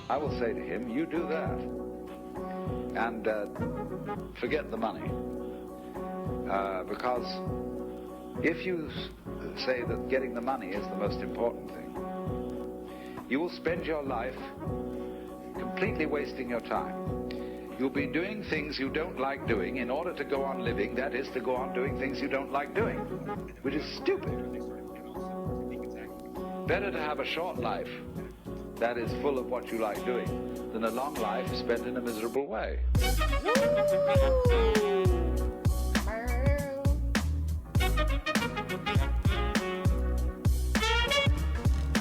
I will say to him, you do that. And forget the money. Because if you say that getting the money is the most important thing, you will spend your life completely wasting your time. You'll be doing things you don't like doing in order to go on living, that is, to go on doing things you don't like doing, which is stupid. Better to have a short life that is full of what you like doing than a long life spent in a miserable way.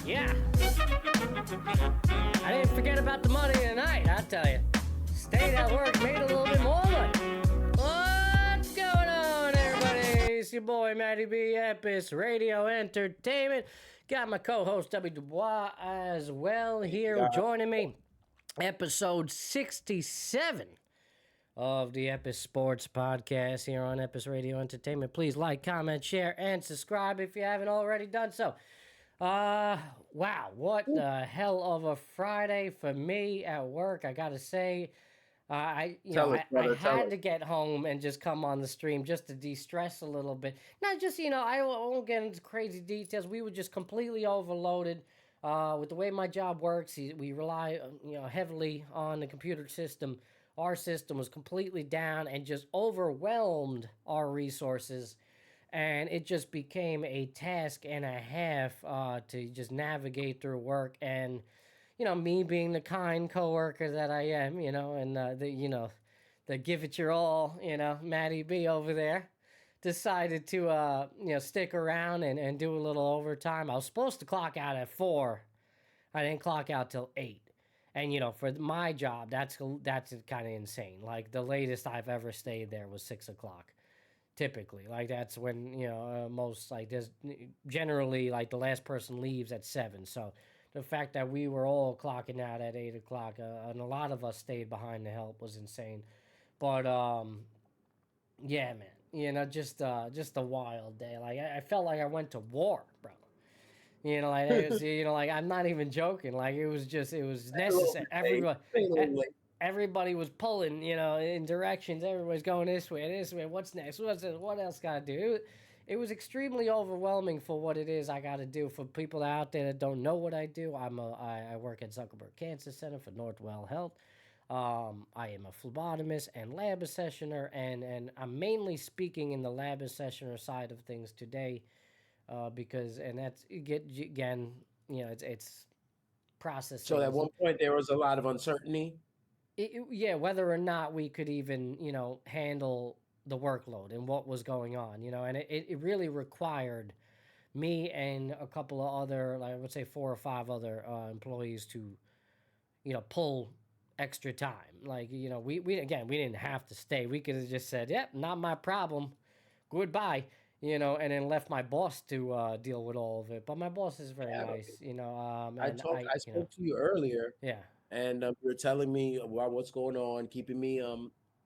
Yeah. I didn't forget about the money tonight, I tell you. Stayed at work, made a little bit more money. What's going on, everybody? It's your boy, Matty B, Epis Radio Entertainment. Got my co-host, W. Dubois, as well here joining me. Episode 67 of the Epis Sports podcast here on Epis Radio Entertainment. Please like, comment, share, and subscribe if you haven't already done so. Wow, what the hell of a Friday for me at work, I gotta say. I had to get home and just come on the stream just to de-stress a little bit. Not just, I won't get into crazy details. We were just completely overloaded with the way my job works. We rely, heavily on the computer system. Our system was completely down and just overwhelmed our resources. And it just became a task and a half to just navigate through work. And me being the kind coworker that I am, and the give it your all, Matty B over there, decided to, stick around and do a little overtime. I was supposed to clock out at 4. I didn't clock out till 8. And, for my job, that's kind of insane. Like, the latest I've ever stayed there was 6 o'clock. Typically, like that's when, most, like, there's generally, like, the last person leaves at 7. So the fact that we were all clocking out at 8 o'clock, and a lot of us stayed behind to help was insane. But, yeah, man, just a wild day. Like, I felt like I went to war, bro. Like, it was, like, I'm not even joking. Like, it was necessary. Everybody was pulling, in directions. Everybody's going this way. What's next? What else got to do? It was extremely overwhelming for what it is I got to do. For people out there that don't know what I do, I work at Zuckerberg Cancer Center for Northwell Health. I am a phlebotomist and lab accessioner, and I'm mainly speaking in the lab accessioner side of things today, because that's again, it's processing. So at one point there was a lot of uncertainty. Whether or not we could even, handle the workload and what was going on, and it really required me and a couple of other, like I would say 4 or 5 other employees to, pull extra time. Like, we didn't have to stay. We could have just said, yep, not my problem, goodbye, and then left my boss to deal with all of it. But my boss is very nice, I spoke to you earlier. Yeah. And you were telling me about what's going on, keeping me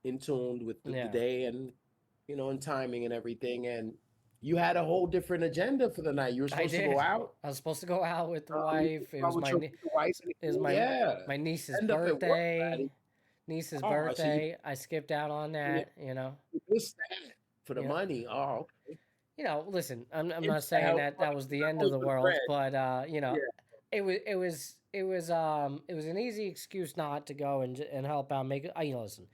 in tune with the day and, and timing and everything. And you had a whole different agenda for the night. You were supposed to go out. I was supposed to go out with the wife. It was my niece's birthday. Birthday. I skipped out on that, You missed that for the money. Oh, okay. Listen, I'm not saying that was the end of the world, but it was an easy excuse not to go and help out. Listen,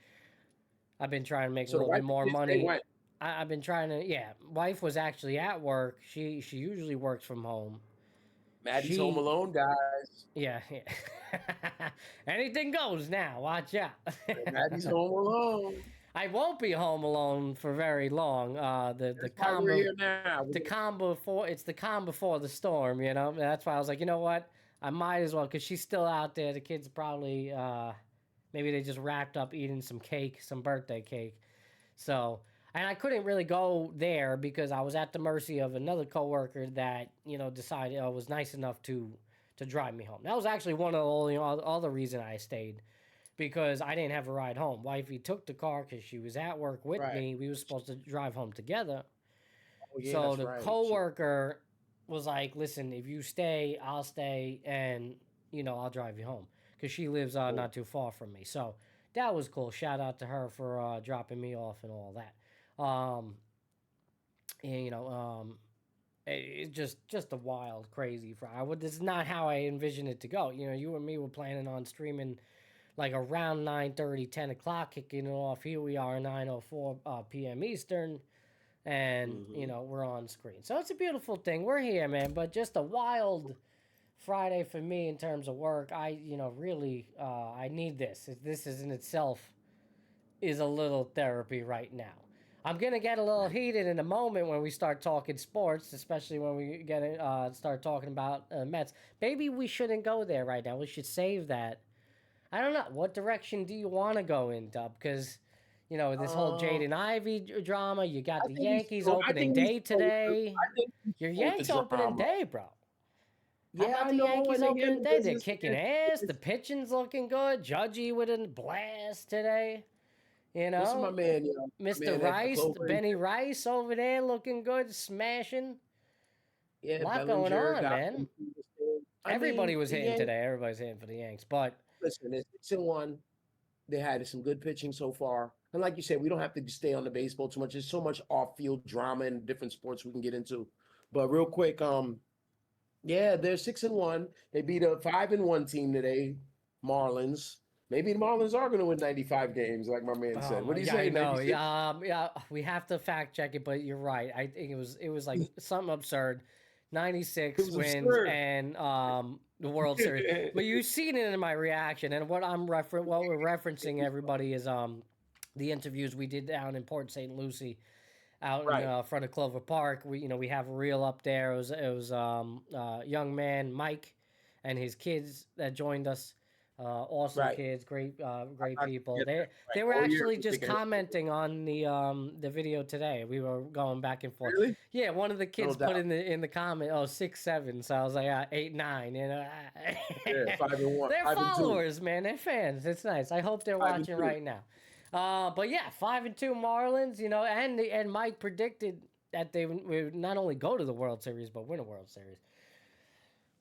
I've been trying to make a little bit more money. I've been trying to. Yeah, wife was actually at work. She usually works from home. Maddie's home alone, guys. Yeah. Anything goes now. Watch out. Maddie's home alone. I won't be home alone for very long. The calm before the storm. That's why I was like, you know what? I might as well, because she's still out there. The kids probably, maybe they just wrapped up eating some cake, some birthday cake. So, and I couldn't really go there because I was at the mercy of another coworker that, decided, was nice enough to drive me home. That was actually one of the other reason I stayed, because I didn't have a ride home. Wifey took the car because she was at work with me. We were supposed to drive home together. Oh, yeah, so the coworker was like, listen, if you stay, I'll stay, and, I'll drive you home. because she lives not too far from me. So that was cool. Shout out to her for dropping me off and all that. And it's just a wild, crazy Friday. This is not how I envisioned it to go. You and me were planning on streaming like around 9:30, 10 o'clock, kicking it off. Here we are, 9:04 p.m. Eastern, and we're on screen. So it's a beautiful thing. We're here, man. But just a wild Friday for me in terms of work. I really I need this. This is in itself is a little therapy right now. I'm gonna get a little heated in a moment when we start talking sports, especially when we start talking about Mets. Maybe we shouldn't go there right now. We should save that. I don't know. What direction do you want to go in, Dub? Because this whole Jaden Ivey drama. You got the Yankees opening day today. Your Yanks opening day, bro. How about the Yankees opening day? They're kicking ass. The pitching's looking good. Judgy with a blast today. This is my man, Mr. Rice, Benny Rice over there looking good, smashing. Yeah, a lot going on, man. Everybody was hitting today. Everybody's hitting for the Yanks. But listen, it's 6-1. They had some good pitching so far. And like you said, we don't have to stay on the baseball too much. There's so much off-field drama and different sports we can get into. But real quick, they're 6-1. They beat a 5-1 team today, Marlins. Maybe the Marlins are going to win 95 games, like my man said. What do you say? No, yeah, we have to fact check it, but you're right. I think it was like something absurd. 96 wins absurd. And the World Series. But you've seen it in my reaction, and what we're referencing, everybody, is the interviews we did down in Port St. Lucie, out in front of Clover Park. We have a reel up there. It was young man Mike and his kids that joined us. Awesome kids, great people. They were actually just commenting on the video today. We were going back and forth. Really? Yeah, one of the kids put in the comment, 6-7. So I was like, 8-9. Yeah, 5-1. They're followers, man. They're fans. It's nice. I hope they're watching right now. But yeah, 5-2 Marlins. And Mike predicted that they would not only go to the World Series but win a World Series.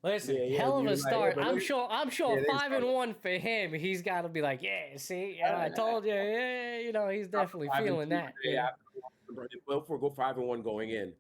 Listen, hell of a start. I'm sure 5-1 for him. He's got to be like, see, I told you, he's definitely feeling that. Well, for go 5-1 going in.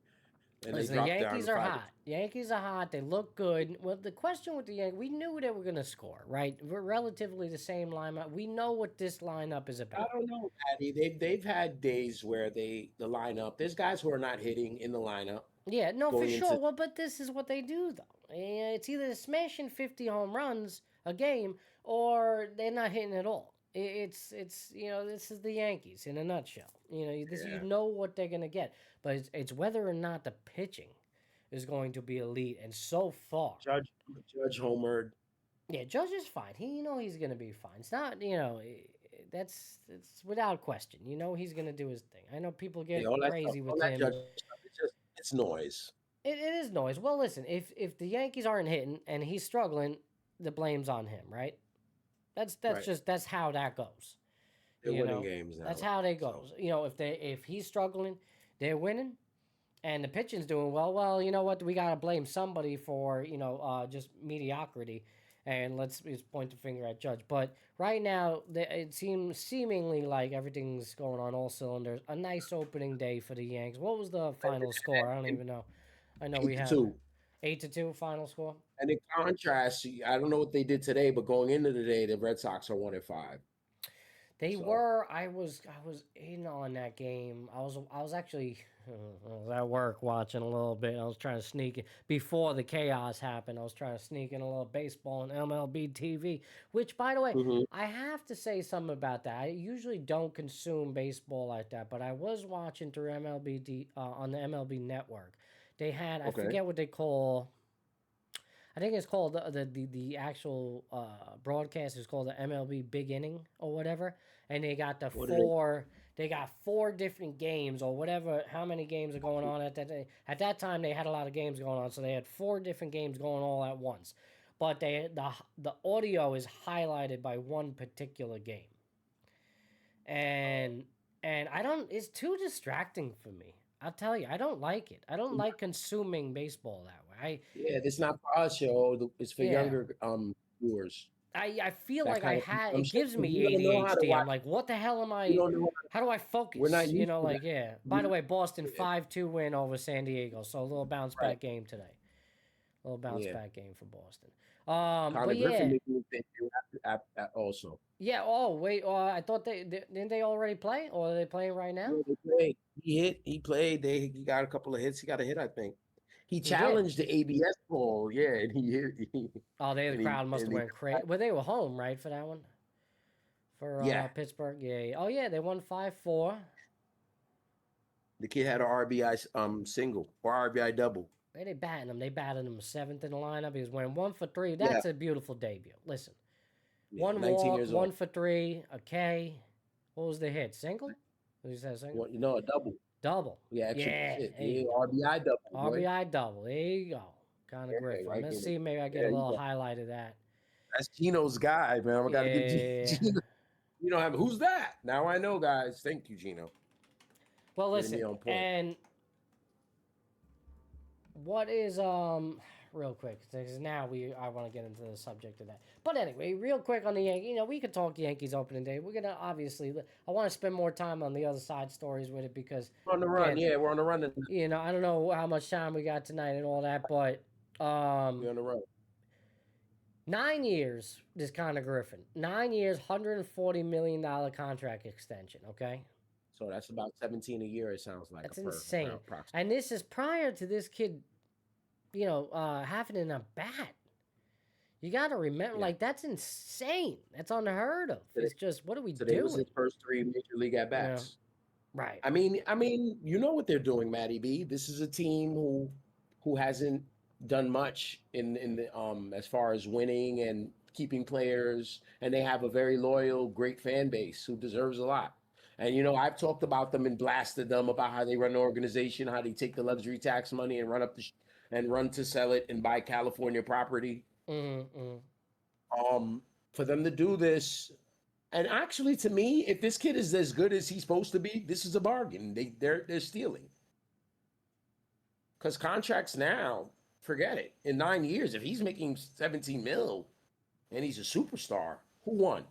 And listen, the Yankees are hot. Yankees are hot. They look good. Well, the question with the Yankees, we knew they were going to score, right? We're relatively the same lineup. We know what this lineup is about. I don't know, Matty. They've had days where the lineup. There's guys who are not hitting in the lineup. Yeah, no, for sure. Well, but this is what they do, though. It's either smashing 50 home runs a game or they're not hitting at all. It's this is the Yankees in a nutshell. You know what they're gonna get, but it's whether or not the pitching is going to be elite. And so far, Judge homered. Yeah, Judge is fine. He's gonna be fine. It's not it's without question. He's gonna do his thing. I know people get crazy with him. It's noise. It is noise. Well, listen, if the Yankees aren't hitting and he's struggling, the blame's on him, right? That's how that goes. They're winning games now. That's how they go. So. If he's struggling, they're winning, and the pitching's doing well. Well, you know what? We gotta blame somebody for just mediocrity, and let's point the finger at Judge. But right now, it seems seemingly like everything's going on all cylinders. A nice opening day for the Yanks. What was the final score? I don't even know. I know we have 8-2 final score. And in contrast, I don't know what they did today, but going into the day, the Red Sox are 1-5. They were. I was in on that game. I was actually at work watching a little bit. I was trying to sneak in before the chaos happened. I was trying to sneak in a little baseball on MLB TV. Which, by the way, I have to say something about that. I usually don't consume baseball like that, but I was watching through MLB on the MLB Network. They had, I forget what they call, I think it's called, the actual broadcast is called the MLB Big Inning or whatever, and they got they got 4 different games or whatever, how many games are going on at that day. At that time, they had a lot of games going on, so they had 4 different games going all at once. But the audio is highlighted by one particular game. And it's too distracting for me. I'll tell you, I don't like it. I don't like consuming baseball that way. It's not for us, yo. It's for younger viewers. I feel That like kind of people. I'm it sure gives me you don't know how to ADHD. I'm watch. like, what the hell am You I? don't know. How do I We're not focus? used to Like, that. yeah. By the way, Boston 5-2 win over San Diego, so a little bounce Right. back game today. A little bounce back game for Boston. Konnor But Griffin yeah, making me think also. yeah. Oh wait, I thought didn't they already play, or are they playing right now? Yeah, they played. He hit. He played. He got a couple of hits. He got a hit, I think. He challenged the ABS ball, yeah, and he hit. Oh, the crowd must have went crazy. Well, they were home, right, for that one? For Pittsburgh, yeah. Oh, yeah, they won 5-4. The kid had an RBI single or RBI double. They batting him. They batted him 7th in the lineup. He was winning 1 for 3. That's a beautiful debut. Listen, 1 walk, 1 for 3, a K. What was the hit? Single? What did you say? Single? No, a double. Double. Yeah, Yeah. RBI double. RBI double. There you go. Konnor Griffin. Right, Let's see. Maybe I get a little highlight of that. That's Gino's guy, man. I got to give Gino. You know, who's that? Now I know, guys. Thank you, Gino. Well, listen, and what is real quick, because now I want to get into the subject of that. But anyway, real quick on the Yankees, we could talk the Yankees opening day. We're gonna obviously, I want to spend more time on the other side stories with it because we're on the run. Yeah, we're on the run. I don't know how much time we got tonight and all that, but we're on the run. 9 years, this Konnor Griffin. 9 years, $140 million contract extension, okay? So that's about 17 a year, it sounds like. That's insane. And this is prior to this kid, having a bat. You got to remember, that's insane. That's unheard of. It's just, what are we doing? Today was his first 3 major league at-bats. Yeah. Right. I mean, you know what they're doing, Matty B. This is a team who hasn't done much in the as far as winning and keeping players, and they have a very loyal, great fan base who deserves a lot. And I've talked about them and blasted them about how they run an organization, how they take the luxury tax money and run to sell it and buy California property. For them to do this, and actually, to me, if this kid is as good as he's supposed to be, this is a bargain. They're stealing, because contracts now. Forget it. In 9 years, if he's making 17 mil and he's a superstar, who won?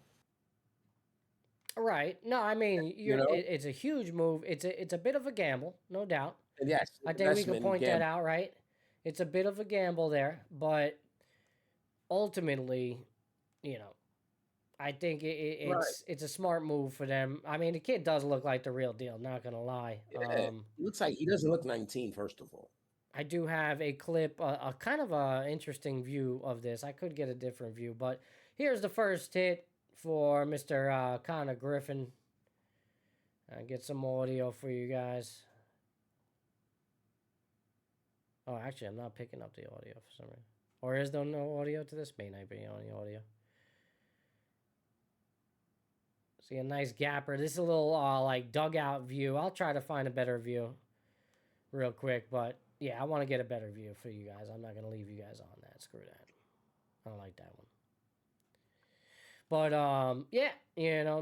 Right. No, I mean, it's a huge move. It's a bit of a gamble, no doubt. And yes, I think we can point that out, right? It's a bit of a gamble there, but ultimately, I think it's a smart move for them. I mean, the kid does look like the real deal, not gonna lie. Yeah, looks like he doesn't look 19, first of all. I do have a clip, a kind of a interesting view of this. I could get a different view, but here's the first hit for Mr. Konnor Griffin. Get some audio for you guys. Oh, actually, I'm not picking up the audio for some reason. Or is there no audio to this? May not be any audio. See a nice gapper. This is a little dugout view. I'll try to find a better view real quick, but yeah, I want to get a better view for you guys. I'm not going to leave you guys on that. Screw that. I don't like that one. But,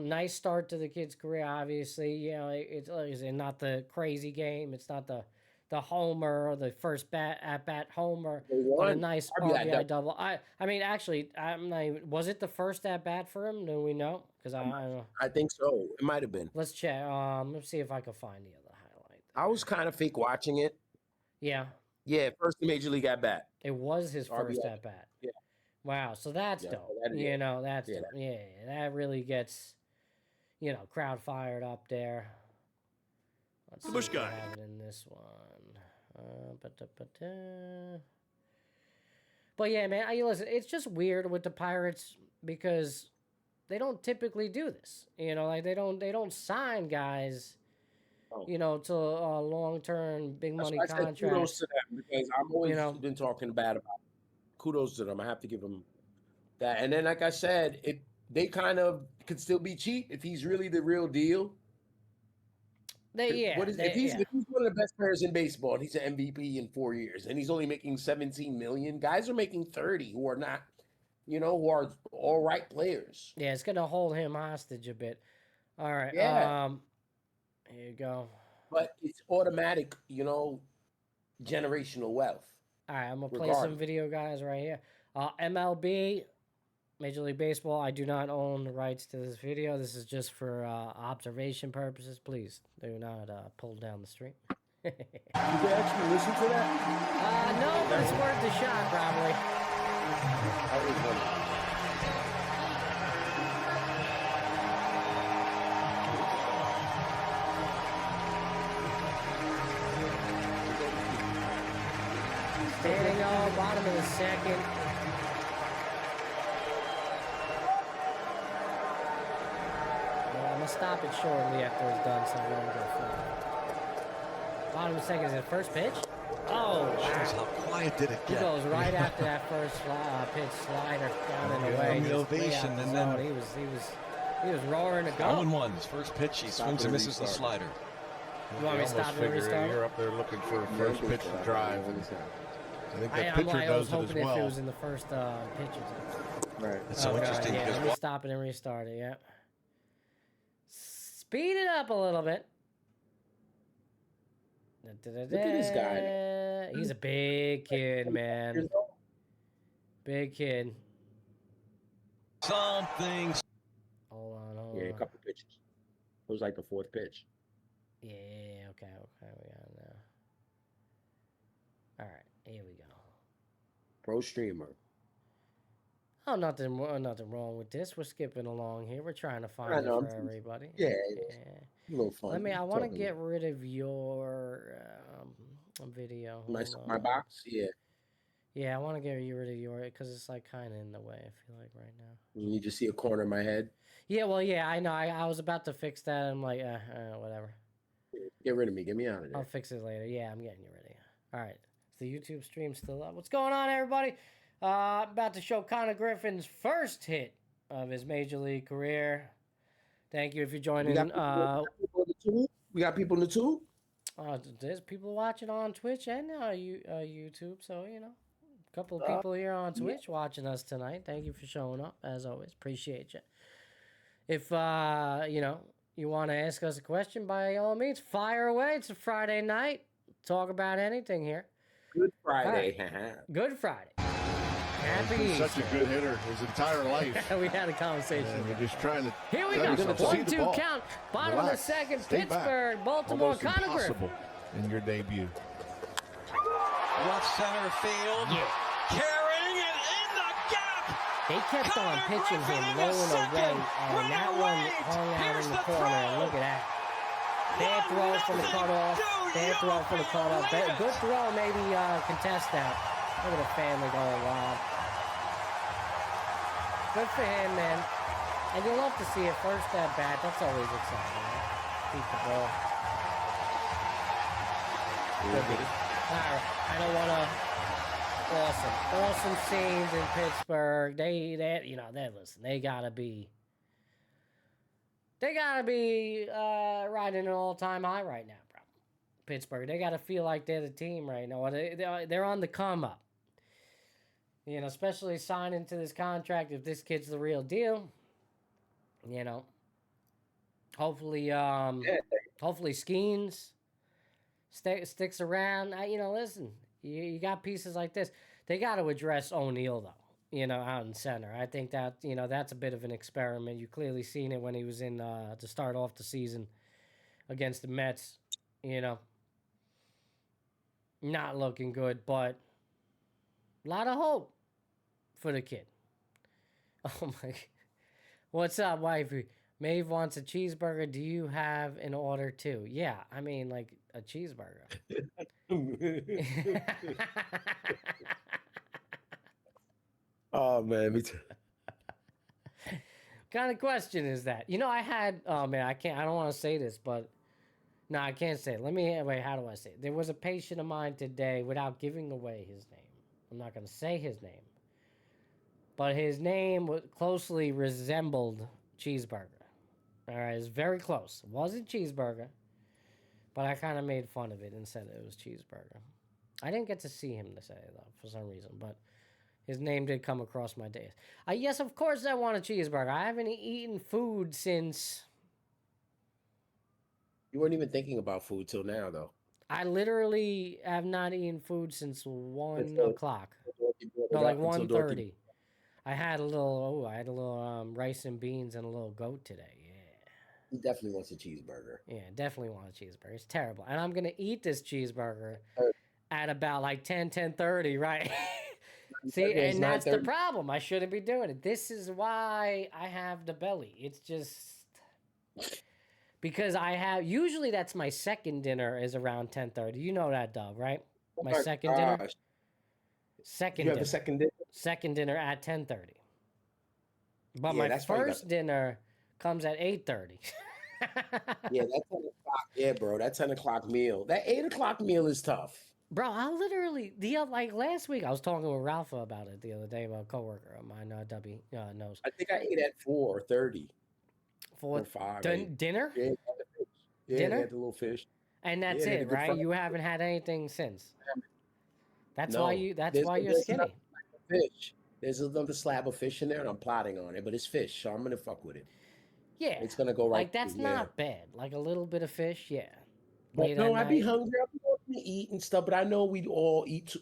nice start to the kid's career, obviously. It's not the crazy game. It's not the homer or the first at-bat homer, but a nice RBI double. I mean, actually, I'm not even, was it the first at-bat for him? Do we know? Because I don't know. I think so. It might have been. Let's check. Let's see if I can find the other highlight. I was kind of fake watching it. Yeah. Yeah, first major league at bat. It was his first at bat. Yeah. Wow, so that's dope. That's dope. Yeah, that really gets, crowd fired up there. Let's see if we have it in this one. But yeah, man, listen, it's just weird with the Pirates because they don't typically do this. They don't sign guys. To a long-term, big money contract. Kudos to them because I've always been talking bad about it. Kudos to them. I have to give them that. And then, like I said, they kind of could still be cheap if he's really the real deal. If he's one of the best players in baseball and he's an MVP in 4 years and he's only making 17 million, guys are making 30 who are not, who are all right players. Yeah, it's gonna hold him hostage a bit. All right. Yeah. Here you go. But it's automatic, generational wealth. All right, I'm going to play some video, guys, right here. MLB, Major League Baseball, I do not own the rights to this video. This is just for observation purposes. Please do not pull down the stream. You can actually listen to that? No, but it's worth the shot, probably. Standing on bottom of the second. Well, I'm going to stop it shortly after it's done so we don't go flat. Bottom of the second is the first pitch. Oh, Jeez, how quiet did it he get? goes right after that first pitch slider down in the way. The ovation, and then he was roaring to go. 0-1. His first pitch, he swings and misses the slider. You want me to stop and restart? You're up there looking for a first pitch to drive. I think the pitcher I does was it as hoping if it well. was in the first pitch. Right. It's so interesting Yeah, because let me stop it and restart it. Yeah. Speed it up a little bit. Look at this guy. He's a big kid, man. Big kid. something. Hold on. Yeah, a couple pitches. It was like the fourth pitch. Yeah, okay, we got it now. All right, here we go. Pro streamer. Oh, nothing wrong with this. We're skipping along here. We're trying to find it for everybody. Yeah. A little fun. I want to get rid of your video. My box? Yeah. Yeah, I want to get rid of your, because it's like kind of in the way, I feel like, right now. You need to see a corner of my head? Yeah, well, yeah, I know. I was about to fix that. I'm like, whatever. Get rid of me. Get me out of there. I'll fix it later. Yeah, I'm getting you ready. All right. Is the YouTube stream still up? What's going on, everybody? About to show Konnor Griffin's first hit of his Major League career. Thank you if you're joining. We got people in the tube? There's people watching on Twitch and YouTube, so, you know. A couple of people here on Twitch watching us tonight. Thank you for showing up, as always. Appreciate you. If, you want to ask us a question, by all means, fire away. It's a Friday night. Talk about anything here. Good Friday. Right. Good Friday. Happy He's Easter. such a good hitter his entire life. We had a conversation. And we're just trying to. Here we go. 1-2 count. Bottom of the second. Stay Pittsburgh, back. Baltimore, Almost Konnor Griffin. impossible in your debut. Left center field. Yeah. Carrying it in the gap. They kept on pitching him, rolling away, and that one hung out in the corner. And look at that. Bad throw from the cutoff. Bad throw from the cutoff. Good throw, maybe contest that. Look at the family going wild. Good for him, man. And you love to see it first at bat. That's always exciting, right? Beat the ball. All right. I don't want to. Awesome scenes in Pittsburgh. They listen. They gotta be riding an all-time high right now, bro. Pittsburgh. They gotta feel like they're the team right now. They're on the come up. You know, especially signing to this contract. If this kid's the real deal, you know. Hopefully Skeens sticks around. Listen. You got pieces like this. They got to address O'Neal, though, out in center. I think that, that's a bit of an experiment. You clearly seen it when he was in to start off the season against the Mets, Not looking good, but a lot of hope for the kid. Oh, my. What's up, wifey? Maeve wants a cheeseburger. Do you have an order, too? Yeah, I mean, like a cheeseburger. Oh man, me too. Kind of question is that? I had. Oh man, I don't want to say this, but no, I can't say it. Wait. How do I say it? There was a patient of mine today, without giving away his name. I'm not going to say his name, but his name closely resembled cheeseburger. All right, it's very close. It wasn't cheeseburger. But I kind of made fun of it and said it was cheeseburger. I didn't get to see him today, though, for some reason. But his name did come across my days. Yes, of course I want a cheeseburger. I haven't eaten food since... You weren't even thinking about food till now, though. I literally have not eaten food since 1 o'clock. No, like 1:30. I had a little rice and beans and a little goat today. Yeah. He definitely wants a cheeseburger. Yeah, definitely want a cheeseburger. It's terrible. And I'm going to eat this cheeseburger at about like 10:30, right? See, and that's the problem. I shouldn't be doing it. This is why I have the belly. It's just because usually that's my second dinner is around 10:30. You know that, Doug, right? My second dinner. You have a second dinner? Second dinner at 10:30. But my first dinner comes at 8:30. Yeah, that's 10 o'clock. Yeah, bro, that 10 o'clock meal. That 8 o'clock meal is tough. Bro, I literally like last week I was talking with Ralph about it the other day, about a coworker of mine, Dubby knows. I think I ate at 4:30. 4 or 5. Dinner? Yeah, dinner? They had the little fish. And that's it, right? You haven't had anything since. That's why you're skinny. Fish. There's another slab of fish in there, and I'm plotting on it, but it's fish, so I'm gonna fuck with it. Yeah, it's gonna go right. Like that's not bad. Like a little bit of fish, yeah. But no, I'd be hungry. I'd be wanting to eat and stuff. But I know we all eat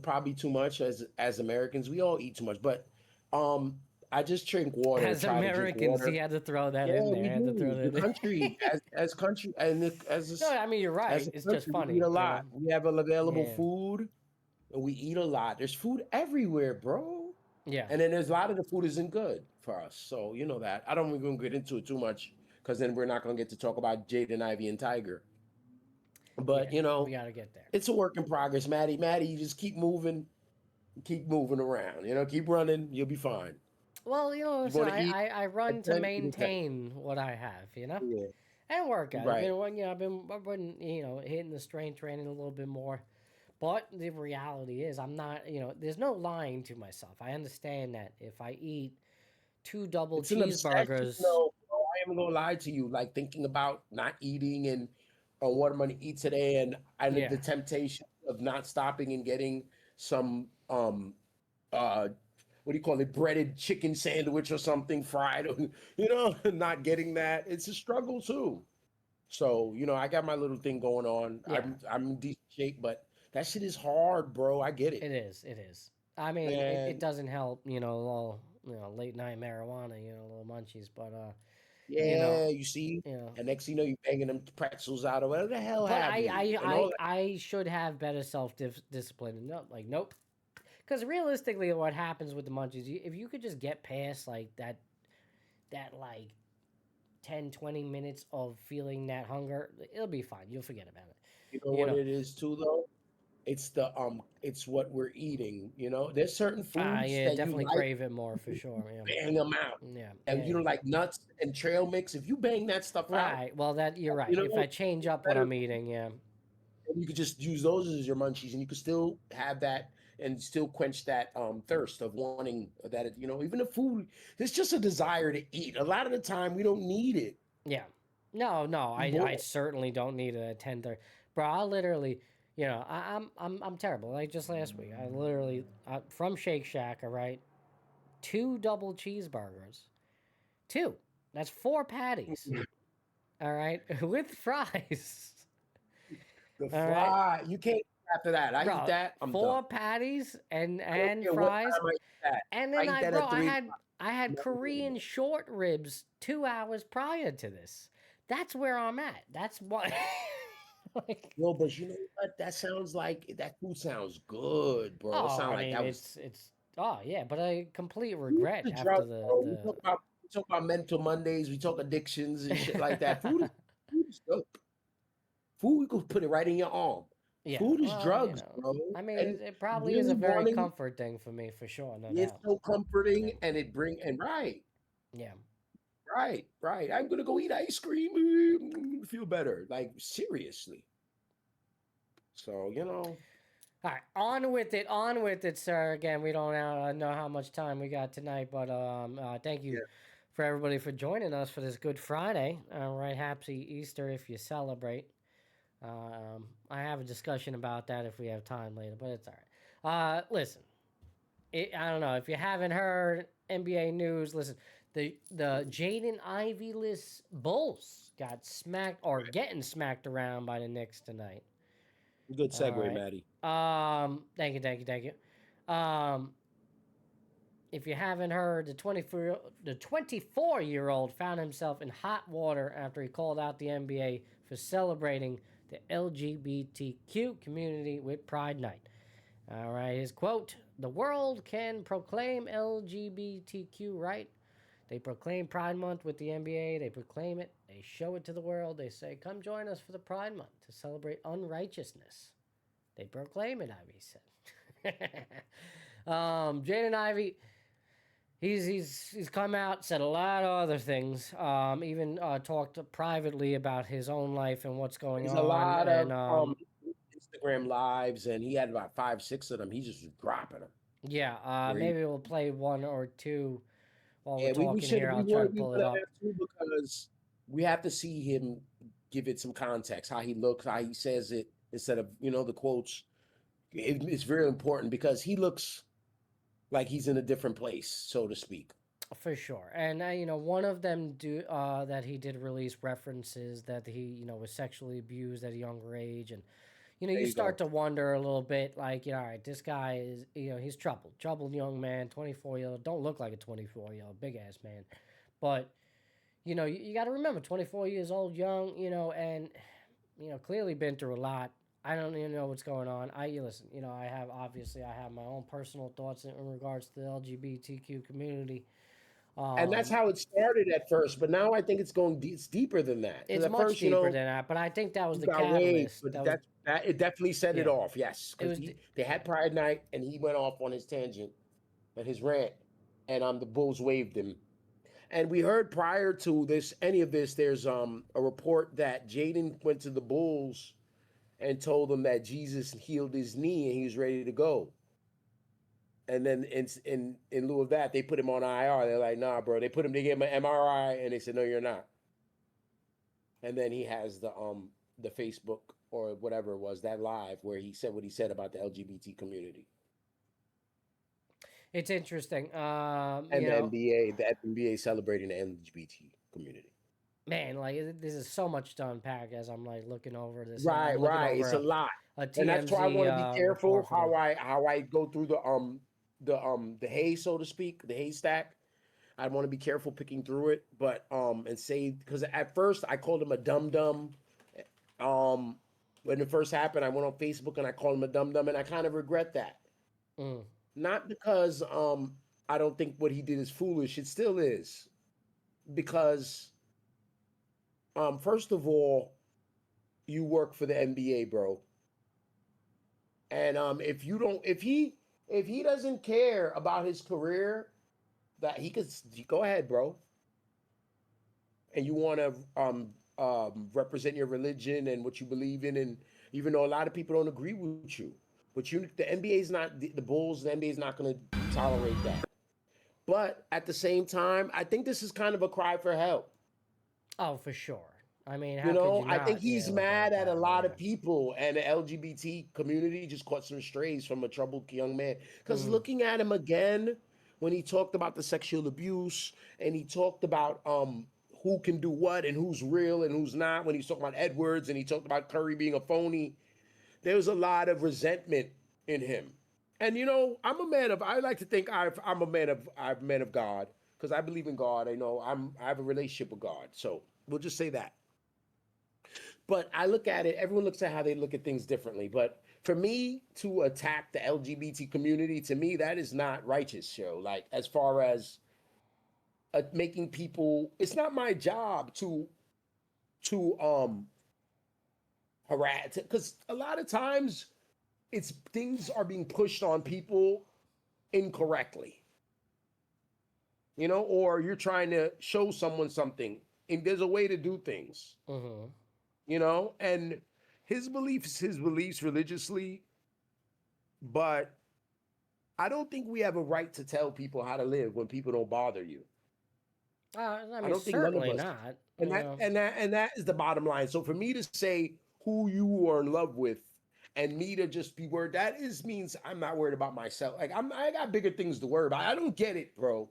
probably too much as Americans. We all eat too much. But I just drink water. As Americans, he had to throw that in there. Had to throw that in. Country as country and as. No, I mean you're right. It's just funny. We eat a lot. We have available food, and we eat a lot. There's food everywhere, bro. Yeah. And then there's a lot of the food isn't good for us. So you know that. I don't even get into it too much because then we're not going to get to talk about Jaden Ivey and Tiger. But you know, we got to get there. It's a work in progress, Matty. You just keep moving around. You know, keep running. You'll be fine. Well, you know, I run to maintain what I have. You know, and work out. Right. I've been hitting the strength training a little bit more. But the reality is, I'm not, there's no lying to myself. I understand that if I eat 2 double cheeseburgers. No, I am going to lie to you. Like thinking about not eating and what I'm going to eat today and the temptation of not stopping and getting some, what do you call it, breaded chicken sandwich or something fried, not getting that. It's a struggle too. So, I got my little thing going on. Yeah. I'm in decent shape, but that shit is hard, bro. I get it. It is. I mean, it doesn't help, a little, late night marijuana, little munchies, but you see, and next thing you know, you're banging them pretzels out or whatever the hell happened. I should have better self-discipline. Nope. Because realistically, what happens with the munchies, if you could just get past like that like 10, 20 minutes of feeling that hunger, it'll be fine. You'll forget about it. You know what it is too, though? It's it's what we're eating. There's certain foods that definitely you like, crave it more for sure. Yeah. Bang them out. Yeah, and you don't like nuts and trail mix. If you bang that stuff out, right? Well, you're right. If I change up what I'm eating, you could just use those as your munchies, and you could still have that and still quench that thirst of wanting that. Even the food, it's just a desire to eat. A lot of the time, we don't need it. Yeah. No, I certainly don't need it at 10:30, bro. I literally. I'm terrible. Like just last week, I literally from Shake Shack, all right, 2 double cheeseburgers, 2. That's 4 patties, all right, with fries. The fry, you can't eat after that. I eat that. I'm 4 done. patties and fries, and then I had Korean short ribs 2 hours prior to this. That's where I'm at. That's what. Yo, but you know what? That food sounds good, bro. But a complete regret after We talk about mental Mondays. We talk addictions and shit like that. Food is dope. Food, we could put it right in your arm. Yeah. Food is drugs, bro. I mean, it probably is a very comfort thing for me, for sure. No it's doubt. So comforting, and right. Yeah. Right. I'm gonna go eat ice cream. Feel better. Like seriously. So All right, on with it, sir. Again, we don't know how much time we got tonight, but thank you for everybody for joining us for this Good Friday. All right, happy Easter if you celebrate. I have a discussion about that if we have time later, but it's all right. Listen, I don't know if you haven't heard NBA news. Listen. The Jaden Ivey-less Bulls got smacked or getting smacked around by the Knicks tonight. Good segue, Matty. Thank you. if you haven't heard, the 24-year-old found himself in hot water after he called out the NBA for celebrating the LGBTQ community with Pride Night. All right, his quote, "The world can proclaim LGBTQ right. They proclaim Pride Month with the NBA. They proclaim it. They show it to the world. They say, come join us for the Pride Month to celebrate unrighteousness. They proclaim it," Ivy said. Jaden Ivey, he's come out, said a lot of other things. Even talked privately about his own life and what's going on. There's a lot of Instagram lives, and he had about 5, 6 of them. He just was dropping them. Yeah, maybe we'll play one or two while we're talking here. I'll try to pull it up. Because we have to see him give it some context, how he looks, how he says it, instead of, the quotes. It's very important because he looks like he's in a different place, so to speak. For sure. And, one of them that he did release references that he, was sexually abused at a younger age. And, you start to wonder a little bit, like, all right, this guy is, he's troubled young man, 24-year-old, don't look like a 24-year-old, big-ass man. But, you got to remember, 24 years old, young, and, clearly been through a lot. I don't even know what's going on. Listen, I have my own personal thoughts in regards to the LGBTQ community. And that's how it started at first, but now I think it's it's deeper than that. It's much deeper than that, but I think that was the catalyst. It definitely set it off, yes. Because they had Pride Night, and he went off on his tangent and his rant, and the Bulls waved him. And we heard prior to any of this, there's a report that Jaden went to the Bulls and told them that Jesus healed his knee and he was ready to go. And then in lieu of that, they put him on IR. They're like, nah, bro. They gave him an MRI, and they said, no, you're not. And then he has the Facebook or whatever it was, that live, where he said what he said about the LGBT community. It's interesting. And the NBA celebrating the LGBT community. Man, like, this is so much to unpack as I'm like looking over this. Right. It's a lot, and that's why I want to be careful how I go through the hay, so to speak, the haystack. I want to be careful picking through it, but and say, because at first I called him a dum-dum. When it first happened, I went on Facebook and I called him a dum-dum, and I kind of regret that. Not because I don't think what he did is foolish. It still is, because first of all, you work for the NBA, bro. And if he doesn't care about his career, that he could go ahead, bro. And you want to represent your religion and what you believe in, and even though a lot of people don't agree with you, but the NBA is not the Bulls. The NBA is not going to tolerate that. But at the same time, I think this is kind of a cry for help. Oh, for sure. I mean, I think he's mad at a lot of people, and the LGBT community just caught some strays from a troubled young man. Because looking at him again, when he talked about the sexual abuse, and he talked about who can do what and who's real and who's not, when he's talking about Edwards and he talked about Curry being a phony, there was a lot of resentment in him. And I like to think I'm a man of God, because I believe in God. I have a relationship with God, so we'll just say that. But I look at it, everyone looks at how they look at things differently. But for me to attack the LGBT community, to me, that is not righteous, Like, as far as making people, it's not my job to harass, because a lot of times things are being pushed on people incorrectly. Or you're trying to show someone something, and there's a way to do things. And his beliefs religiously, but I don't think we have a right to tell people how to live when people don't bother you. I don't think certainly not. And that is the bottom line. So for me to say who you are in love with, and me to just be worried, means I'm not worried about myself. Like, I got bigger things to worry about. I don't get it, bro,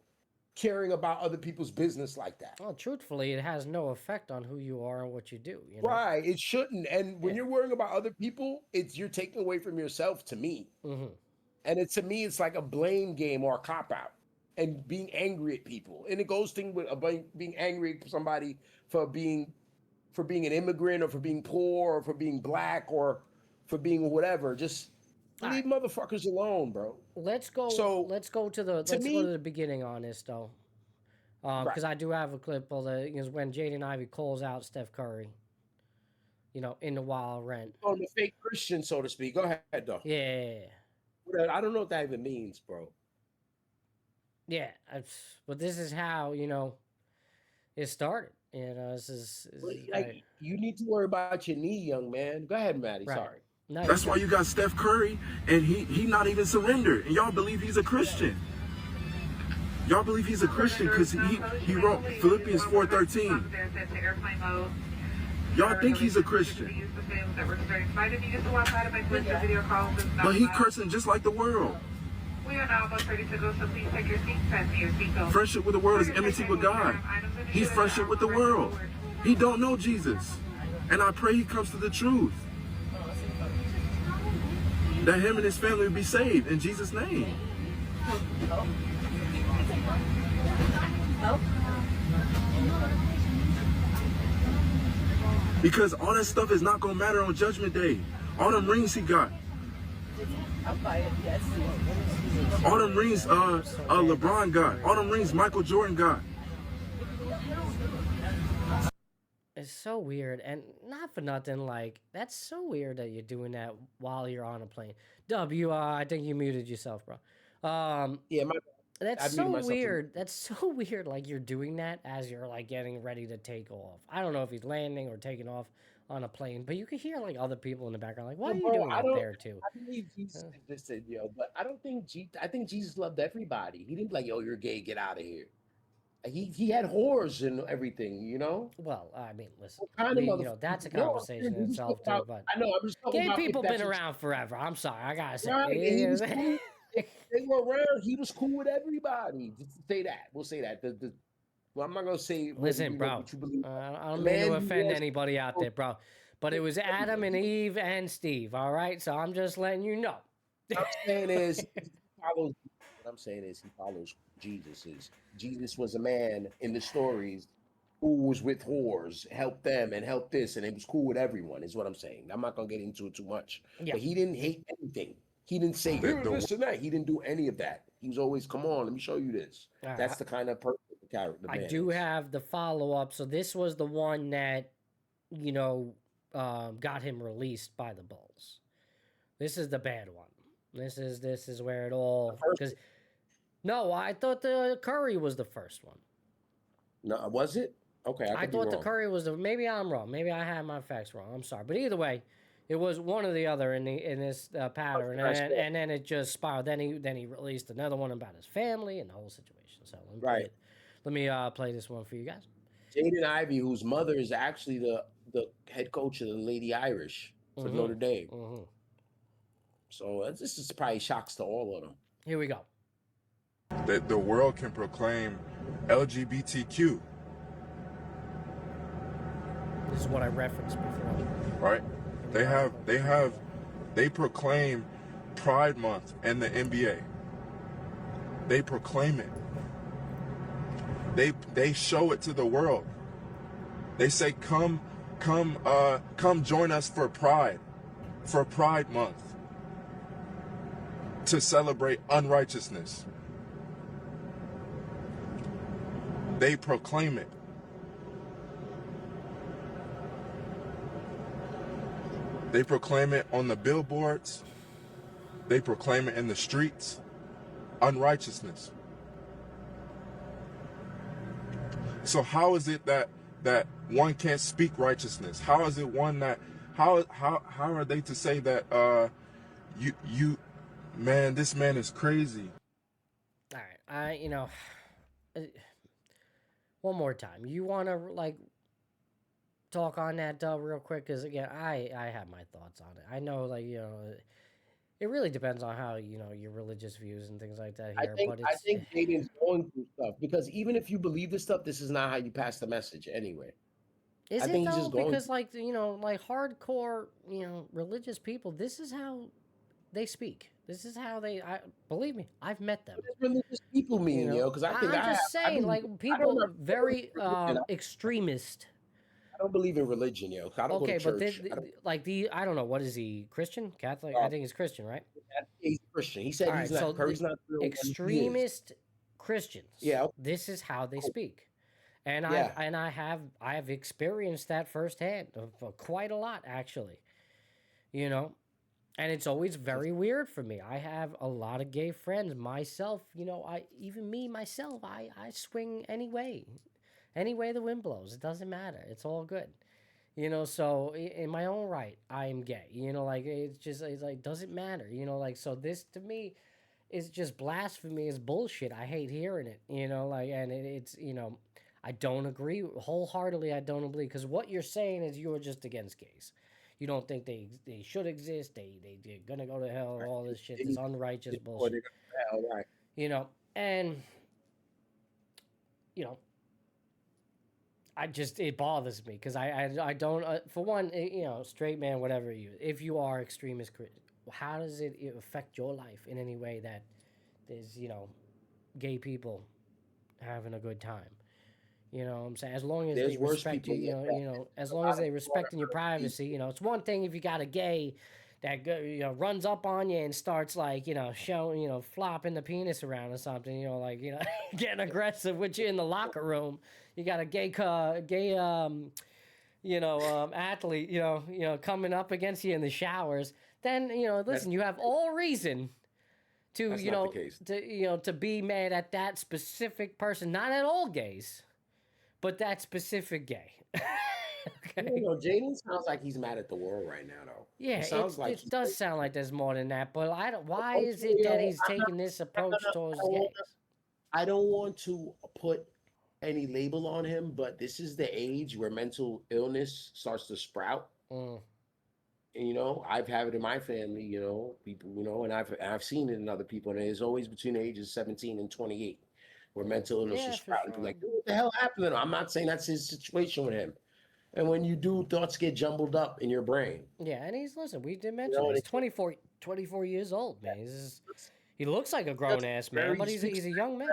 caring about other people's business like that. Well, truthfully, it has no effect on who you are and what you do. Right, it shouldn't. And when you're worrying about other people, you're taking away from yourself, to me. And to me, it's like a blame game or a cop-out. and being angry at people. And it goes thing with being angry at somebody for being an immigrant or for being poor or for being black or for being whatever. Just leave motherfuckers alone, bro. Let's go. So let's go to the beginning on this though, because I do have a clip of when Jaden Ivey calls out Steph Curry. In the wild rent. On the fake Christian, so to speak. Go ahead, though. Yeah. I don't know what that even means, bro. Yeah, but this is how it started. This is you need to worry about your knee, young man. Go ahead, Matty. Right. Sorry. No, That's why you got Steph Curry, and he not even surrendered, and y'all believe he's a Christian. Y'all believe he's a Christian because he wrote Philippians 4:13. Y'all think he's a Christian. But he cursing just like the world. We are now about ready to go, so please take your seats, fasten your seatbelt. Friendship with the world is enmity with God. He's friendship with the world. He don't know Jesus. And I pray he comes to the truth. That him and his family will be saved in Jesus' name. Because all that stuff is not going to matter on Judgment Day. All them rings he got. All them rings LeBron got. All them rings Michael Jordan got. It's so weird. And not for nothing, that's so weird that you're doing that while you're on a plane. I think you muted yourself, bro. Yeah, that's so weird. That's so weird. You're doing that as you're getting ready to take off. I don't know if he's landing or taking off on a plane, but you can hear other people in the background. Why are you doing that there too? I believe Jesus existed, but I don't think I think Jesus loved everybody. He didn't be like, yo, you're gay, get out of here. He had whores and everything, Well, I mean, listen, that's a conversation in itself too. But I know, I'm just talking gay about people been around forever. I'm sorry, I gotta say. Right, they were around. He was cool with everybody. Just say that. We'll say that. Well, I'm not gonna say. Listen, bro. I don't mean to offend anybody out there, bro. But it was Adam and Eve and Steve. All right, so I'm just letting you know. What I'm saying is he follows Jesus. Jesus was a man in the stories who was with whores, helped them and helped this, and it was cool with everyone. Is what I'm saying. I'm not gonna get into it too much. Yeah. But he didn't hate anything. He didn't say this and that. He didn't do any of that. He was always, come on, let me show you this. That's the kind of person the character. I do have the follow-up. So this was the one that, got him released by the Bulls. This is the bad one. This is where it all, because no, I thought the Curry was the first one. No, was it? Okay, I thought the Curry was maybe I'm wrong. Maybe I had my facts wrong. I'm sorry, but either way, it was one or the other in this pattern, and then it just spiraled. Then he released another one about his family and the whole situation. So let me play this one for you guys. Jaden Ivey, whose mother is actually the head coach of the Lady Irish for Notre Dame. Mm-hmm. So this is probably shocks to all of them. Here we go. That the world can proclaim LGBTQ. This is what I referenced before. Right? They proclaim Pride Month and the NBA. They proclaim it. They show it to the world. They say, come join us for Pride Month, to celebrate unrighteousness. They proclaim it. They proclaim it on the billboards. They proclaim it in the streets. Unrighteousness. So how is it that one can't speak righteousness? How is it one that how are they to say that you man, this man is crazy? All right, one more time. You want to talk on that real quick? Because again, I have my thoughts on it. I know, it really depends on how your religious views and things like that here. I think Jaden's going through stuff, because even if you believe this stuff, this is not how you pass the message anyway. Is I think it though? Because hardcore religious people, this is how they speak. This is how they. Believe me, I've met them. What does religious people mean, because I think I'm just saying, like people very extremist. I don't believe in religion, I don't go to church. I don't know, what is he, Christian, Catholic? I think he's Christian, right? He's Christian. He said he's not extremist Christians. Yeah. This is how they speak. And I have experienced that firsthand, quite a lot actually. And it's always very weird for me. I have a lot of gay friends myself. I swing any way the wind blows. It doesn't matter. It's all good. So in my own right, I am gay. It's like doesn't matter. So this to me is just blasphemy. Is bullshit. I hate hearing it. And it's I don't agree wholeheartedly. I don't agree because what you're saying is you're just against gays. You don't think they should exist. They're gonna go to hell. All this shit. This unrighteous bullshit. Hell, right. And it bothers me because I don't for one, straight man, whatever if you are extremist, how does it affect your life in any way that there's gay people having a good time? You know what I'm saying? As long as they respect you, as long as they respect your privacy, it's one thing if you got a gay that runs up on you and starts showing, flopping the penis around or something, getting aggressive with you in the locker room. You got a gay athlete, coming up against you in the showers. Then, listen, you have all reason to, to be mad at that specific person, not at all gays. But that specific gay. Okay. Jaden sounds like he's mad at the world right now, though. Yeah, it does sound like there's more than that. But why is it that he's taking this approach towards gays? I don't want to put any label on him, but this is the age where mental illness starts to sprout. And, I've had it in my family, people, and I've seen it in other people, and it's always between the ages 17 and 28. Where mental illness is sprouting. Sure. Like, what the hell happened to him? I'm not saying that's his situation with him. And when you do, thoughts get jumbled up in your brain. Yeah, and we did mention he's 24 years old, man. He looks like a grown-ass man, but he's a young man.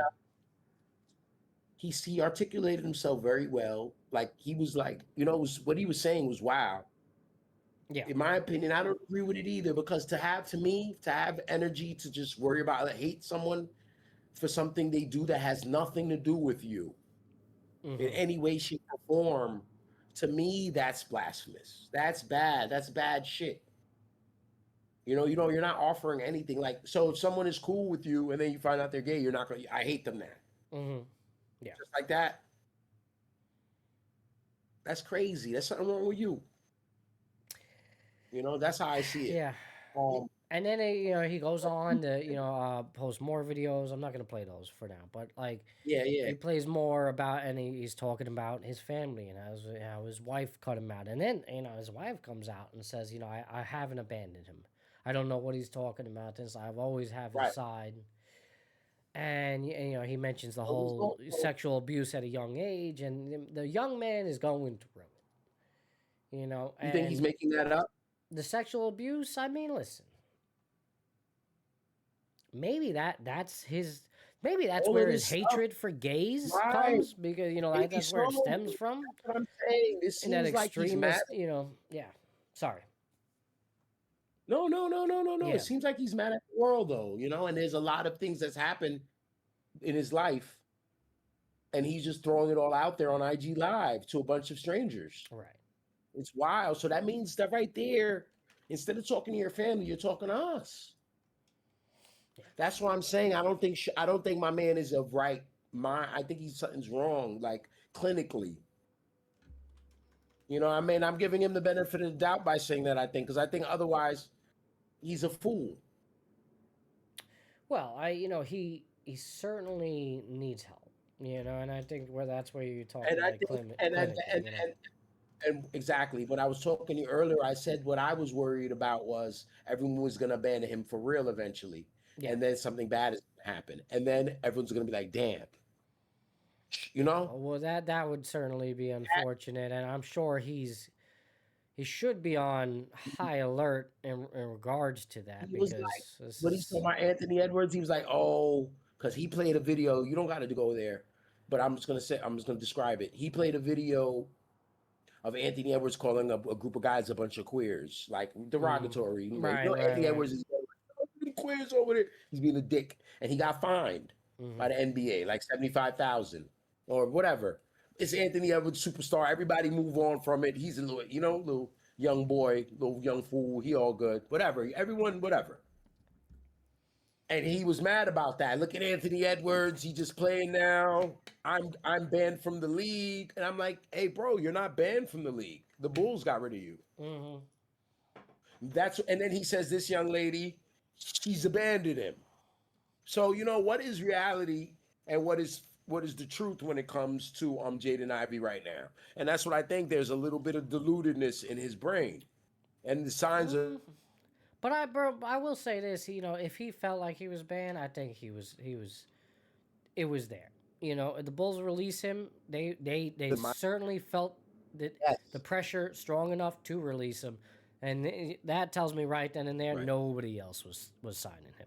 He articulated himself very well. Like, he was like, what he was saying was wow. Yeah. In my opinion, I don't agree with it either, because to have energy to just worry about hate someone for something they do that has nothing to do with you in any way, shape, or form, to me, that's blasphemous. That's bad. That's bad shit. You're not offering anything. Like, so if someone is cool with you and then you find out they're gay, you're not going to, I hate them now. Yeah. Just like that. That's crazy. That's something wrong with you. That's how I see it. Yeah. And then he goes on to post more videos. I'm not gonna play those for now, but he plays more about, and he's talking about his family and how his wife cut him out, and then his wife comes out and says, I haven't abandoned him. I don't know what he's talking about. Since I've always have his side, and he mentions the whole sexual abuse at a young age, and the young man is going through it. You think he's making that up? The sexual abuse. I mean, listen. Maybe that's where his hatred for gays comes, because that's where it stems from. That's what I'm saying. This seems that like he's mad. Yeah. Sorry. No. Yeah. It seems like he's mad at the world, though. And there's a lot of things that's happened in his life, and he's just throwing it all out there on IG Live to a bunch of strangers. Right. It's wild. So that means that right there, instead of talking to your family, you're talking to us. That's what I'm saying. I don't think my man is of right mind. I think something's wrong, like clinically. I'm giving him the benefit of the doubt by saying that, because I think otherwise he's a fool. Well, he certainly needs help, and I think that's where you're talking and exactly. When I was talking to you earlier, I said what I was worried about was everyone was going to abandon him for real eventually. Yeah. And then something bad is going to happen. And then everyone's going to be like, damn. Well, that would certainly be unfortunate. And I'm sure he's he should be on high alert in regards to that He was like, because this when he's is talking about Anthony Edwards, he was like, oh, because he played a video. You don't got to go there, but I'm just gonna describe it. He played a video of Anthony Edwards calling a group of guys a bunch of queers, like derogatory. right, Anthony right. Edwards is queers over there. He's being a dick, and he got fined by the NBA, like 75,000 or whatever. It's Anthony Edwards, superstar. Everybody move on from it. He's a little, little young boy, little young fool. He all good, whatever. Everyone, whatever. And he was mad about that. Look at Anthony Edwards. He just playing now. I'm banned from the league. And I'm like, hey, bro, you're not banned from the league. The Bulls got rid of you. And then he says this young lady, she's abandoned him. So what is reality and what is the truth when it comes to Jaden Ivey right now? And that's what I think. There's a little bit of deludedness in his brain, and the signs of. But I will say this, if he felt like he was banned, I think it was there. The Bulls release him. They certainly felt that the pressure strong enough to release him, and that tells me right then and there nobody else was signing him.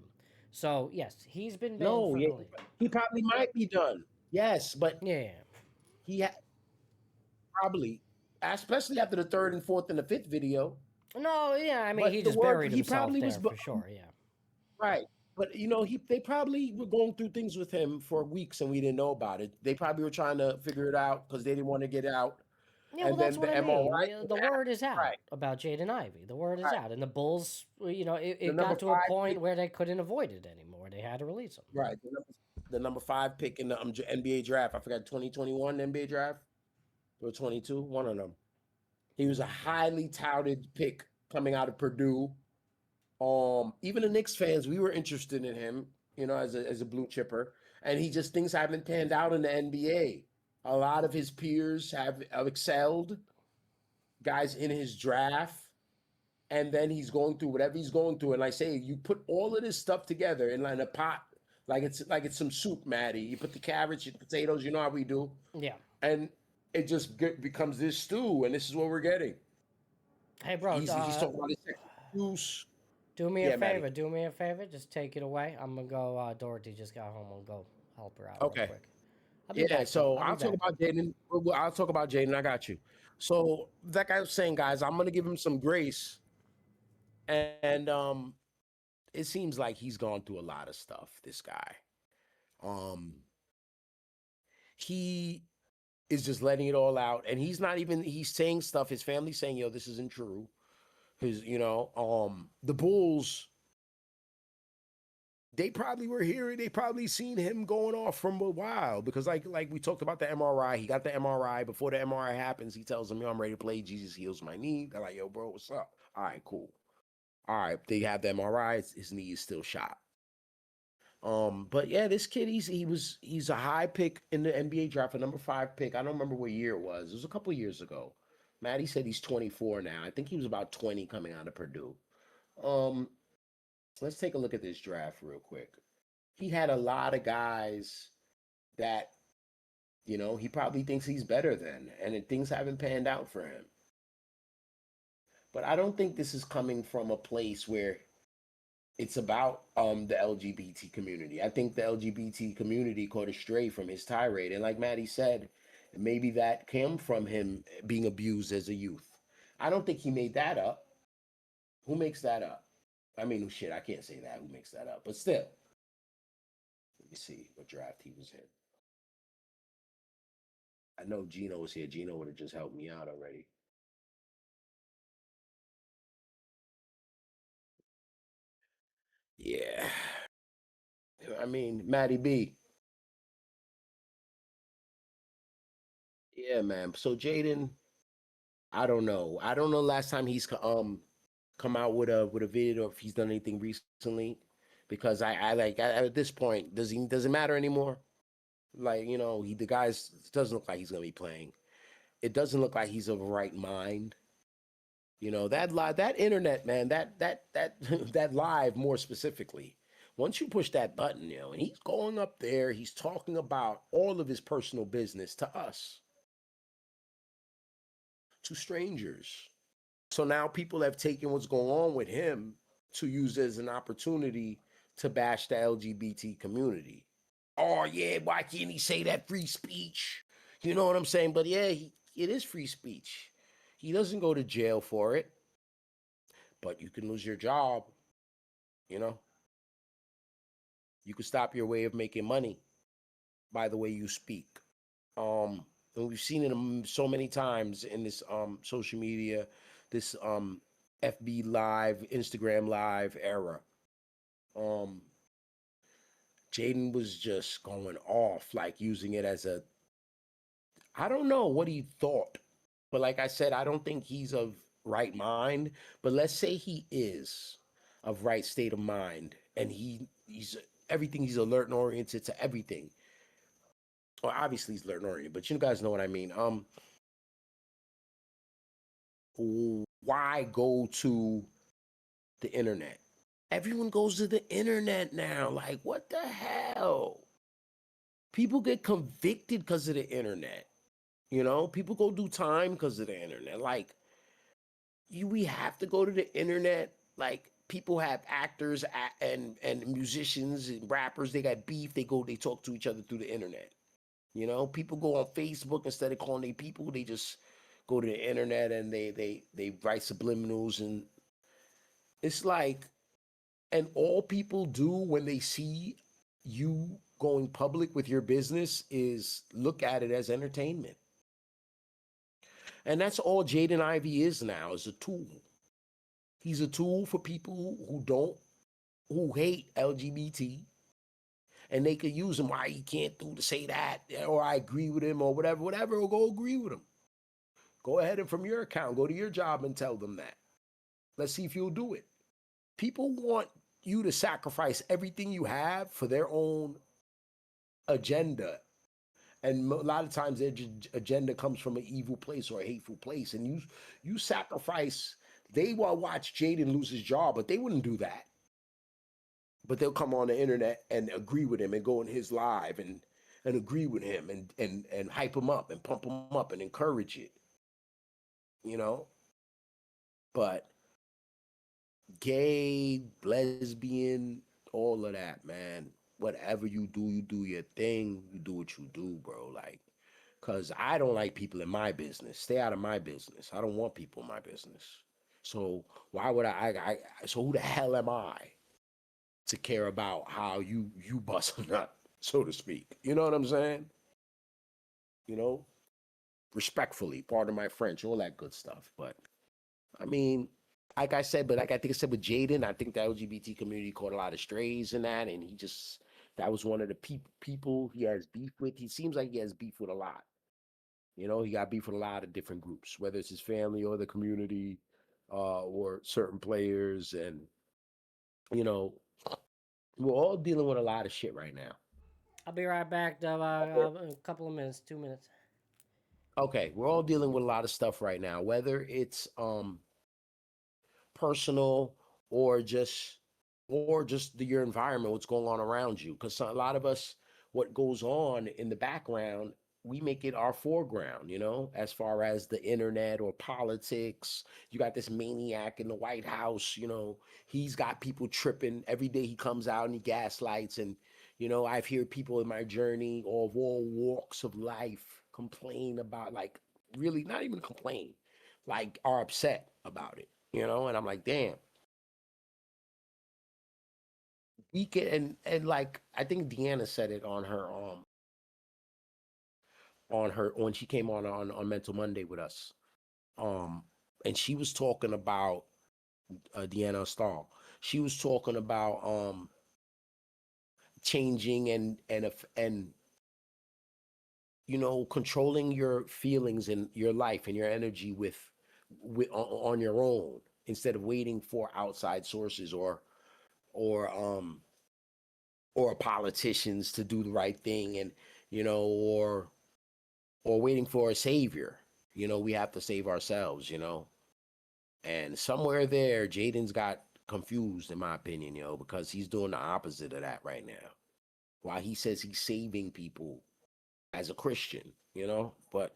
So yes, he's been banned from the league. He probably might be done. Yes, but he probably, especially after the third and fourth and the fifth video. No, yeah, I mean, he just buried himself there for sure, yeah. Right. But, they probably were going through things with him for weeks and we didn't know about it. They probably were trying to figure it out because they didn't want to get out. Yeah, well, that's what I mean. The word is out about Jaden Ivey. The word is out. And the Bulls, it got to a point where they couldn't avoid it anymore. They had to release him. Right. The number 5 pick in the NBA draft. I forgot, 2021 NBA draft or 22, one of them. He was a highly touted pick coming out of Purdue. Even the Knicks fans, we were interested in him, as a blue chipper. And things haven't panned out in the NBA. A lot of his peers have excelled, guys in his draft. And then he's going through whatever he's going through. And like I say, you put all of this stuff together in a pot, like it's some soup, Matty. You put the carrots, the potatoes, you know how we do. Yeah. And it just becomes this stew, and this is what we're getting. Hey, bro, he's talking about his juice. Do me a favor. Matty. Do me a favor. Just take it away. I'm gonna go. Dorothy just got home. I'll go help her out. Okay. Real quick. Yeah. So I'll talk about Jaden. I'll talk about Jaden. I got you. So like I was saying, guys, I'm gonna give him some grace, and it seems like he's gone through a lot of stuff. This guy, he is just letting it all out, and he's saying stuff. His family's saying, "Yo, this isn't true." The Bulls, they probably were hearing, they probably seen him going off from a while because like we talked about the MRI. He got the MRI. Before the MRI happens, he tells them, "Yo, I'm ready to play. Jesus heals my knee." They're like, "Yo, bro, what's up?" All right, cool. All right, they have the MRI. His knee is still shot. But yeah, this kid, he's a high pick in the NBA draft, a number 5 pick. I don't remember what year it was. It was a couple of years ago. Matty said he's 24 now. I think he was about 20 coming out of Purdue. Let's take a look at this draft real quick. He had a lot of guys that, he probably thinks he's better than, and things haven't panned out for him. But I don't think this is coming from a place where it's about the LGBT community. I think the LGBT community caught a stray from his tirade. And like Matty said, maybe that came from him being abused as a youth. I don't think he made that up. Who makes that up? I mean, shit, I can't say that. Who makes that up? But still. Let me see what draft he was in. I know Gino was here. Gino would have just helped me out already. Yeah. I mean, Matty B. Yeah, man. So Jaden, I don't know. Last time he's come out with a video, or if he's done anything recently, because I at this point, does it matter anymore? Like, the guys doesn't look like he's gonna be playing. It doesn't look like he's of right mind. That internet, man, that live more specifically. Once you push that button, and he's going up there, he's talking about all of his personal business to us, to strangers. So now people have taken what's going on with him to use as an opportunity to bash the LGBT community. Oh yeah, why can't he say that free speech? You know what I'm saying? But yeah, it is free speech. He doesn't go to jail for it, but you can lose your job. You know, you could stop your way of making money by the way you speak. And we've seen it so many times in this social media, this FB Live, Instagram Live era. Jaden was just going off, like using it as a, I don't know what he thought, but like I said, I don't think he's of right mind. But let's say he is of right state of mind, and he's everything. He's alert and oriented to everything. Well, obviously he's alert and oriented, but you guys know what I mean. Why go to the internet? Everyone goes to the internet now. Like, what the hell? People get convicted because of the internet. You know, people go do time because of the internet. Like, we have to go to the internet. Like, people have actors and musicians and rappers. They got beef. They talk to each other through the internet. You know, people go on Facebook instead of calling their people. They just go to the internet and they write subliminals, and it's like, and all people do when they see you going public with your business is look at it as entertainment. And that's all Jaden Ivey is now, is a tool. He's a tool for people who hate LGBT, and they could use him. Why he can't say that, or I agree with him, or whatever, or go agree with him. Go ahead and from your account, go to your job and tell them that. Let's see if you'll do it. People want you to sacrifice everything you have for their own agenda. And a lot of times their agenda comes from an evil place or a hateful place. And you sacrifice, they will watch Jaden lose his job, but they wouldn't do that. But they'll come on the internet and agree with him and go in his live and agree with him and hype him up and pump him up and encourage it. You know? But gay, lesbian, all of that, man. Whatever you do your thing. You do what you do, bro. Like, because I don't like people in my business. Stay out of my business. I don't want people in my business. So why would so who the hell am I to care about how you bust a nut, so to speak? You know what I'm saying? You know? Respectfully, pardon my French, all that good stuff. But, I mean, like I said, but like I think I said with Jaden, I think the LGBT community caught a lot of strays in that, and that was one of the people he has beef with. He seems like he has beef with a lot. You know, he got beef with a lot of different groups, whether it's his family or the community, or certain players, and, you know, we're all dealing with a lot of shit right now. I'll be right back, Dove. A couple of minutes, 2 minutes. Okay, we're all dealing with a lot of stuff right now, whether it's personal or just your environment, what's going on around you. Because a lot of us, what goes on in the background, we make it our foreground, you know, as far as the internet or politics. You got this maniac in the White House, you know, he's got people tripping. Every day he comes out and he gaslights. And, you know, I've heard people in my journey of all walks of life complain about, like, really not even complain, like, are upset about it, you know? And I'm like, damn. We can, and like, I think Deanna said it on her, when she came on Mental Monday with us. And she was talking about, Deanna Stahl. She was talking about, changing and you know, controlling your feelings and your life and your energy with on your own, instead of waiting for outside sources or politicians to do the right thing, and, you know, or waiting for a savior. You know, we have to save ourselves, you know. And somewhere there, Jaden's got confused, in my opinion, you know, because he's doing the opposite of that right now. While he says he's saving people as a Christian, you know, but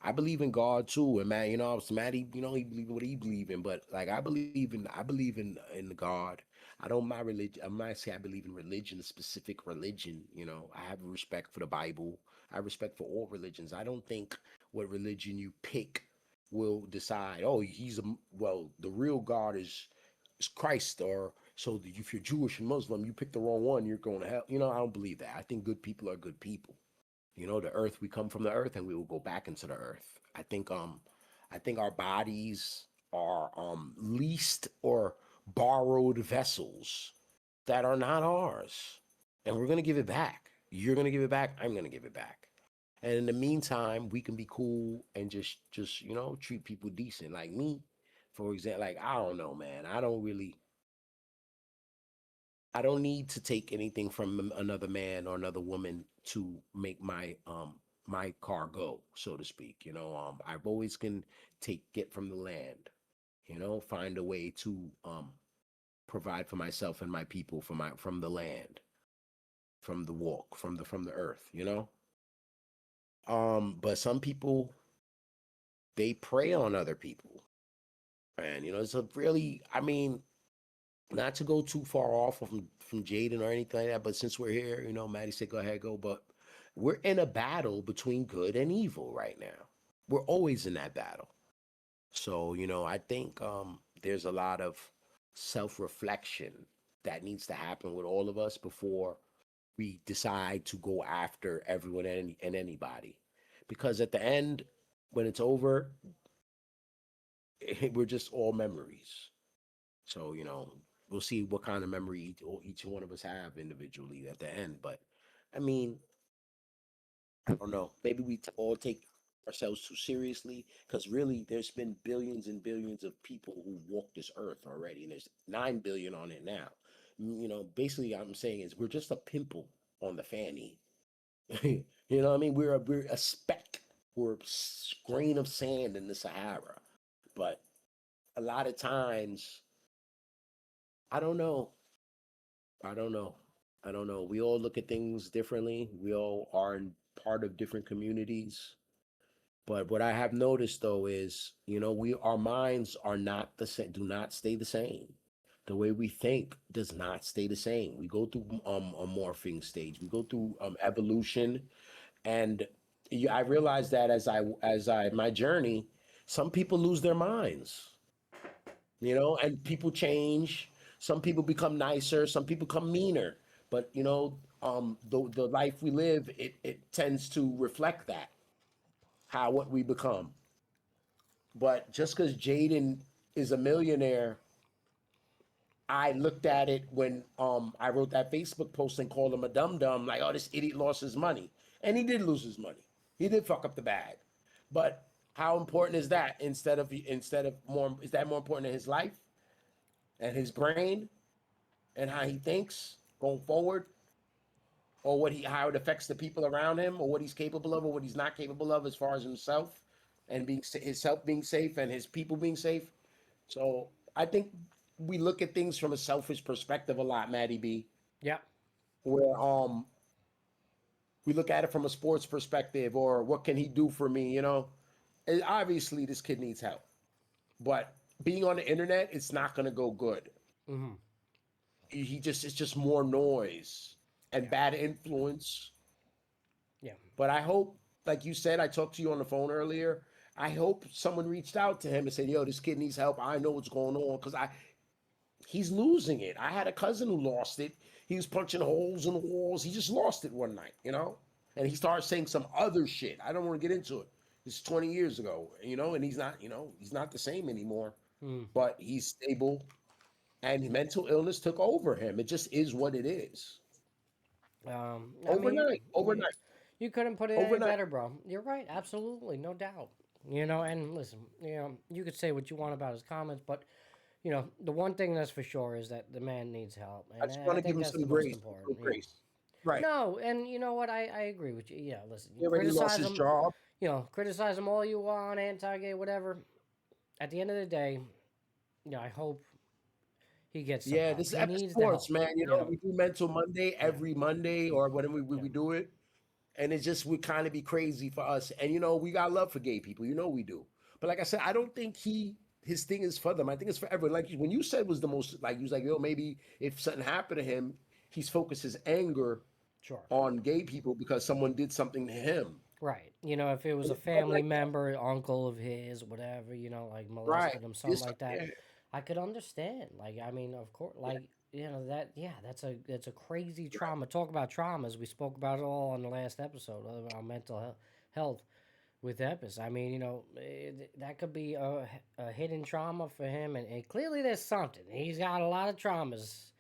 I believe in God too, and man, Matty, he believe what he believe in, but like I believe in God. I don't my religion. I'm not say I believe in religion, a specific religion. I have respect for the Bible. I have respect for all religions. I don't think what religion you pick will decide. Oh, the real God is Christ, or so if you're Jewish and Muslim, you pick the wrong one, you're going to hell. I don't believe that. I think good people are good people. The earth, we come from the earth and we will go back into the earth. I think our bodies are leased or borrowed vessels that are not ours. And we're gonna give it back. You're gonna give it back, I'm gonna give it back. And in the meantime, we can be cool and just treat people decent. Like me, for example, like I don't know, man. I don't need to take anything from another man or another woman to make my car go, so to speak. I've always can get from the land, find a way to provide for myself and my people from the land, from the walk, from the earth. But some people, they prey on other people. And it's a really, not to go too far off from Jaden or anything like that, but since we're here, Matty said go ahead, go. But we're in a battle between good and evil right now. We're always in that battle. So, I think there's a lot of self-reflection that needs to happen with all of us before we decide to go after everyone and anybody. Because at the end, when it's over, we're just all memories. So, we'll see what kind of memory each one of us have individually at the end. But I don't know. Maybe we all take ourselves too seriously, because really there's been billions and billions of people who walk this earth already, and there's 9 billion on it now. Basically I'm saying is we're just a pimple on the fanny. You know what I mean? We're a speck. We're a grain of sand in the Sahara. But a lot of times, I don't know. We all look at things differently. We all are in part of different communities. But what I have noticed though is, our minds are not the same, do not stay the same. The way we think does not stay the same. We go through a morphing stage. We go through evolution, and I realized that as I my journey, some people lose their minds. And people change. Some people become nicer, some people become meaner. But the life we live, it tends to reflect that, what we become. But just because Jaden is a millionaire, I looked at it when I wrote that Facebook post and called him a dum dum, like, oh, this idiot lost his money. And he did lose his money. He did fuck up the bag. But how important is that? Is that more important than his life and his brain and how he thinks going forward, or how it affects the people around him, or what he's capable of, or what he's not capable of as far as himself and himself being safe and his people being safe? So I think we look at things from a selfish perspective a lot, Matty B. Yeah. Where we look at it from a sports perspective, or what can he do for me? And obviously this kid needs help, but being on the internet, it's not going to go good. Mm-hmm. It's just more noise and bad influence. Yeah. But I hope, like you said, I talked to you on the phone earlier. I hope someone reached out to him and said, yo, this kid needs help. I know what's going on, because he's losing it. I had a cousin who lost it. He was punching holes in the walls. He just lost it one night, and he started saying some other shit. I don't want to get into it. It's 20 years ago, and he's not the same anymore. But he's stable, and mental illness took over him. It just is what it is. Overnight. You couldn't put it any better, bro. You're right. Absolutely. No doubt. And listen, you could say what you want about his comments, but, the one thing that's for sure is that the man needs help. And I just want to give him some grace. Right. No, and you know what? I agree with you. Yeah, listen. He already lost his job. Criticize him all you want, anti-gay, whatever. At the end of the day, I hope he gets some help. This is Epis Sports, man. We do Mental Monday every Monday, or whenever we do it. And it just would kind of be crazy for us. And, you know, we got love for gay people. You know we do. But like I said, I don't think his thing is for them. I think it's for everyone. Like when you said was the most, like, he was like, yo, maybe if something happened to him, he's focused his anger on gay people because someone did something to him. Right. You know, if it was a family member, uncle of his, whatever, you know, like molested him, something like that, I could understand. Like, I mean, of course, like, you know, that's a crazy trauma. Talk about traumas. We spoke about it all on the last episode about mental health with Epis. I mean, you know, that could be a hidden trauma for him. And clearly there's something. He's got a lot of traumas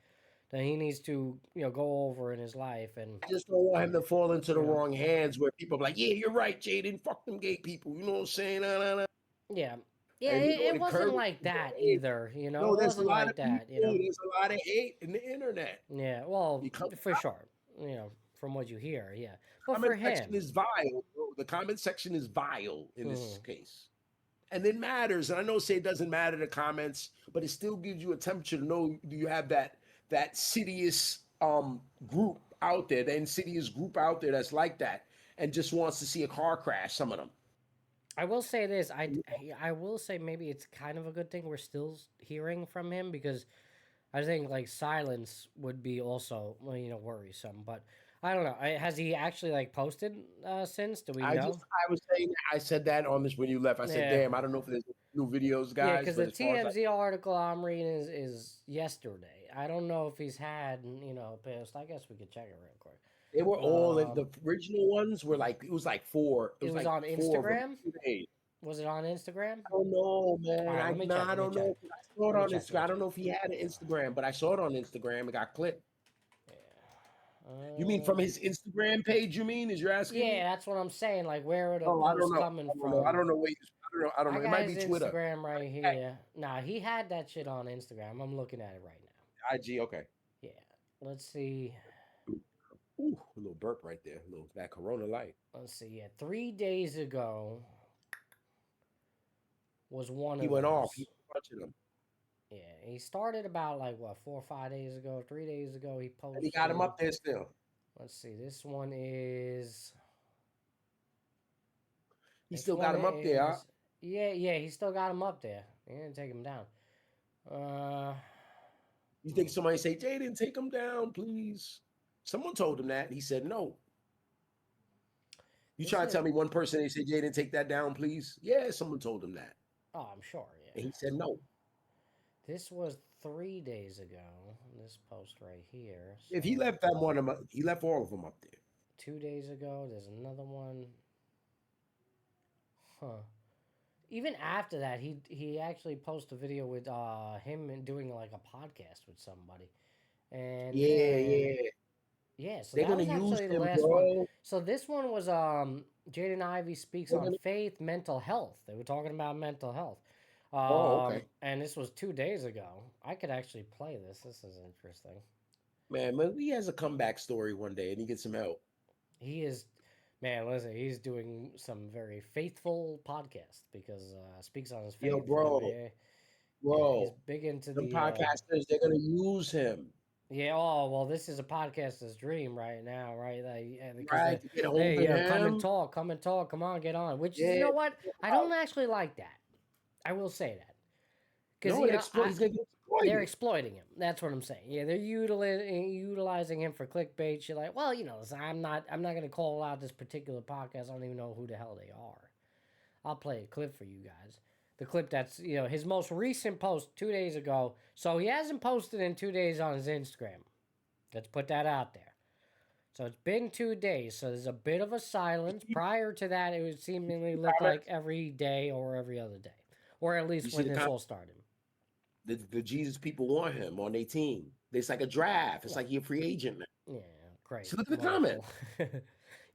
that he needs to, you know, go over in his life. And I just don't want him to fall into the wrong hands where people are like, yeah, you're right, Jaden, fuck them gay people. You know what I'm saying? Yeah. Yeah, it wasn't like that either, you know. No, it wasn't like that, you know. There's a lot of hate in the internet. Yeah, well, for sure, you know, from what you hear, yeah. But Comment for him, section is vile. The comment section is vile in this case, and it matters. And I know say it doesn't matter the comments, but it still gives you a temperature to know do you have that insidious group out there, the insidious group out there that's like that and just wants to see a car crash. Some of them. I will say this. I will say maybe it's kind of a good thing we're still hearing from him because I think like silence would be also, well, you know, worrisome. But I don't know. Has he actually like posted since? Do we know? I said that on this when you left. I said, damn, I don't know if there's new videos, guys. Yeah, because the TMZ article I'm reading is yesterday. I don't know if he's had, you know, post. I guess we could check it real quick. They were all the original ones were like it was like 4. It was like on Instagram. Was it on Instagram? I don't know, man. Right, I don't know. I saw it on Instagram. I don't know if he had an Instagram, but I saw it on Instagram. It got clipped. Yeah. You mean from his Instagram page? You mean? Is you're asking? Yeah, that's what I'm saying. Like where are the posts coming from? I don't know. I don't know. It might be Twitter. Instagram right here. Nah, he had that shit on Instagram. I'm looking at it right now. IG. Okay. Yeah. Let's see. Ooh, a little burp right there. A little that Corona light. Let's see. Yeah, 3 days ago was one. He went off. He was punching him. Yeah, he started about like what 4 or 5 days ago. 3 days ago, he posted. And he got him up there still. Let's see. This one is. He still got him up there. Huh? Yeah. He still got him up there. He didn't take him down. You think somebody say, Jaden, take him down, please? Someone told him that, and he said no. You trying to tell me one person, they said, Jaden, take that down, please? Yeah, someone told him that. Oh, I'm sure, yeah. And he said no. This was 3 days ago, this post right here. So if he left that one, he left all of them up there. 2 days ago, there's another one. Huh. Even after that, he actually posted a video with him doing like a podcast with somebody. And yeah, so they're that was gonna actually use the him, last bro. one. So this one was Jaden Ivey speaks on faith, mental health. They were talking about mental health. Okay. And this was 2 days ago. I could actually play this. This is interesting. Man, he has a comeback story one day, and he gets some help. He is, man. Listen, he's doing some very faithful podcast because speaks on his faith. Yo, bro, he's big into the podcasters. They're gonna use him. Yeah. Oh well, this is a podcaster's dream right now, right? Right. Come and talk. Come on, get on. Which you know what? I don't actually like that. I will say that because they're exploiting him. That's what I'm saying. Yeah, they're utilizing him for clickbait. You're like, well, you know, I'm not going to call out this particular podcast. I don't even know who the hell they are. I'll play a clip for you guys. The clip that's, you know, his most recent post 2 days ago. So he hasn't posted in 2 days on his Instagram. Let's put that out there. So it's been 2 days. So there's a bit of a silence. Prior to that, it would seemingly look like every day or every other day. Or at least when this all started. The Jesus people want him on their team. It's like a draft. It's like you're a free agent, man. Yeah, great. So look at the comment.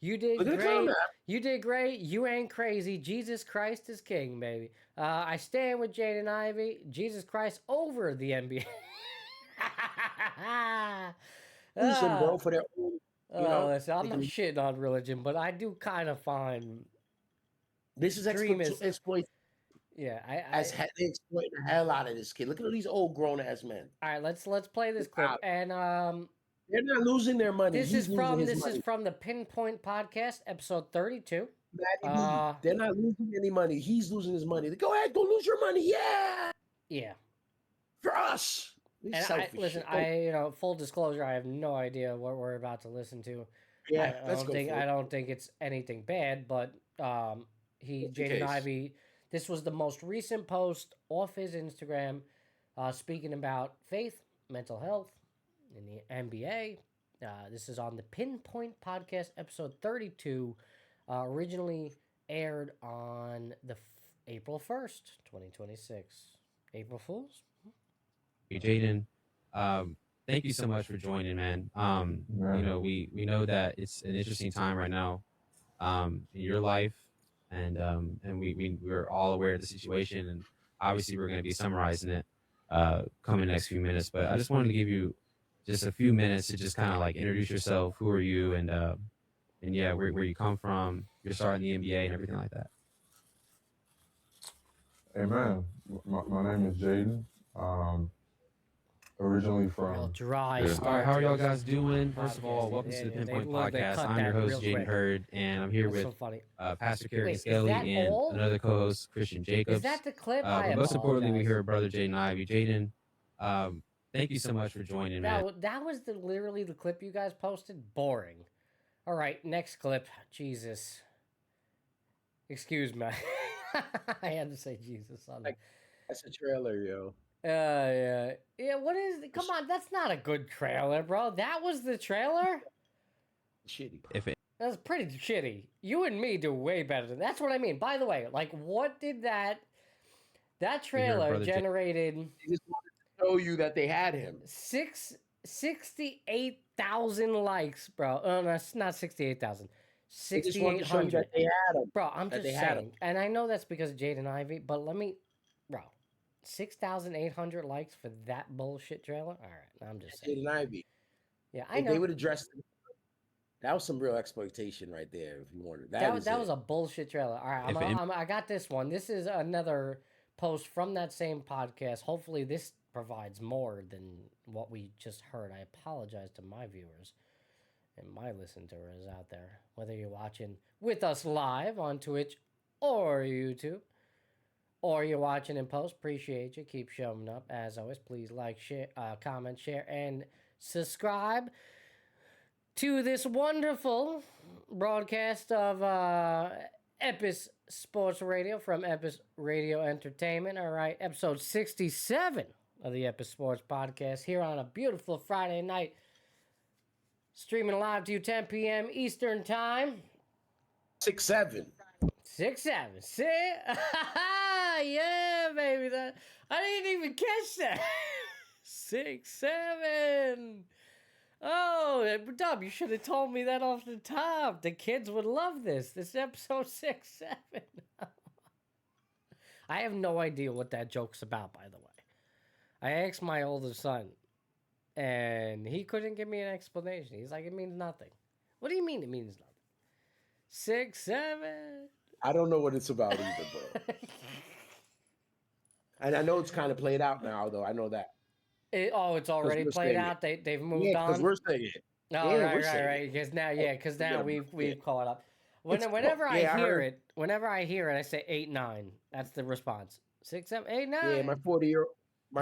You did great. You did great. You ain't crazy. Jesus Christ is king, baby. I stand with Jaden Ivey. Jesus Christ over the NBA. Listen, bro, for their own, listen, I'm not shitting on religion, but I do kind of find this is exploit. Yeah, they exploit the hell out of this kid. Look at all these old grown ass men. All right, let's play this clip, and They're not losing their money. This He's is from losing his money. the Pinpoint Podcast, episode 32. Matty B, they're not losing any money. He's losing his money. Go ahead, go lose your money. Yeah. Yeah. For us. And full disclosure, I have no idea what we're about to listen to. Yeah, I don't think it's anything bad, but Jaden Ivey, this was the most recent post off his Instagram, speaking about faith, mental health in the NBA. This is on the Pinpoint Podcast, episode 32, originally aired on the April 1st, 2026. April Fools? Hey, Jaden, thank you so much for joining, man. We know that it's an interesting time right now in your life, and we're all aware of the situation, and obviously we're going to be summarizing it coming next few minutes. But I just wanted to give you just a few minutes to just kind of like introduce yourself. Who are you, and where you come from, your start in the NBA, and everything like that. Hey man, my name is Jaden. Originally from dry. All right, how are y'all guys doing? First of all, welcome to the Pinpoint Podcast. I'm your host, Jaden Hurd, and I'm here with Pastor Kerrigan Skelly and another co-host, Christian Jacobs. Is that the clip? But most importantly, we hear brother Jaden Ivey. Jaden, thank you so much for joining, man. That was literally the clip you guys posted? Boring. All right, next clip. Jesus. Excuse me. I had to say Jesus on it. That's a trailer, yo. Yeah. What is? Come on, that's not a good trailer, bro. That was the trailer. Shitty. That's pretty shitty. You and me do way better than that's what I mean. By the way, like, what did that trailer generated? They just wanted to show you that they had him. 68,000 likes, bro. No, it's not 68,000. 6,800. They had him. Bro, I'm just saying. And I know that's because of Jaden Ivey, but 6,800 likes for that bullshit trailer? All right, I'm just saying. Jaden Ivey. Yeah, I know. They would have dressed him. That was some real exploitation right there, if you wanted. That was a bullshit trailer. All right, I got this one. This is another post from that same podcast. Hopefully this provides more than what we just heard. I apologize to my viewers and my listeners out there, whether you're watching with us live on Twitch or YouTube, or you're watching in post. Appreciate you. Keep showing up. As always, please like, share, comment, share, and subscribe to this wonderful broadcast of Epis Sports Radio from Epis Radio Entertainment. All right, episode 67 of the Epis Sports Podcast here on a beautiful Friday night. Streaming live to you 10 p.m. Eastern Time. 6-7. 6-7. See? Yeah, baby. I didn't even catch that. 6-7. Oh, Dub, you should have told me that off the top. The kids would love this. This is episode 6-7. I have no idea what that joke's about, by the way. I asked my older son, and he couldn't give me an explanation. He's like, it means nothing. What do you mean it means nothing? 6-7. I don't know what it's about either, bro. And I know it's kind of played out now, though. I know that. It's already played out. They've moved on. Because we're saying it. Oh, yeah, right. Because now, we've caught up. Whenever I hear it, I say 8-9. That's the response. 6, 7, 8, 9. Yeah, my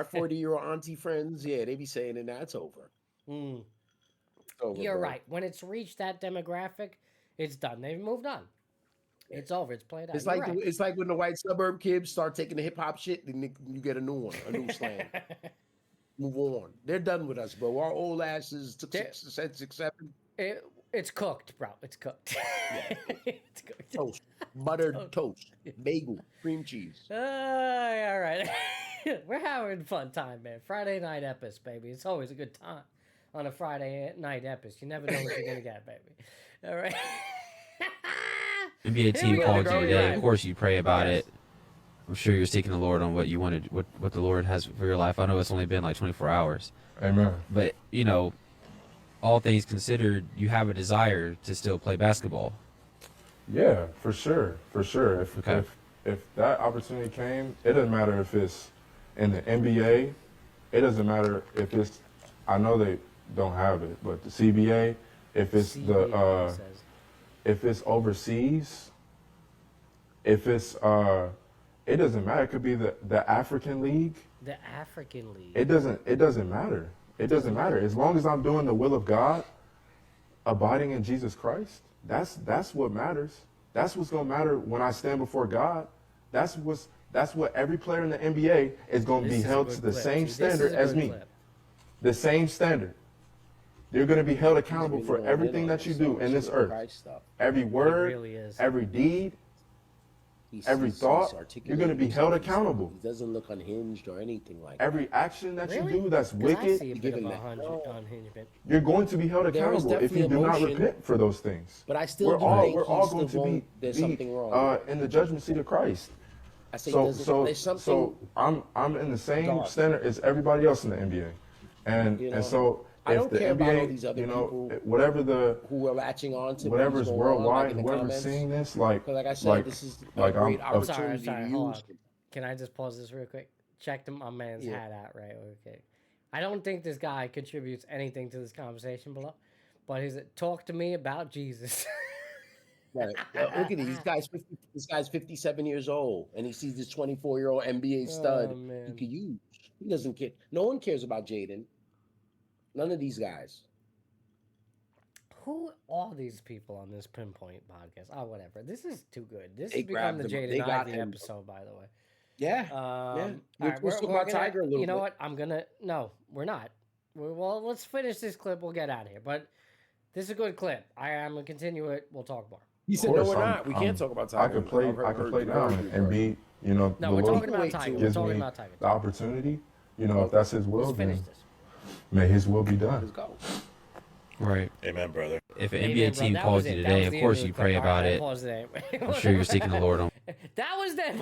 40-year-old auntie friends, they be saying it now. It's over. Mm. It's over. You're right. When it's reached that demographic, it's done. They've moved on. It's over. It's played out. It's like when the white suburb kids start taking the hip hop shit, then you get a new one, a new slang. Move on. They're done with us, bro. Our old asses took 6, 7. It's cooked, bro. It's cooked. Yeah. It's cooked. Toast. Buttered toast. Bagel. Cream cheese. All right. We're having a fun time, man. Friday night Epis, baby. It's always a good time on a Friday night Epis. You never know what you're going to get, baby. All right. NBA team called you today. Of course, you pray about it. I'm sure you're seeking the Lord on what you wanted, what the Lord has for your life. I know it's only been like 24 hours. Amen. But, all things considered, you have a desire to still play basketball. Yeah, for sure. If that opportunity came, it doesn't matter if it's in the NBA. It doesn't matter if it's. I know don't have it. But the CBA, if it's if it's overseas, if it's it doesn't matter. It could be the African League. The African League. It doesn't matter. It doesn't matter. As long as I'm doing the will of God, abiding in Jesus Christ, that's what matters. That's what's gonna matter when I stand before God. That's what every player in the NBA is gonna be held to the same standard as me. The same standard. You're gonna be held accountable for everything that you do in this earth. Every word, every deed, every thought, you're going to be held accountable. He doesn't look unhinged or anything like every action that you do that's 'Cause wicked, I see a bit of unhingement. you're going to be held accountable if you do not repent for those things. But I still we're all going to be there's something wrong. In the judgment seat of Christ. I say So I'm in the same standard as everybody else in the NBA, and so. I don't if the care NBA, about all these other people who are latching on to whatever's worldwide, whoever's seeing this, like I said, this is a great opportunity. Sorry, hold on. Can I just pause this real quick? Check my man's hat out, right? Okay. I don't think this guy contributes anything to this conversation below, but he's talk to me about Jesus. Right. Look at it. This guy's 57 years old, and he sees this 24-year-old NBA stud he could use. He doesn't care. No one cares about Jaden. None of these guys. Who are these people on this Pinpoint podcast? Oh, whatever. This is too good. This has become the Jaden Ivey episode, by the way. Yeah. Let's talk about Tiger a little bit. You know what? No, we're not. Well, let's finish this clip. We'll get out of here. But this is a good clip. I'm going to continue it. We'll talk more. He said, no, we're not. We can't talk about Tiger. I could play down and be, no, we're talking about Tiger. We're talking about Tiger. The opportunity, if that's his will, let's finish this. May his will be done. Let's go. Right. Amen, brother. If an NBA team calls you today, of course you pray about it. I'm sure you're seeking the Lord on. That was that.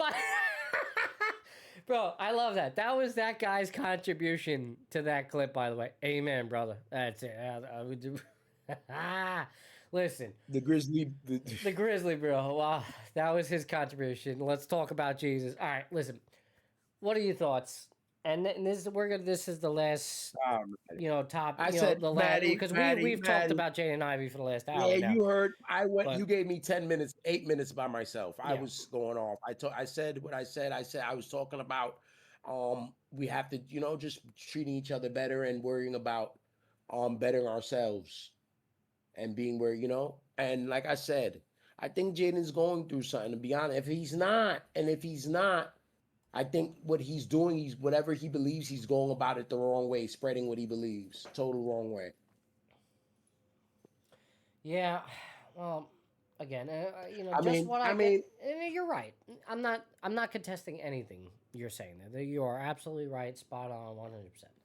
Bro, I love that. That was that guy's contribution to that clip, by the way. Amen, brother. That's it. Listen. The Grizzly. The Grizzly, bro. Wow. That was his contribution. Let's talk about Jesus. All right, listen. What are your thoughts? And this is the last, top. I said the last because we've talked about Jaden Ivey for the last hour. Yeah, you heard. You gave me 10 minutes, 8 minutes by myself. I was going off. I said what I said. I said I was talking about. We have to, just treating each other better and worrying about, bettering ourselves, and being where And like I said, I think Jaden's going through something. To be honest, if he's not. I think what he's doing, whatever he believes, he's going about it the wrong way, spreading what he believes, total wrong way. Yeah, well, again, you're right. I'm not contesting anything you're saying there. You are absolutely right, spot on, 100%.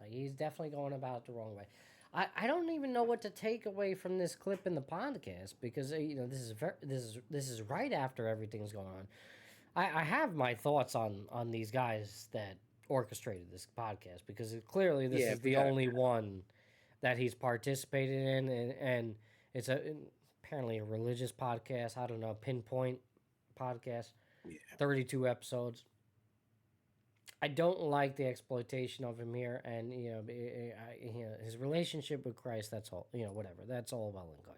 Like, he's definitely going about it the wrong way. I don't even know what to take away from this clip in the podcast because this is right after everything's going on. I have my thoughts on these guys that orchestrated this podcast because clearly this is the only one that he's participated in, and it's apparently a religious podcast. I don't know, Pinpoint podcast, 32 episodes. I don't like the exploitation of him here, and his relationship with Christ. That's all. Whatever. That's all well and good.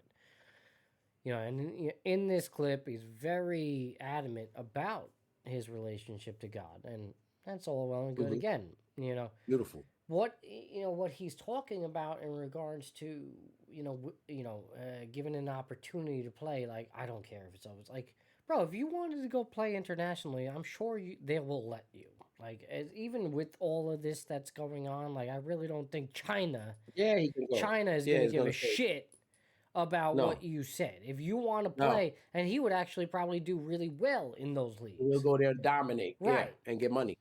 And in this clip, he's very adamant about his relationship to God, and that's all well and good. Mm-hmm. Again, beautiful. What what he's talking about in regards to given an opportunity to play. Like, I don't care if it's always like, bro, if you wanted to go play internationally, I'm sure they will let you. Like, even with all of this that's going on, like, I really don't think China is going to give a shit about what you said. If you want to play, and he would actually probably do really well in those leagues. He'll go there and dominate, and get money.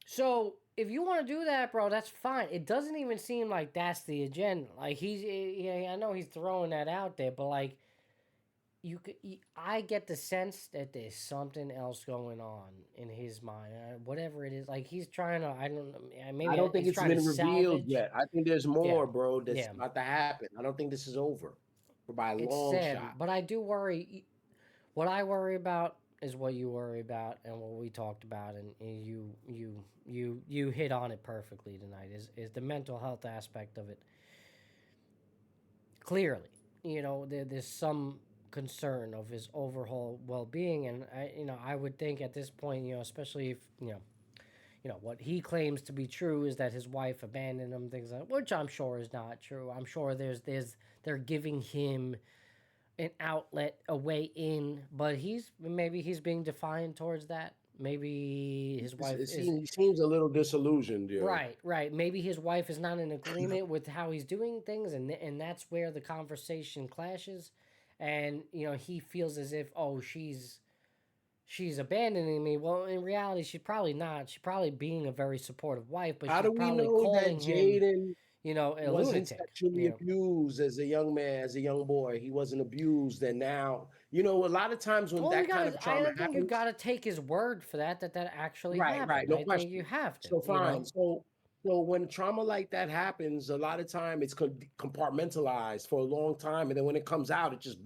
So if you want to do that, bro, that's fine. It doesn't even seem like that's the agenda. Like, I know he's throwing that out there, but like, I get the sense that there's something else going on in his mind, whatever it is. Like, he's trying to. I don't think it's been revealed yet. I think there's more, bro. That's about to happen. I don't think this is over by a long shot. But I do worry. What I worry about is what you worry about, and what we talked about, and you hit on it perfectly tonight. Is the mental health aspect of it. clearly, there's some concern of his overall well-being, and I would think at this point, especially if what he claims to be true is that his wife abandoned him, things like, which I'm sure is not true. I'm sure they're giving him an outlet, a way in, but maybe he's being defiant towards that. Maybe his wife he seems a little disillusioned. Yeah. Right. Maybe his wife is not in agreement with how he's doing things, and that's where the conversation clashes. And he feels as if, oh, she's abandoning me. Well, in reality, she's probably not. She's probably being a very supportive wife, but how she's do we probably know calling that Jaden a wasn't lunatic, sexually abused as a young man, as a young boy? He wasn't abused, and now a lot of times when kind of trauma happens, you got to take his word for that actually happened. Right, no I question. think you have to. So fine. So when trauma like that happens, a lot of time it's compartmentalized for a long time, and then when it comes out, it just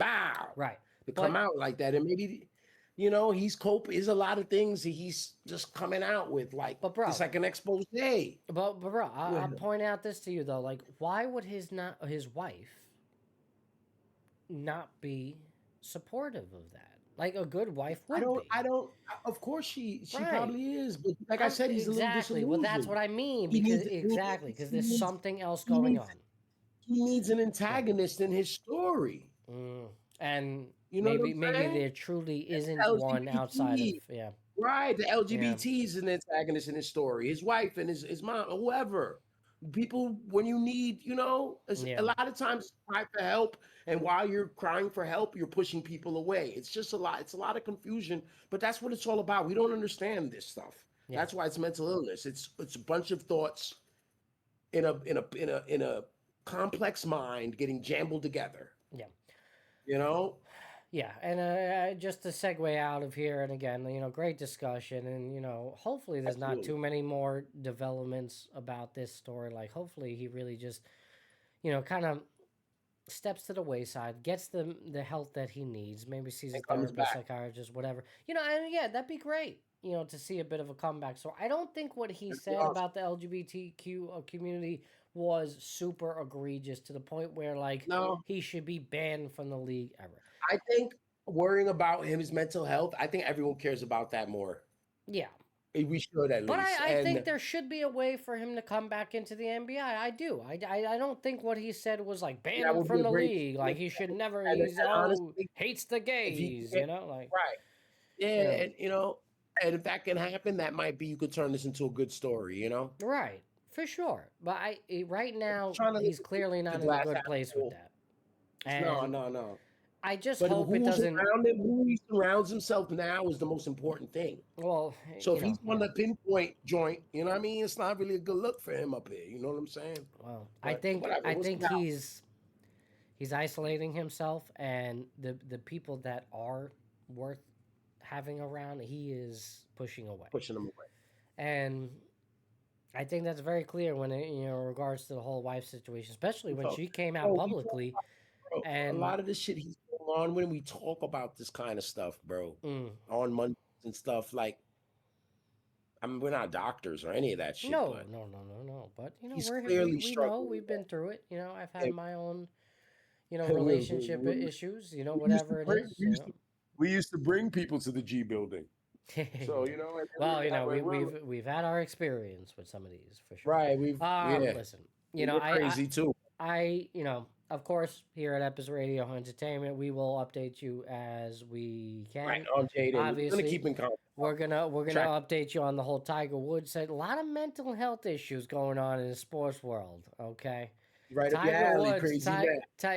right to come out like that, and maybe. He's coping. There's a lot of things that he's just coming out with, but bro, it's like an expose. But bro, I'll point out this to you though. Like, why would his wife not be supportive of that? Like a good wife would be. I don't. Of course, she probably is. But like I said, he's a little disillusioned. Well, that's what I mean. Because there's something else going on. He needs an antagonist in his story. And maybe there truly isn't one outside of right. The LGBT is an antagonist in his story. His wife and his mom, or whoever. People, when you need, a lot of times cry for help, and while you're crying for help, you're pushing people away. It's just a lot. It's a lot of confusion, but that's what it's all about. We don't understand this stuff. Yeah. That's why it's mental illness. It's a bunch of thoughts in a complex mind getting jumbled together. Yeah. Yeah, and just to segue out of here, and again, great discussion, and hopefully there's not too many more developments about this story. Like, hopefully he really just, kind of steps to the wayside, gets the help that he needs, maybe sees a therapist, psychiatrist, whatever. And that'd be great. To see a bit of a comeback. So I don't think what he said about the LGBTQ community was super egregious to the point where he should be banned from the league ever. I think worrying about his mental health, I think everyone cares about that more. Yeah. We should at least. But I think there should be a way for him to come back into the NBA. I do. I don't think what he said was ban him from the league. Like, he should never. He's honestly, hates the gays. Right. Yeah, and and if that can happen, that might be, you could turn this into a good story. Right, for sure. But right now he's clearly not in a good place with that. And no. I just hope it doesn't. Who he surrounds himself now is the most important thing. Well, so if he's on the pinpoint joint, it's not really a good look for him up here. You know what I'm saying? Well, I think he's isolating himself, and the people that are worth having around, he is pushing them away. And I think that's very clear when it, in regards to the whole wife situation, especially when she came out publicly. And a lot of this shit he's going on when we talk about this kind of stuff, bro, on Mondays and stuff. Like, we're not doctors or any of that shit. No. But we know we've been through it. I've had my own, relationship issues. Whatever it is. We used to bring people to the G building. So we've had our experience with some of these for sure. Right. Listen. We're crazy too. Of course, here at Epis Radio Entertainment, we will update you as we can. Right, on Jaden. Obviously, we're gonna keep in contact. We're gonna update you on the whole Tiger Woods. Said a lot of mental health issues going on in the sports world. Okay, right up your alley, crazy man.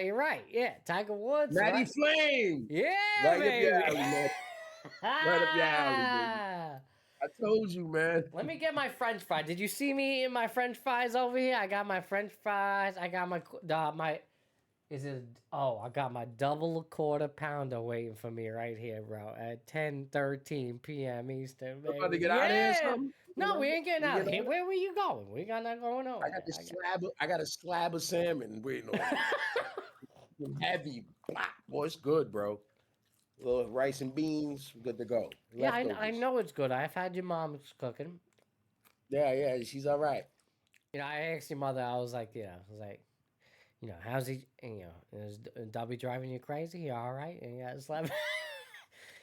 You're right. Yeah, Tiger Woods. Matty Flame. Yeah, right baby. Up your alley, man. Right up your alley, baby. I told you, man. Let me get my French fries. Did you see me eating my French fries over here? I got my French fries. I got my. I got my double a quarter pounder waiting for me right here, bro, at 10:13 p.m. Eastern. We're about to get out of here or something? No, we ain't getting out of here. Where were you going? We got nothing going on. I got a slab of salmon waiting on me. Heavy. Boy, it's good, bro. A little rice and beans, good to go. Yeah, I know it's good. I've had your mom's cooking. Yeah, she's all right. I asked your mother, I was like, You know, how's he? You know, is Dobby driving you crazy? You all right? And yeah, it's like.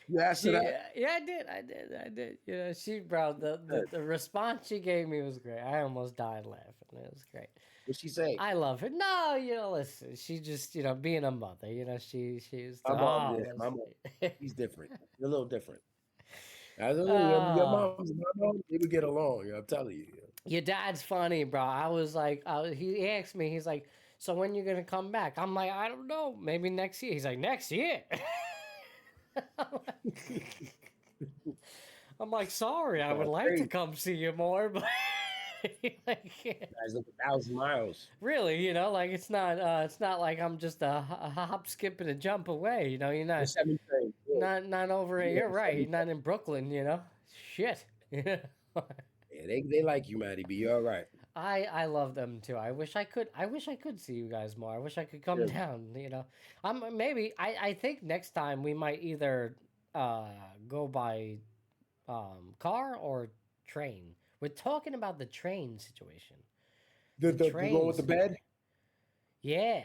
You asked her that? Yeah, I did. You know, bro, the response she gave me was great. I almost died laughing. It was great. What'd she say? I love her. No, you know, listen, she just, you know, being a mother, you know, she's. My mom, she's different. You're a little different. Your moms and my mom, they would get along. I'm telling you. Your dad's funny, bro. I was like, he asked me, he's like, so when you gonna come back? I'm like, I don't know, maybe next year. He's like, next year. I'm like, sorry, I would like to come see you more, but like, guys live 1,000 miles. Really, you know, like it's not like I'm just a hop, skip, and a jump away. You know, you're not not over here. You're right. You're not in Brooklyn. You know, shit. Yeah, they like you, Matty, but you're all right. I love them too. I wish I could see you guys more. I wish I could come down. You know, I think next time we might either go by car or train. We're talking about the train situation. The one with the bed? Yeah.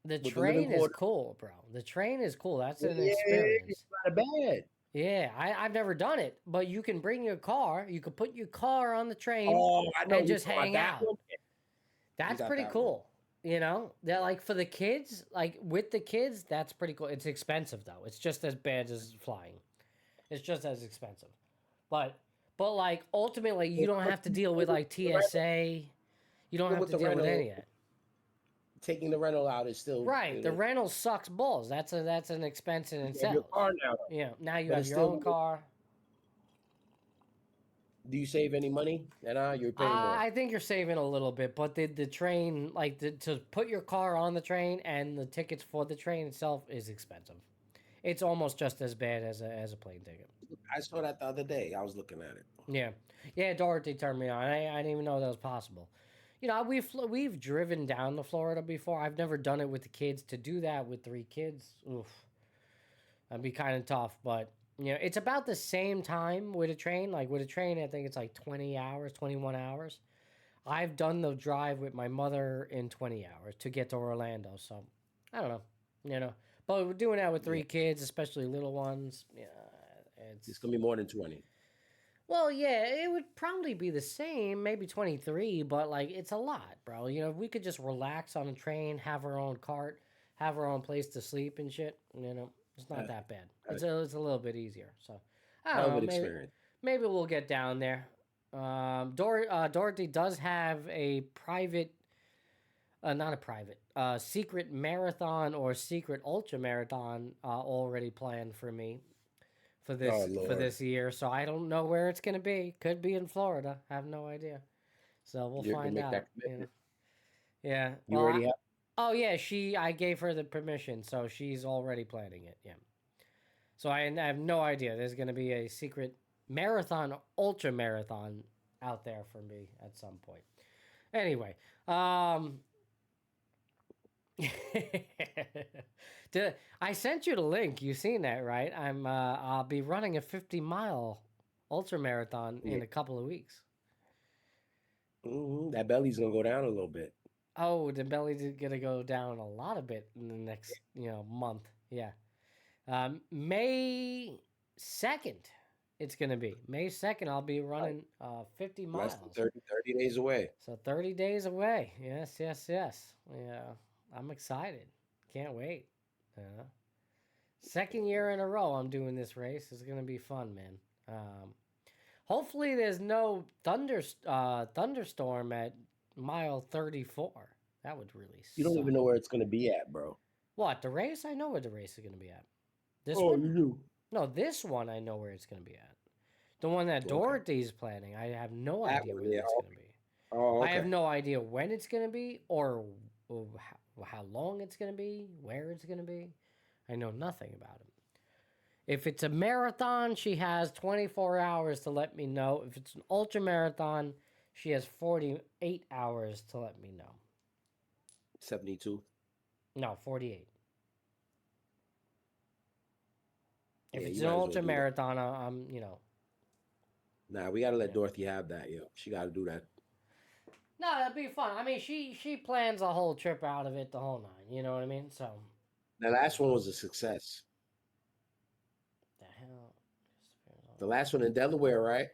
The train is cool, bro. The train is cool. That's an experience. It's not a bed. Yeah, I've never done it, but you can bring your car. You can put your car on the train and just hang out. That's pretty cool. You know, they're like for the kids, like with the kids, that's pretty cool. It's expensive though. It's just as bad as flying. It's just as expensive. But like ultimately, you don't have to deal with like TSA. You don't have to deal with any of that. Taking the rental out is still right. The rental sucks balls. That's an expense in itself. Your car now. Yeah. Now you have your own car. Do you save any money? And you're paying more. I think you're saving a little bit, but the train, like to put your car on the train and the tickets for the train itself is expensive. It's almost just as bad as a plane ticket. I saw that the other day. I was looking at it. Yeah. Dorothy turned me on. I didn't even know that was possible. You know, we've driven down to Florida before. I've never done it with the kids. To do that with 3 kids, oof, that'd be kind of tough. But you know, it's about the same time with a train. Like with a train, I think it's like 20 hours, 21 hours. I've done the drive with my mother in 20 hours to get to Orlando. So I don't know, you know. But we're doing that with 3 kids, especially little ones. Yeah, it's gonna be more than 20. Well, yeah, it would probably be the same, maybe 23, but like it's a lot, bro. You know, we could just relax on a train, have our own cart, have our own place to sleep and shit. You know, it's not that bad. It's a little bit easier. So I don't know. Maybe we'll get down there. Dorothy does have a private, not a private, secret marathon or secret ultra marathon already planned for me. For this year, so I don't know where it's gonna be. Could be in Florida. I have no idea. So we'll find out. You know? Yeah. You already have. Oh yeah, I gave her the permission, so she's already planning it. Yeah. So I have no idea. There's gonna be a secret marathon, ultra marathon out there for me at some point. Anyway, I sent you the link. You seen that, right? I'll be running a 50-mile ultra marathon in a couple of weeks. Mm-hmm. That belly's gonna go down a little bit. Oh, the belly's gonna go down a lot of bit in the next month. Yeah, May 2nd. It's gonna be May 2nd. I'll be running 50 miles. Less than 30 days away. So 30 days away. Yes. Yeah. I'm excited. Can't wait. Second year in a row I'm doing this race. It's going to be fun, man. Hopefully there's no thunderstorm at mile 34. That would really suck. You don't even know where it's going to be at, bro. What, the race? I know where the race is going to be at. This one? You do? No, this one I know where it's going to be at. The one that Dorothy's planning, I have no idea where it's going to be. Oh, okay. I have no idea when it's going to be or how long it's going to be, where it's going to be. I know nothing about it. If it's a marathon, she has 24 hours to let me know. If it's an ultra marathon, she has 48 hours to let me know. 72? No, 48. If it's an ultra marathon, I'm. Nah, we got to let Dorothy have that, yo. She got to do that. No, that'd be fun. I mean, she plans a whole trip out of it, the whole nine. You know what I mean? So. The last one was a success. The hell. The last one in Delaware, right?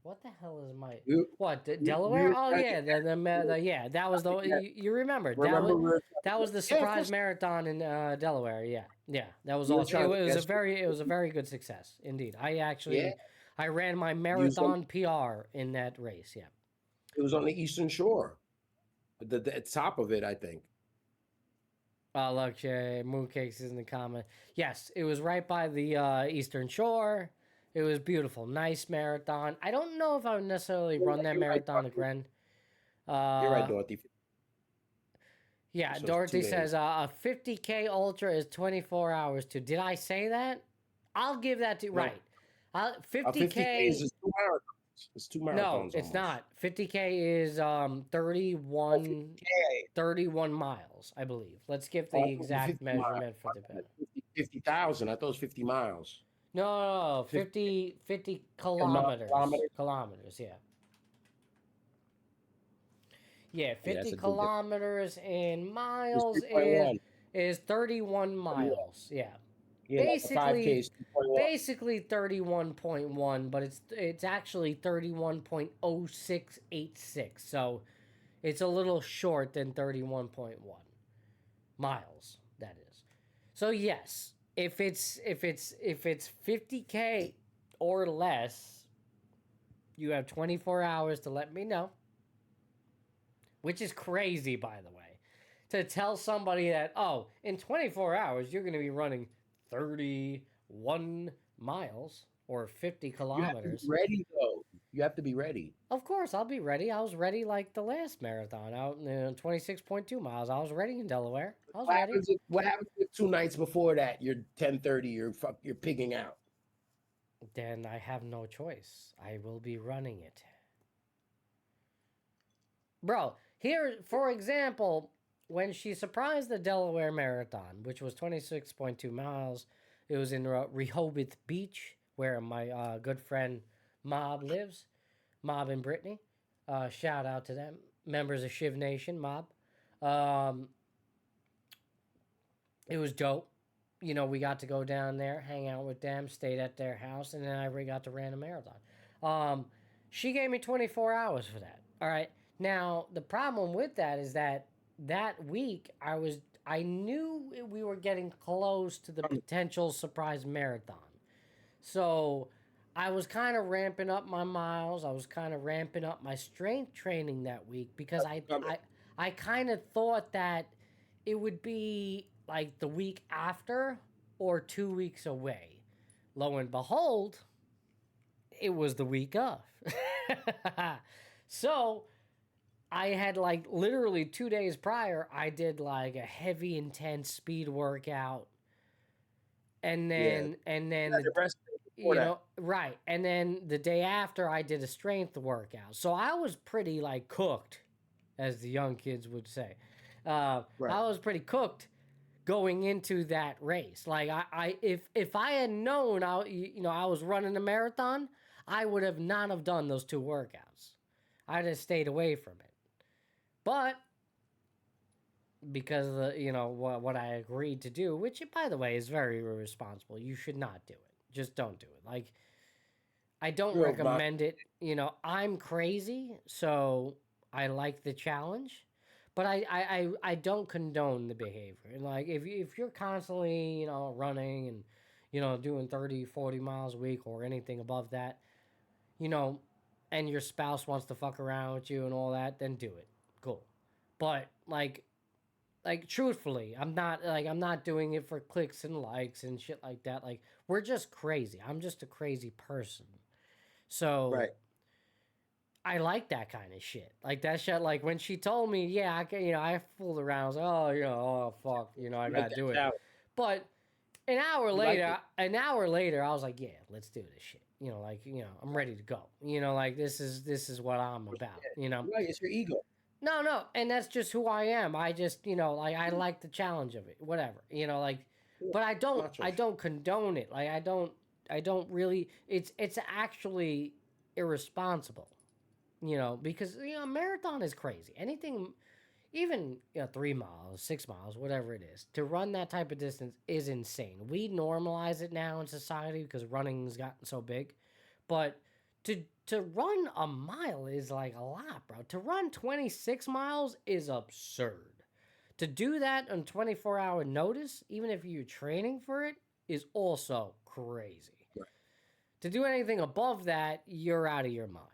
What the hell is my we Delaware? Oh yeah, yeah, that was the you remember that was the surprise marathon in Delaware. Yeah, that was awesome. It was a very good success indeed. I ran my marathon PR in that race. Yeah, it was on the Eastern Shore, the top of it, I think. Oh look, Mooncakes is in the comment. Yes, it was right by the Eastern Shore. It was beautiful. Nice marathon. I don't know if I would necessarily run that marathon again. You're right, Dorothy. Yeah, so Dorothy says a 50K ultra is 24 hours too. Did I say that? I'll give that to right. 50K is 2 marathons. It's 2 marathons. No, it's not. 50K is 31 miles, I believe. Let's give the exact measurement for the 50,000. I thought it was 50 miles. No, 50 kilometers. Kilometers, yeah. Yeah, 50 kilometers in miles is 31 miles. Yeah. Basically 31.1, but it's actually 31.0686. So it's a little short than 31.1 miles, that is. So yes, if it's 50K or less, you have 24 hours to let me know. Which is crazy, by the way. To tell somebody that, oh, in 24 hours you're going to be running 31 miles or 50 kilometers. You have to be ready, though. You have to be ready. Of course, I'll be ready. I was ready like the last marathon out in 26.2 miles. I was ready in Delaware. I was ready. What happens if 2 nights before that you're 10:30? You're pigging out. Then I have no choice. I will be running it, bro. Here, for example, when she surprised the Delaware Marathon, which was 26.2 miles, it was in Rehoboth Beach, where my good friend Mob lives. Mob and Brittany. Shout out to them. Members of Shiv Nation, Mob. It was dope. You know, we got to go down there, hang out with them, stayed at their house, and then I got to run a marathon. She gave me 24 hours for that. All right. Now, the problem with that is that week I knew we were getting close to the potential surprise marathon. So I was kind of ramping up my miles. I was kind of ramping up my strength training that week because I kind of thought that it would be like the week after or 2 weeks away. Lo and behold, it was the week of. So I had like literally 2 days prior, I did like a heavy, intense speed workout. And then, right. And then the day after I did a strength workout. So I was pretty like cooked, as the young kids would say. I was pretty cooked going into that race. Like if I had known I was running a marathon, I would have not have done those 2 workouts. I'd have stayed away from it. But because of the, what I agreed to do, which by the way is very irresponsible. You should not do it. Just don't do it. Like I don't recommend it. I'm crazy, so I like the challenge, but I don't condone the behavior. And like if you're constantly, running and doing 30, 40 miles a week or anything above that, and your spouse wants to fuck around with you and all that, then do it. Cool. But like truthfully, I'm not doing it for clicks and likes and shit like that. Like we're just crazy. I'm just a crazy person. So I like that kind of shit. Like that shit. Like when she told me, yeah, I fooled around. I was like, oh fuck, I gotta do it. But an hour later, I was like, yeah, let's do this shit. I'm ready to go. Like this is what I'm about. Right, it's your ego. No, and that's just who I am. I just, I like the challenge of it, whatever, but I don't condone it. Like I don't really. It's actually irresponsible. because a marathon is crazy. Anything, even 3 miles, 6 miles, whatever it is, to run that type of distance is insane. We normalize it now in society because running's gotten so big, but to run a mile is like a lot, bro. To run 26 miles is absurd. To do that on 24-hour notice, even if you're training for it, is also crazy. Right. To do anything above that, you're out of your mind.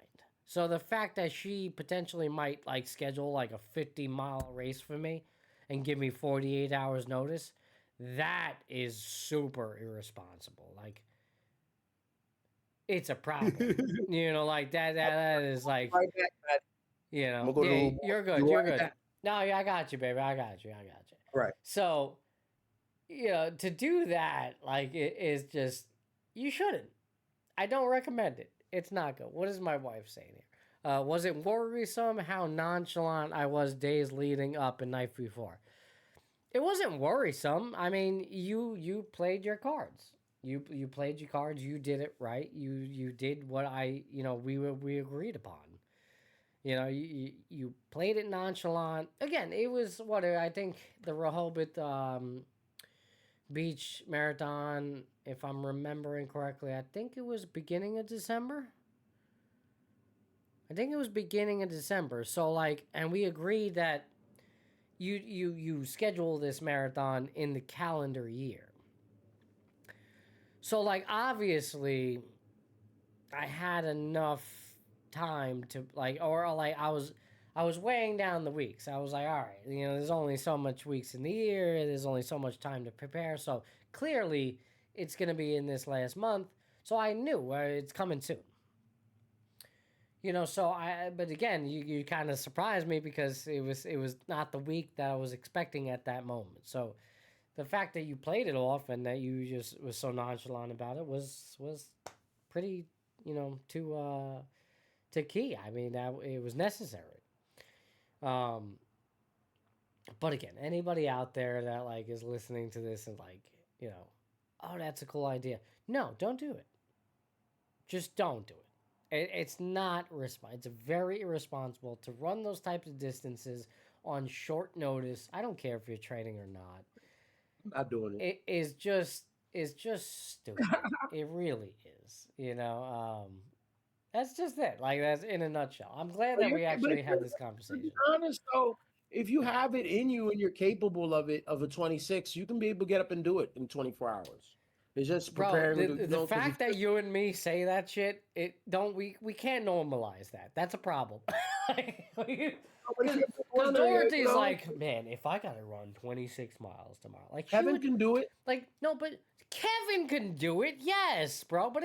So the fact that she potentially might schedule a 50-mile race for me and give me 48 hours notice, that is super irresponsible. It's a problem. That is you're good. You're good. No, yeah, I got you, baby. I got you. Right. So, to do that, it is just, you shouldn't. I don't recommend it. It's not good. What is my wife saying here? Was it worrisome how nonchalant I was days leading up and night before? It wasn't worrisome. I mean, you played your cards. You played your cards. You did it right. You did what we agreed upon. You played it nonchalant. Again, it was I think the Rehoboth Beach Marathon, if I'm remembering correctly, I think it was beginning of December. So and we agreed that you schedule this marathon in the calendar year. So obviously I had enough time to I was weighing down the weeks. I was like, all right, there's only so much weeks in the year, there's only so much time to prepare, so clearly it's going to be in this last month, so I knew it's coming soon. But again, you kind of surprised me because it was not the week that I was expecting at that moment. So the fact that you played it off and that you just was so nonchalant about it was pretty, to key. I mean, that it was necessary. But again, anybody out there that is listening to this and oh, that's a cool idea. No, don't do it. Just don't do it. It's not responsible. It's very irresponsible to run those types of distances on short notice. I don't care if you're training or not. I'm not doing it. It's just stupid. It really is. That's just it. That's in a nutshell. I'm glad that we actually had this conversation. To be honest, though, if you have it in you and you're capable of it, of a 26, you can be able to get up and do it in 24 hours. It's just preparing. Bro, the fact that you and me say that shit, we can't normalize that. That's a problem. Because Dorothy's man, if I gotta run 26 miles tomorrow, Kevin can do it. No, but Kevin can do it. Yes, bro. But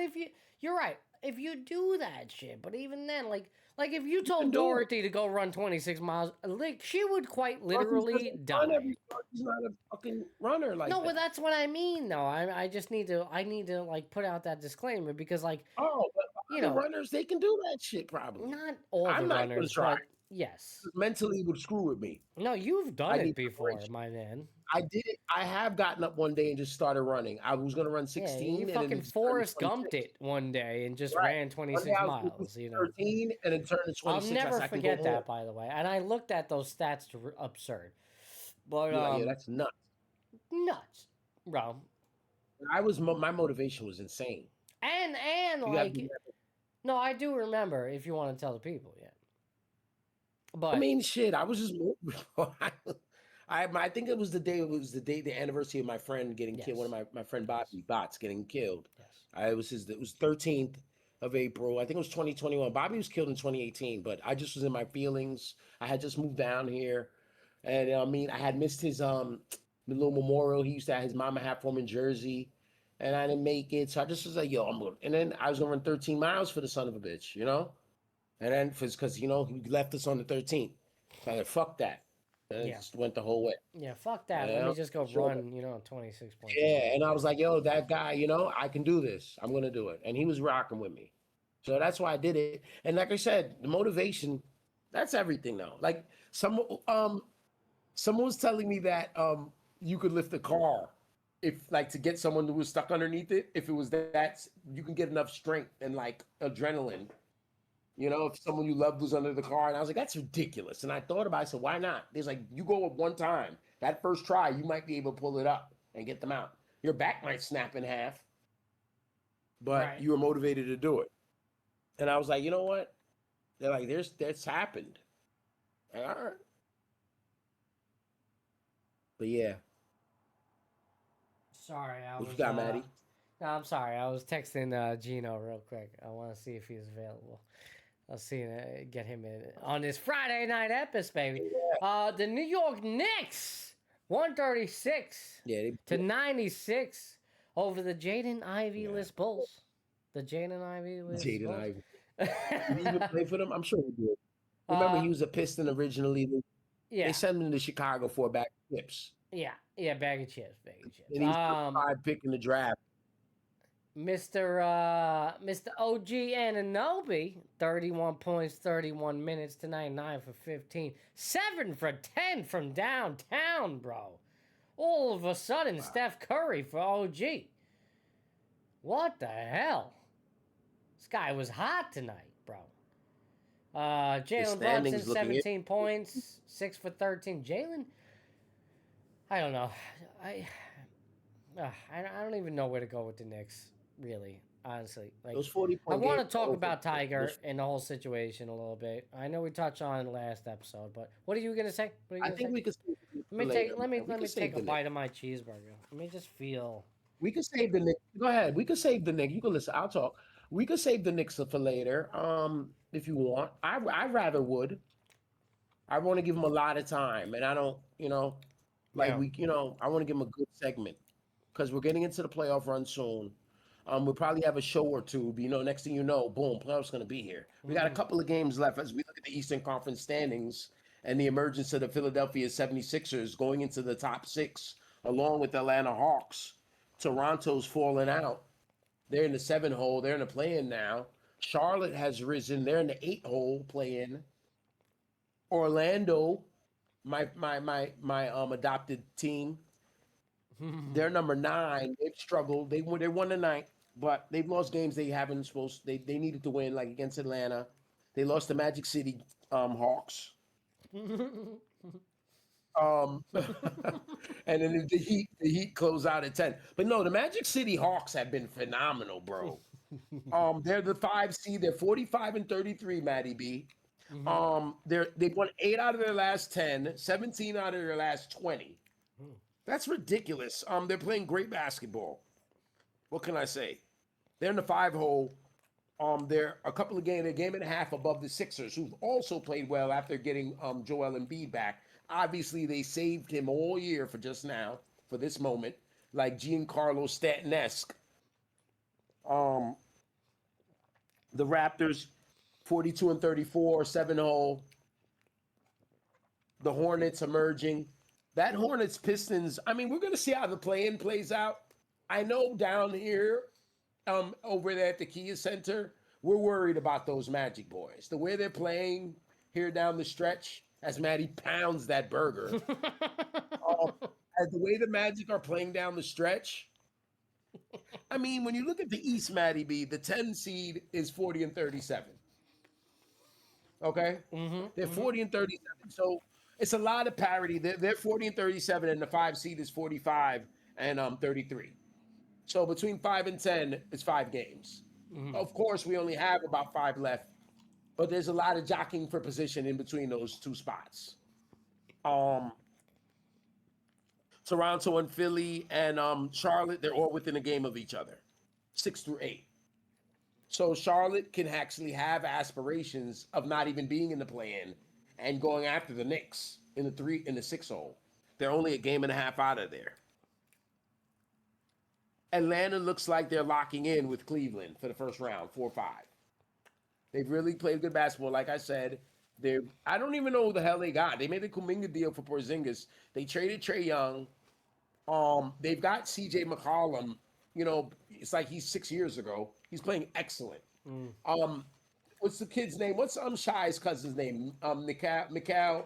you're right. If you do that shit, but even then, if you told Dorothy to go run 26 miles, she would quite literally die. She's not a fucking runner like that. No, but that's what I mean, though. I just need to put out that disclaimer because runners, they can do that shit probably. Not all the runners, but yes. Mentally would screw with me. No, you've done it before, my man. I did it. I have gotten up one day and just started running. I was going to run 16. Yeah, you fucking Forrest Gumped it one day and just ran 26 miles. 13 and then turned to 26. I'll never forget that, by the way. And I looked at those stats, absurd. But yeah, that's nuts. Nuts, bro. My motivation was insane. And no, I do remember. If you want to tell the people, yeah. But I mean, shit. I was just I think it was the day. It was the anniversary of my friend getting killed. One of my friend Bot's getting killed. Yes. It was 13th of April. I think it was 2021. Bobby was killed in 2018, but I just was in my feelings. I had just moved down here, and I had missed his little memorial he used to have his mama have for him in Jersey, and I didn't make it. So I just was like, yo, I'm going. And then I was gonna run 13 miles for the son of a bitch, and then because he left us on the 13th. So I said, fuck that. And it just went the whole way. Yeah, fuck that. Let me just go run, 26 points. Yeah, and I was like, yo, that guy, I can do this. I'm going to do it. And he was rocking with me. So that's why I did it. And like I said, the motivation, that's everything now. Someone was telling me that you could lift a car if, to get someone who was stuck underneath it, if it was that, you can get enough strength and, adrenaline. You know, if someone you loved was under the car. And I was like, that's ridiculous. And I thought about it. I said, why not? There's like, you go up one time. That first try, you might be able to pull it up and get them out. Your back might snap in half, but you were motivated to do it. And I was like, you know what? They're like, that's happened. Like, all right. But yeah. Sorry, I What was. you got, Matty? No, I'm sorry. I was texting Gino real quick. I want to see if he's available. I'll see get him in on this Friday night Epis, baby. The New York Knicks, 136 to 96 over the Jaden Ivey-less Bulls. The Jaden Ivey-less Bulls. Jaden Ivey. Did he even play for them? I'm sure he did. Remember, he was a Piston originally. They sent him to Chicago for a bag of chips. Yeah, bag of chips. And he's 5 pick in the draft. Mr. OG Anunoby, 31 points, 31 minutes tonight, 9 for 15. 7 for 10 from downtown, bro. All of a sudden, Steph Curry for OG. What the hell? This guy was hot tonight, bro. Jalen Brunson, 17 points, 6 for 13. Jalen, I don't know. I don't even know where to go with the Knicks. Really, honestly, like those 40 I want to talk about Tiger and the whole situation a little bit. I know we touched on it last episode, but what are you gonna say? I think we could. Let me take a bite of my cheeseburger. Let me just feel. We could save the Knicks. Go ahead. We could save the Knicks. You can listen. I'll talk. We could save the Knicks for later. If you want, I rather would. I want to give them a lot of time, and I don't, I want to give them a good segment because we're getting into the playoff run soon. We'll probably have a show or two. But, next thing you know, boom, playoffs going to be here. We got a couple of games left as we look at the Eastern Conference standings and the emergence of the Philadelphia 76ers going into the top 6, along with the Atlanta Hawks. Toronto's falling out. They're in the 7 hole. They're in the play-in now. Charlotte has risen. They're in the 8 hole play-in. Orlando, my adopted team, they're number 9. They've struggled. They won tonight, but they've lost games they haven't supposed. They needed to win, like against Atlanta. They lost to Magic City Hawks. And then the Heat close out at 10. But no, the Magic City Hawks have been phenomenal, bro. They're the 5 seed. They're 45-33, Matty B. They've won 8 out of their last 10, 17 out of their last 20. That's ridiculous. They're playing great basketball. What can I say? They're in the 5 hole. They're a game and a half above the Sixers, who've also played well after getting Joel Embiid back. Obviously, they saved him all year for just now, for this moment, like Giancarlo Stanton-esque. The Raptors, 42-34, 7 hole. The Hornets emerging. That Hornets Pistons, we're going to see how the play-in plays out. I know down here, over there at the Kia Center, we're worried about those Magic boys. The way they're playing here down the stretch, as Matty pounds that burger. As the way the Magic are playing down the stretch, when you look at the East, Matty B, the 10 seed is 40-37. Okay? They're 40-37. So it's a lot of parity. They're 40-37, and the 5 seed is 45-33. So between 5 and 10, it's 5 games. Of course, we only have about 5 left, but there's a lot of jockeying for position in between those 2 spots. Toronto and Philly and Charlotte, they're all within a game of each other, 6 through 8. So Charlotte can actually have aspirations of not even being in the play-in and going after the Knicks in the 6 hole. They're only a game and a half out of there. Atlanta looks like they're locking in with Cleveland for the first round, 4-5. They've really played good basketball. Like I said, I don't even know who the hell they got. They made a Kuminga deal for Porzingis. They traded Trae Young. They've got C.J. McCollum. It's like he's 6 years ago. He's playing excellent. What's the kid's name? What's Shai's cousin's name? Mikal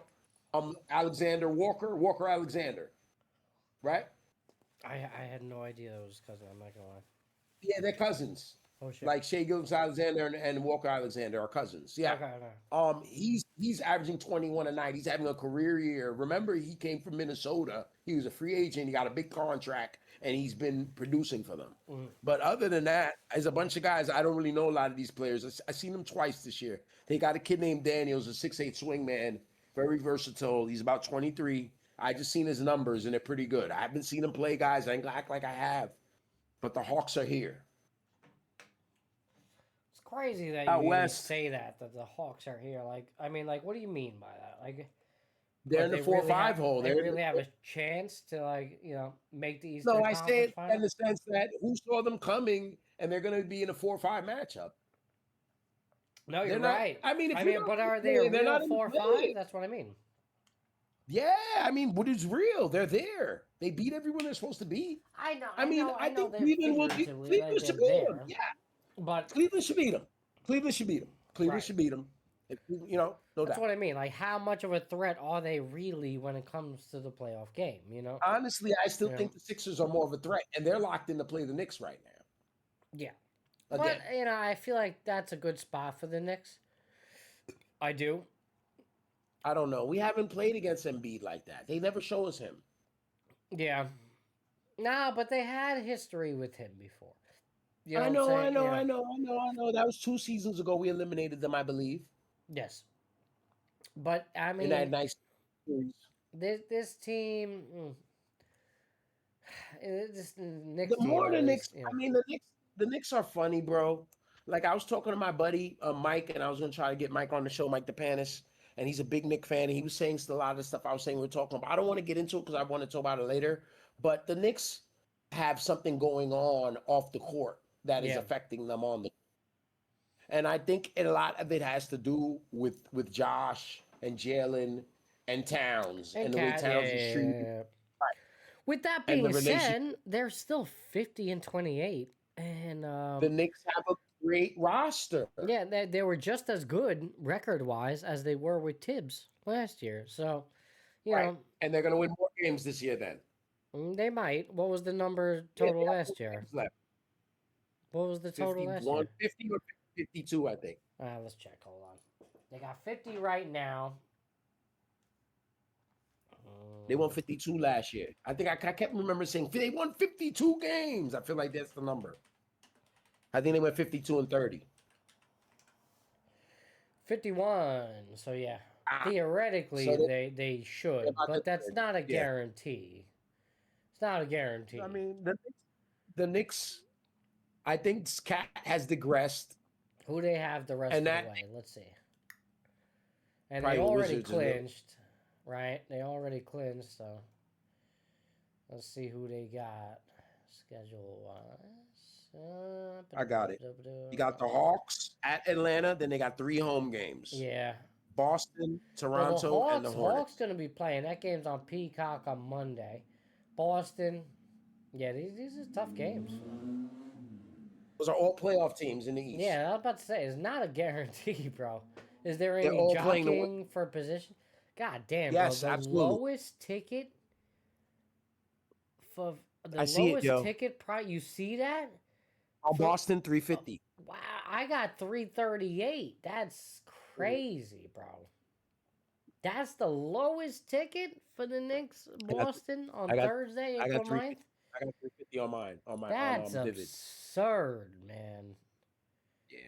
Alexander Walker Alexander, right? I had no idea it was his cousin. I'm not gonna lie. Yeah, they're cousins. Oh shit. Like Shea Gilgeous-Alexander and Walker Alexander are cousins. Yeah. Okay. He's averaging 21 a night. He's having a career year. Remember, he came from Minnesota. He was a free agent. He got a big contract, and he's been producing for them. But other than that, there's a bunch of guys. I don't really know a lot of these players. I've seen them twice this year. They got a kid named Daniels, a 6'8" swingman, very versatile. He's about 23. I just seen his numbers, and they're pretty good. I haven't seen him play, guys. I ain't gonna act like I have. But the Hawks are here. It's crazy that Out you west. say that the Hawks are here. Like, I mean, like, what do you mean by that? Like, They're in the 4-5 hole. They really have a chance to, like, make the Eastern No, I Conference say it final? in the sense that who saw them coming, and they're going to be in a 4-5 matchup. No, you're They're not- right. I mean, but are they a they're not real in the 4-5? play. That's what I mean. Yeah, I mean, what is real? They're there. They beat everyone they're supposed to beat. I know. I mean, I think they're Cleveland will beat. figuratively, Cleveland like, should they're beat them. there. Yeah, But Cleveland should beat them. Cleveland should beat them. Cleveland Right. should beat them. No that's doubt. what I mean. Like, how much of a threat are they really when it comes to the playoff game? Honestly, I still Yeah. think the Sixers are more of a threat, and they're locked in to play the Knicks right now. Yeah. Again. But, I feel like that's a good spot for the Knicks. I do. I don't know. We haven't played against Embiid like that. They never show us him. Yeah. No, but they had history with him before. You I what I'm know. saying? Yeah. That was 2 seasons ago. We eliminated them, I believe, Yes. But, I in mean, that nice series. this team... this Knicks The team more the is, Knicks, I mean, the Knicks are funny, bro. Like, I was talking to my buddy Mike, and I was gonna try to get Mike on the show, Mike DePanis, and he's a big Knicks fan. And he was saying a lot of the stuff I was saying we were talking about. I don't want to get into it because I want to talk about it later. But the Knicks have something going on off the court that is affecting them on the. And I think a lot of it has to do with Josh and Jalen and Towns and the way Towns is treated. Right. With that And the being said, relationship. they're still 50-28, and The Knicks have a great roster. yeah, they were just as good record-wise as they were with Tibbs last year. So, you know, And they're going to win more games this year then. they might. What was the number total they have last more year? games left. What was the total last 51, year? 50 or 52, I think. Let's check. Hold on. They got 50 right now. They won 52 last year. I think I kept remembering saying they won 52 games. I feel like that's the number. I think they went 52 and 30. 51. So yeah, theoretically So they should, but that's not a guarantee. It's not a guarantee. I mean, the Knicks, I think Cat has digressed. Who they have the rest And of that- the way? Let's see. And Probably they the already Wizards, isn't it? clinched, right? They already clinched, so let's see who they got schedule wise. I got it. You got the Hawks at Atlanta, then they got 3 home games. Yeah. Boston, Well, Toronto, and the Hornets. Hawks going to be playing. That game's on Peacock on Monday. Boston. Yeah, these are tough games. Those are all playoff teams in the East. Yeah, I was about to say, it's not a guarantee, bro. Is there They're any all playing jockeying for position? God damn, Yes, bro. The absolutely. lowest ticket for the I see it, lowest yo. ticket price. You see that? Boston, 350. Wow, I got 338. That's crazy, bro. That's the lowest ticket for the Knicks Boston on I got- Thursday, I April got 9th? 350. I got 350 on mine. On my That's Vivid. absurd, man. Yeah.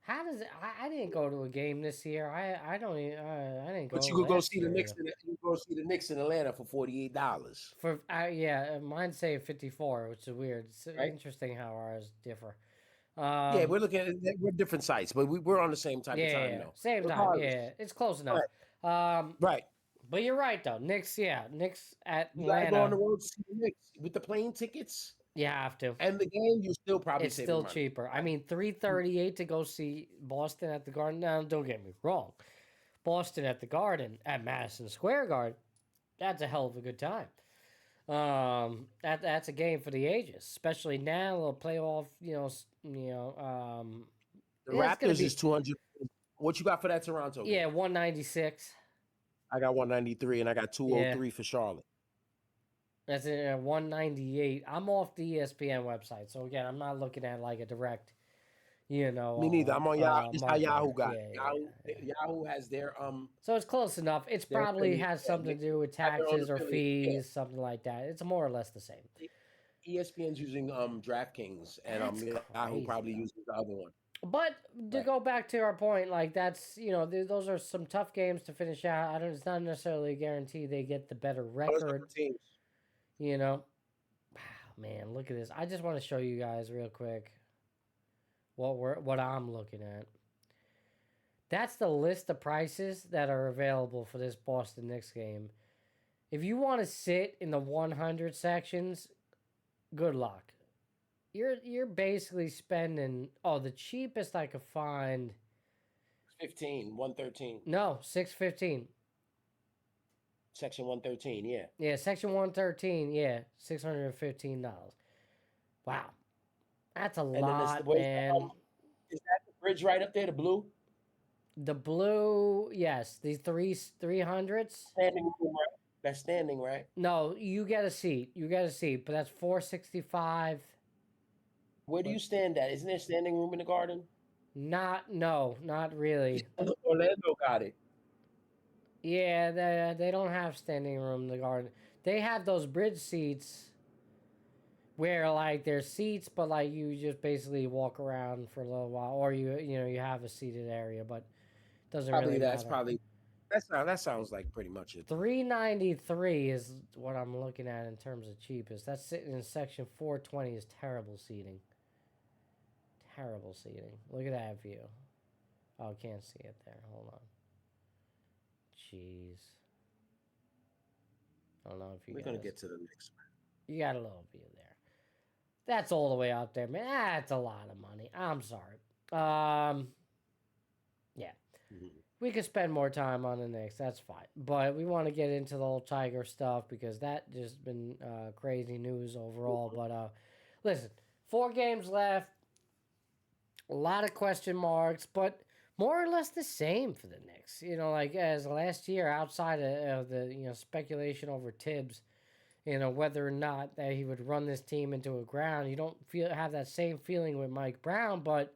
How does it? I didn't go to a game this year. I don't even. I didn't go. But you could go last see the year. Knicks. You could go see the Knicks in Atlanta for $48. For mine say 54, which is weird. It's Right. interesting how ours differ. Yeah, we're looking at we're different sites, but we're on the same type of time though. Same time. Regardless. Yeah, it's close enough. Right. But you're right though. Knicks at You gotta go on the Atlanta. road to see the Knicks with the plane tickets You have to. and the game. You still probably It's saving still money. cheaper. I mean, $338 to go see Boston at the Garden. Now, don't get me wrong. Boston at the Garden at Madison Square Garden. That's a hell of a good time. That's a game for the ages, especially now. A little playoff. The Yeah, it's gonna Raptors be- is 200. What you got for that Toronto? game? Yeah, 196. I got 193 and I got 203 for Charlotte. That's a 198. I'm off the ESPN website, so again, I'm not looking at like a direct You know, Me neither. I'm on Yahoo. This how market. Yahoo got. Yeah. Yahoo has their So it's close enough. It's their probably affiliate. has something to do with Have their own taxes or affiliate. fees, something like that. It's more or less the same. ESPN's using DraftKings, and That's Yahoo crazy, probably though. uses the other one. But to go back to our point, like that's those are some tough games to finish out. It's not necessarily a guarantee they get the better record. Teams. You know, wow, man, look at this. I just want to show you guys real quick what I'm looking at. That's the list of prices that are available for this Boston Knicks game. If you want to sit in the 100 sections, good luck. You're basically spending the cheapest I could find. 113. No, 615. Section 113, yeah. Yeah, section 113, yeah, $615. Wow. That's a lot, man. Is that the bridge right up there, the blue? The blue, yes. The 300s. Standing room, right? That's standing, right? No, you get a seat. But that's $465. Where do you stand at? Isn't there standing room in the Garden? Not really. Orlando got it. Yeah, they don't have standing room in the Garden. They have those bridge seats where like there's seats, but like you just basically walk around for a little while, or you have a seated area, but it doesn't really matter. That sounds like pretty much it. $393 is what I'm looking at in terms of cheapest. That's sitting in section 420 is terrible seating. Terrible seating. Look at that view. Oh, can't see it there. Hold on. Jeez. I don't know if We're gonna get to the next one. You got a little view there. That's all the way out there, man. That's a lot of money. I'm sorry. Yeah. Mm-hmm. We could spend more time on the Knicks. That's fine. But we want to get into the whole Tiger stuff because that just been crazy news overall. Mm-hmm. But listen, 4 games left. A lot of question marks, but more or less the same for the Knicks. Like as last year, outside of the speculation over Tibbs, whether or not that he would run this team into a ground. You don't have that same feeling with Mike Brown, but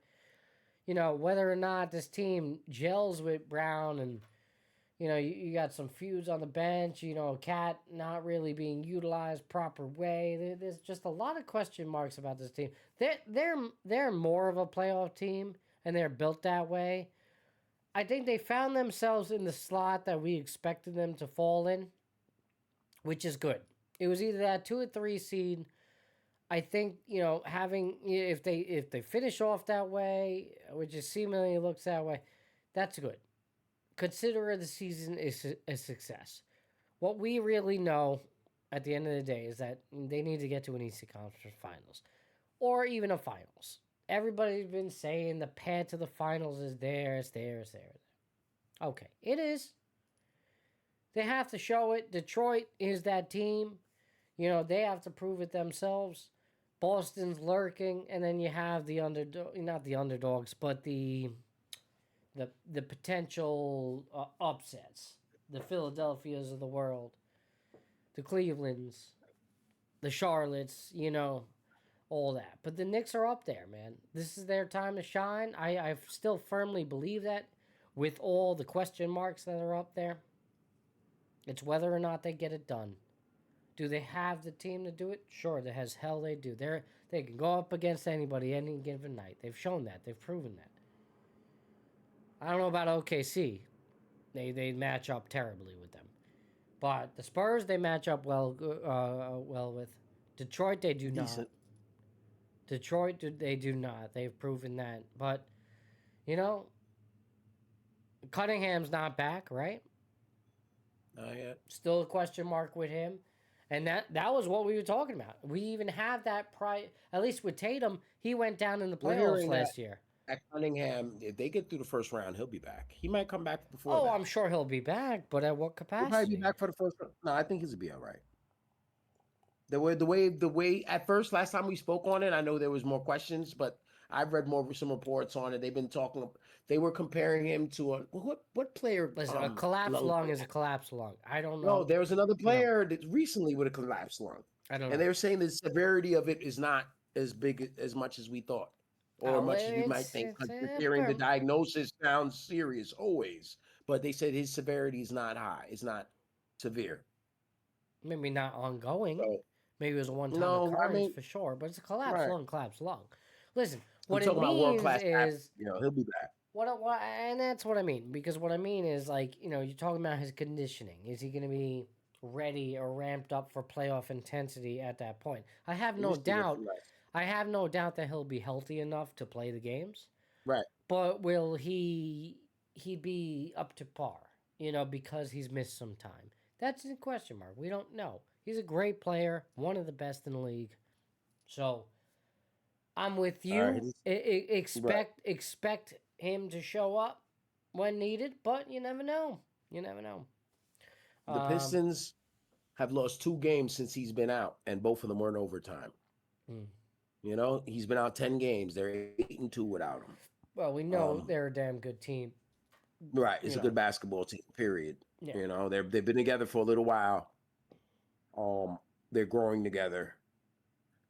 whether or not this team gels with Brown, and you got some feuds on the bench. Cat not really being utilized proper way. There's just a lot of question marks about this team. They're more of a playoff team, and they're built that way. I think they found themselves in the slot that we expected them to fall in, which is good. It was either that 2 or 3 seed. I think having if they finish off that way, which is seemingly looks that way, that's good. Consider the season is a success. What we really know at the end of the day is that they need to get to an Eastern Conference Finals, or even a Finals. Everybody's been saying the path to the Finals is there, it's there. Okay, it is. They have to show it. Detroit is that team. They have to prove it themselves. Boston's lurking, and then you have the not the underdogs, but the potential upsets. The Philadelphias of the world, the Clevelands, the Charlottes, all that. But the Knicks are up there, man. This is their time to shine. I still firmly believe that with all the question marks that are up there. It's whether or not they get it done. Do they have the team to do it? Sure, as hell they do. They can go up against anybody any given night. They've shown that. They've proven that. I don't know about OKC. They match up terribly with them. But the Spurs, they match up well with. Detroit, they do not. Decent. Detroit, they do not. They've proven that. But, Cunningham's not back, right? Not yet. Still a question mark with him. And that was what we were talking about. We even have that at least with Tatum, he went down in the playoffs last year. At Cunningham, if they get through the first round, he'll be back. He might come back before that. I'm sure he'll be back, but at what capacity? He'll probably be back for the first round. No, I think he'll be all right. The way at first, last time we spoke on it, I know there was more questions, but I've read some reports on it. They've been talking. They were comparing him to what player? Listen, a collapsed lung is a collapsed lung. I don't know. No, there was another player that recently with a collapsed lung. I don't know. And they were saying the severity of it is not as big as much as we thought or much as we might think. Hearing the diagnosis sounds serious always, but they said his severity is not high. It's not severe. Maybe not ongoing. So, Maybe it was a one-time occurrence for sure, but it's a collapsed lung. Listen, what it means is, he'll be back. What, and that's what I mean, because what I mean is, like, you're talking about his conditioning. Is he going to be ready or ramped up for playoff intensity at that point? I have no doubt. I have no doubt that he'll be healthy enough to play the games. Right. But will he be up to par? Because he's missed some time. That's a question mark. We don't know. He's a great player, one of the best in the league. So I'm with you. Expect him to show up when needed, but you never know. The Pistons have lost 2 games since he's been out, and both of them were in overtime. He's been out 10 games. They're 8-2 without him. Well, we know they're a damn good team. Right, it's a good basketball team. Period. Yeah. They've been together for a little while. They're growing together.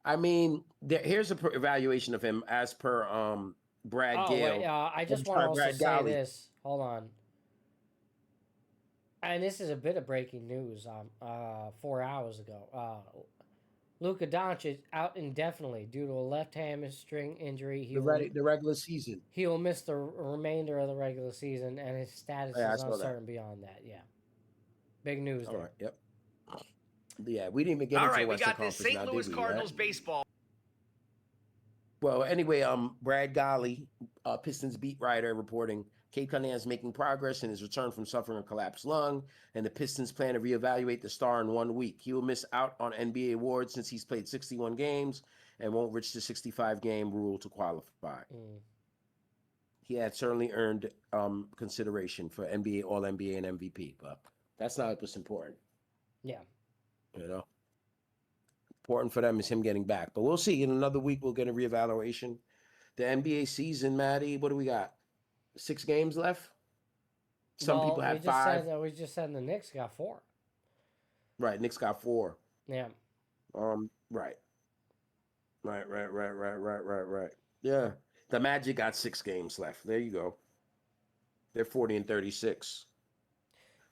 I mean, here's a evaluation of him as per Brad Gale. Wait, I just want to also say this. Hold on. And this is a bit of breaking news. 4 hours ago, Luka Doncic out indefinitely due to a left hamstring injury. The regular season. He will miss the remainder of the regular season, and his status is uncertain beyond that. Yeah, big news. All right. Yep. Yeah, we didn't even get into the Western Conference. All right, we got the St. Louis Cardinals baseball. Well, anyway, Brad Golly, Pistons beat writer, reporting Cade Cunningham is making progress in his return from suffering a collapsed lung, and the Pistons plan to reevaluate the star in 1 week. He will miss out on NBA awards since he's played 61 games and won't reach the 65-game rule to qualify. He had certainly earned consideration for NBA, All-NBA, and MVP, but that's not what's important. Yeah. Important for them is him getting back. But we'll see. In another week, we'll get a reevaluation. The NBA season, Matty, what do we got? 6 games left? Some people have 5. We just said the Knicks got 4. Right, Knicks got 4. Yeah. Right. Yeah. The Magic got 6 games left. There you go. They're 40-36.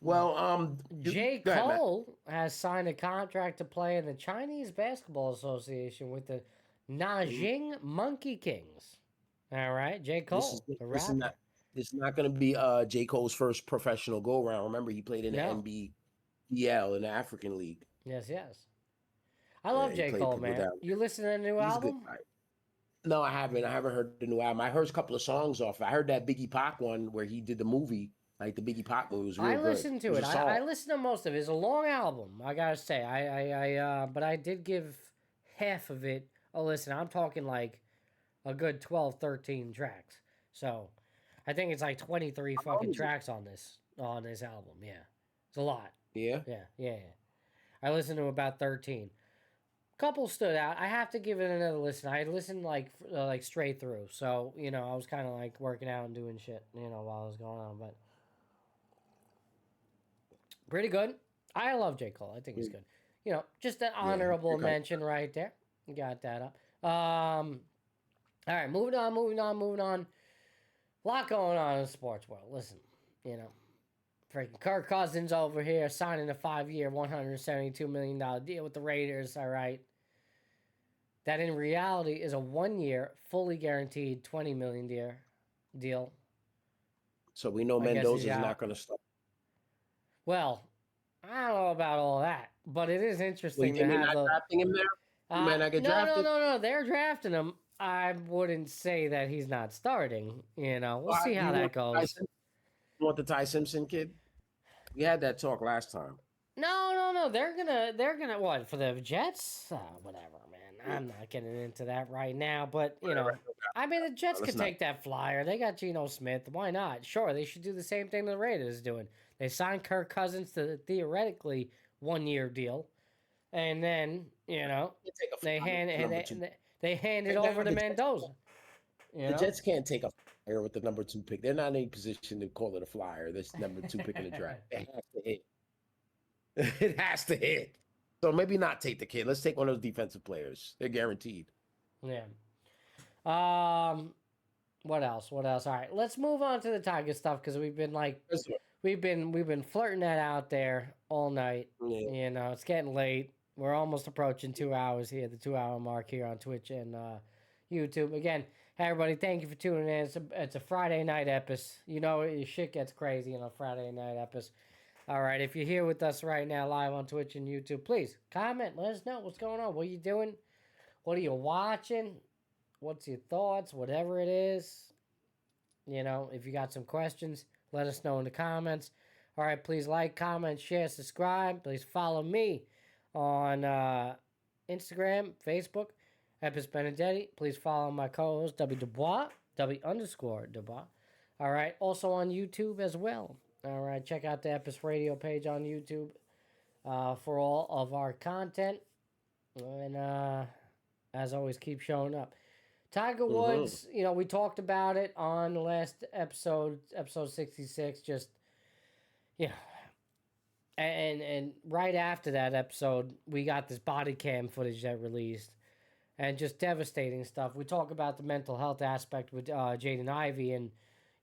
Well, J. Cole has signed a contract to play in the Chinese Basketball Association with the Nanjing Monkey Kings. All right, J. Cole. This is not going to be J. Cole's first professional go-around. Remember, he played in the NBL, in the African League. Yes. I love J. Cole, man. You listen to the new album? No, I haven't. I haven't heard the new album. I heard a couple of songs off. I heard that Biggie Pac one where he did the movie. Like the Biggie Pac movie was real good. I listened to it. I listened to most of it. It's a long album, I gotta say. But I did give half of it a listen. I'm talking like a good 12, 13 tracks. So I think it's like 23 fucking tracks on this album. Yeah, it's a lot. Yeah. I listened to about 13. Couple stood out. I have to give it another listen. I listened like straight through. So I was kind of like working out and doing shit, while it was going on, but. Pretty good. I love J. Cole. I think he's good. Just an honorable mention right there. Got that up. All right, moving on. A lot going on in the sports world. Listen, freaking Kirk Cousins over here signing a 5-year, $172 million deal with the Raiders, all right? That in reality is a 1-year, fully guaranteed $20 million deal. So we know Mendoza's not going to stop. Well, I don't know about all that, but it is interesting to have not drafting him there? He might not get drafted? No. They're drafting him. I wouldn't say that he's not starting. We'll see how that goes. You want the Ty Simpson kid? We had that talk last time. No. They're gonna what for the Jets? Whatever, man. I'm not getting into that right now. But I mean, the Jets could take that flyer. They got Geno Smith. Why not? Sure, they should do the same thing the Raiders is doing. They signed Kirk Cousins to theoretically 1-year deal, and then they hand it over to Mendoza. The Jets can't take a flyer with the number 2 pick. They're not in any position to call it a flyer. This number 2 pick in the draft. It has to hit. It has to hit. So maybe not take the kid. Let's take one of those defensive players. They're guaranteed. Yeah. What else? What else? All right, let's move on to the Tiger stuff because we've been flirting that out there all night. Yeah. You know, it's getting late. We're almost approaching 2 hours here, the 2 hour mark here on Twitch and YouTube. Again, hey everybody, thank you for tuning in. It's a Friday night Epis. You know, your shit gets crazy on a Friday night Epis. All right, if you're here with us right now live on Twitch and YouTube, please comment. Let us know what's going on. What are you doing? What are you watching? What's your thoughts? Whatever it is. You know, if you got some questions, let us know in the comments. All right, please like, comment, share, subscribe. Please follow me on Instagram, Facebook, Epis Benedetti. Please follow my co-host, W. Dubois, W_Dubois. All right, also on YouTube as well. All right, check out the Epis Radio page on YouTube for all of our content. And as always, keep showing up. Tiger Woods, you know, we talked about it on the last episode 66, just, you know, and right after that episode, we got this body cam footage that released, and just devastating stuff. We talk about the mental health aspect with Jaden Ivey, and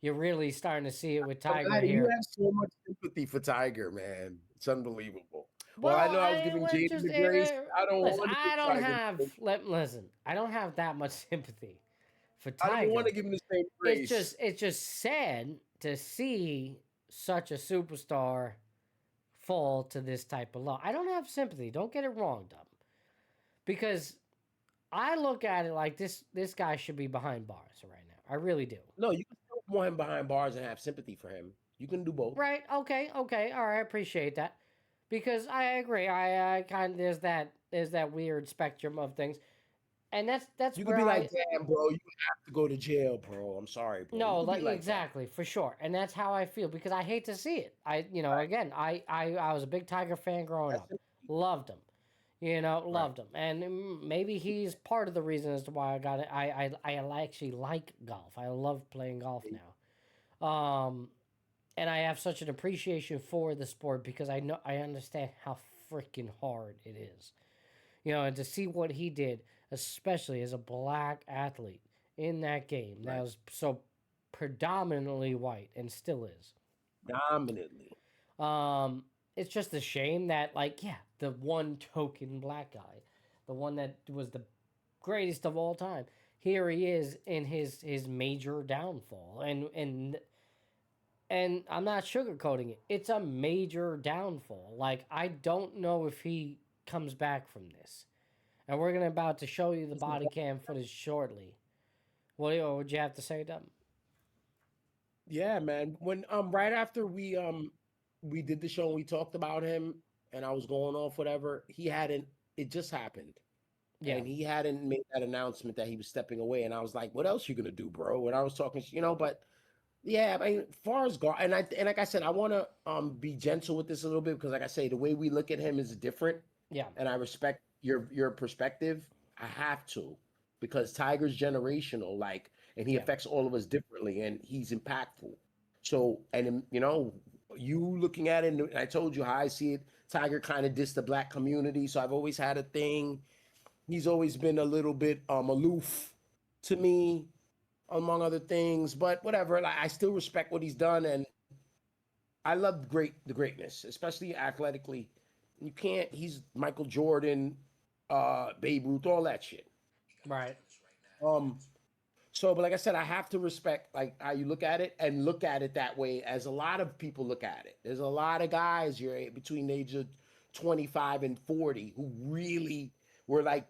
you're really starting to see it with Tiger here. You have so much sympathy for Tiger, man. It's unbelievable. Well, I know I was giving Jaden the grace. I don't have that much sympathy for Tiger. I don't want to give him the same grace. It's just sad to see such a superstar fall to this type of low. I don't have sympathy. Don't get it wrong, Dub. Because I look at it like this guy should be behind bars right now. I really do. No, you can still want him behind bars and have sympathy for him. You can do both. Right. Okay. All right. I appreciate that. Because I agree. I kind of there's that weird spectrum of things. And that's you could be like, damn, bro, you have to go to jail, bro. I'm sorry, bro. No, like exactly, for sure. And that's how I feel because I hate to see it. Again, I was a big Tiger fan growing up. Loved him. Loved him. And maybe he's part of the reason as to why I got it. I actually like golf. I love playing golf now. And I have such an appreciation for the sport because I understand how freaking hard it is. And to see what he did, especially as a black athlete in that game, that was so predominantly white and still is. Dominantly. It's just a shame that, the one token black guy, the one that was the greatest of all time, here he is in his major downfall. And I'm not sugarcoating it. It's a major downfall. I don't know if he comes back from this. And we're about to show you the body cam footage shortly. What would you have to say, Dub? Yeah, man. When right after we did the show and we talked about him and I was going off whatever, it just happened. Yeah. And he hadn't made that announcement that he was stepping away. And I was like, what else you gonna do, bro? And I was talking, but yeah, I mean, as far as golf, and like I said, I want to be gentle with this a little bit because, like I say, the way we look at him is different. Yeah, and I respect your perspective. I have to because Tiger's generational, and he affects all of us differently, and he's impactful. So, and you looking at it, and I told you how I see it. Tiger kind of dissed the black community, so I've always had a thing. He's always been a little bit aloof to me, among other things, but whatever. I still respect what he's done, and I love the greatness, especially athletically. He's Michael Jordan, Babe Ruth, all that shit. Right. So, but like I said, I have to respect how you look at it and look at it that way as a lot of people look at it. There's a lot of guys between the age of 25 and 40 who really were at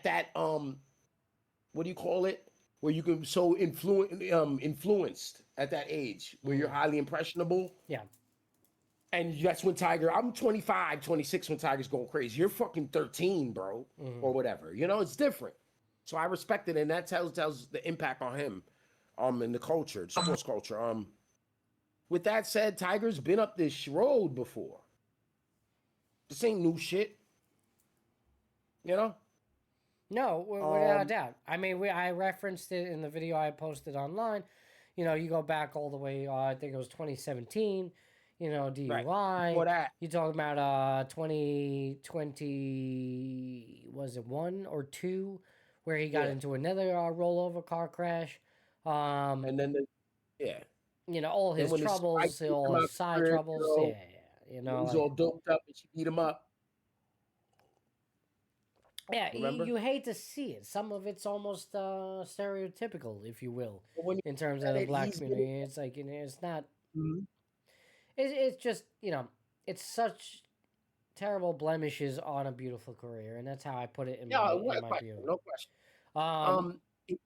that what do you call it? Where you can so influenced at that age, where you're highly impressionable. Yeah. And that's when I'm 25, 26 when Tiger's going crazy. You're fucking 13, bro, or whatever. It's different. So I respect it, and that tells the impact on him, in the culture, sports culture. With that said, Tiger's been up this road before. This ain't new shit. No, without a doubt. I mean, I referenced it in the video I posted online. You go back all the way, I think it was 2017, DUI. Right. Before that. You talk about 2020, was it 1 or 2, where he got into another rollover car crash. And then, all his troubles, all his side troubles. He's all doped up and she beat him up. Yeah, you hate to see it. Some of it's almost stereotypical, if you will, in terms of the black community. It's like, it's not. Mm-hmm. It's just, it's such terrible blemishes on a beautiful career, and that's how I put it in my view. No question.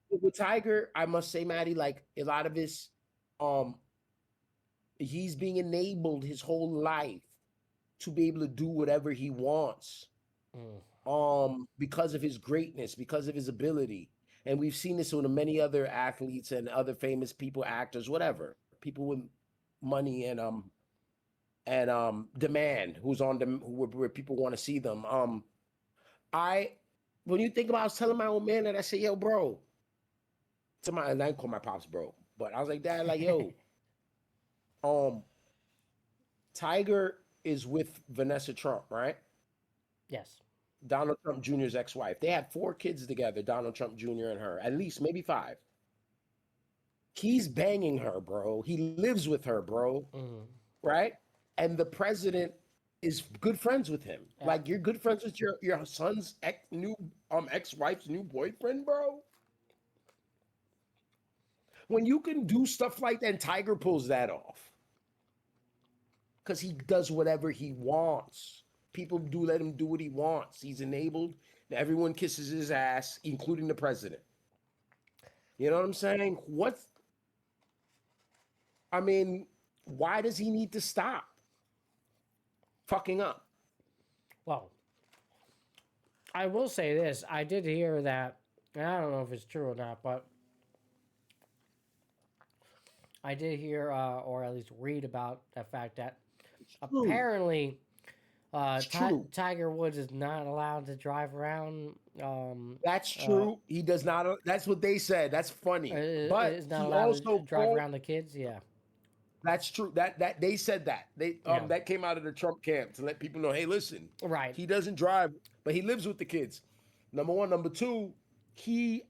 With Tiger, I must say, Matty, like a lot of this, he's being enabled his whole life to be able to do whatever he wants. Because of his greatness, because of his ability. And we've seen this with many other athletes and other famous people, actors, whatever, people with money and demand, where people want to see them. When you think about, I was telling my old man that, I said, yo, bro, and I didn't call my pops bro, but I was like, Dad, like, yo, Tiger is with Vanessa Trump, right? Yes. Donald Trump Jr.'s ex-wife. They had 4 kids together, Donald Trump Jr. and her, at least maybe 5. He's banging her, bro. He lives with her, bro. Mm-hmm. Right? And the president is good friends with him. Yeah. Like, you're good friends with your son's ex-wife's new boyfriend, bro. When you can do stuff like that, and Tiger pulls that off, because he does whatever he wants. People do let him do what he wants. He's enabled. Everyone kisses his ass, including the president. You know what I'm saying? Why does he need to stop fucking up? Well, I will say this. I did hear that, and I don't know if it's true or not, but I did hear, or at least read about the fact that apparently Tiger Woods is not allowed to drive around. That's true. He does not. That's what they said. That's funny. But he's not allowed to drive around the kids. Yeah, that's true. That they said that. That came out of the Trump camp to let people know. Hey, listen. Right. He doesn't drive, but he lives with the kids. Number one. Number two. He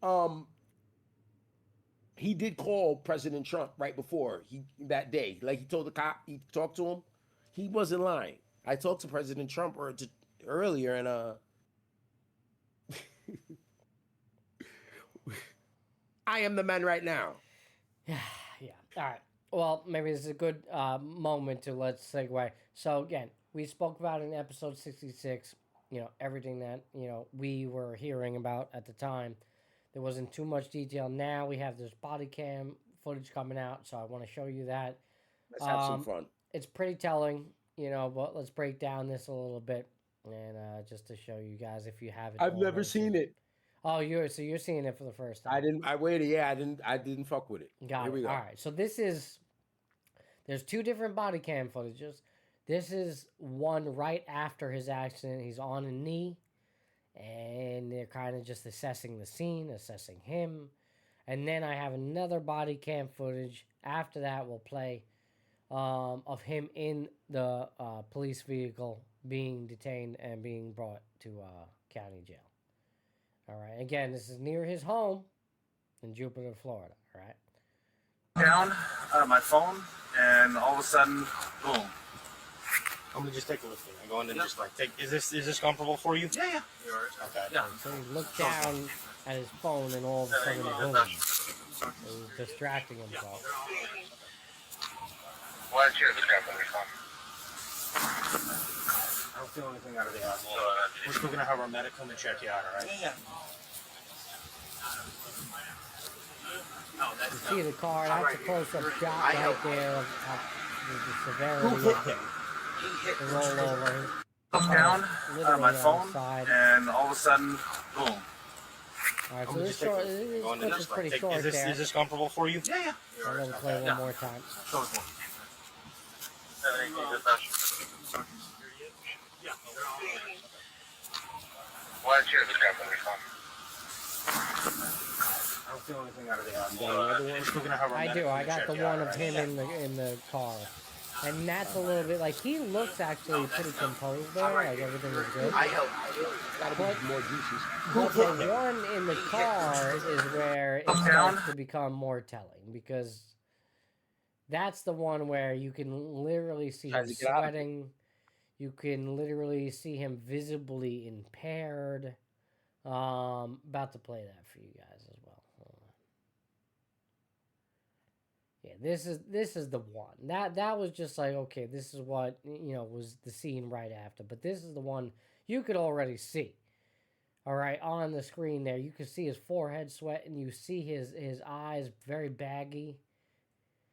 did call President Trump right before that day. Like, he told the cop. He talked to him. He wasn't lying. I talked to President Trump earlier, and I am the man right now. Yeah. All right. Well, maybe this is a good moment to let's segue. So again, we spoke about in episode 66. Everything that we were hearing about at the time. There wasn't too much detail. Now we have this body cam footage coming out, so I want to show you that. Let's have some fun. It's pretty telling. But let's break down this a little bit, and just to show you guys if you haven't. I've never seen it. Oh, you're seeing it for the first time. I waited. Yeah, I didn't fuck with it. Got it. Here we go. All right. So there's 2 different body cam footages. This is one right after his accident. He's on a knee, and they're kind of just assessing the scene, assessing him, and then I have another body cam footage after that. We'll play. Of him in the police vehicle being detained and being brought to county jail. All right. Again, this is near his home in Jupiter, Florida. All right. Down my phone, and all of a sudden, boom. I'm gonna just take a look at it. I'm going to just like take. Is this comfortable for you? Yeah. Okay. Yeah. So he looked down at his phone, and all of a sudden, boom. He was distracting himself. Why did you grab on your phone? I don't feel anything out of the asshole. We're still gonna have our medic come and check you out, all right? Yeah. You see the car, that's a close-up shot right there of the severity of the rollover. Look down my phone, and all of a sudden, boom. All right, so this clip is pretty short there. Is this comfortable for you? Yeah. I'm going to play one more time. Why did you grab on your phone? I don't feel anything out of the asshole. I do. I got the one of him in the car. And that's a little bit like he looks actually pretty composed there, like everything is good. I help. Gotta be more juices. But the one in the car is where it starts to become more telling because that's the one where you can literally see him sweating. You can literally see him visibly impaired. About to play that for you guys as well. Hold on. Yeah, this is the one. That was just like, okay, this is what, was the scene right after. But this is the one you could already see. All right, on the screen there, you can see his forehead sweat, and you see his eyes very baggy.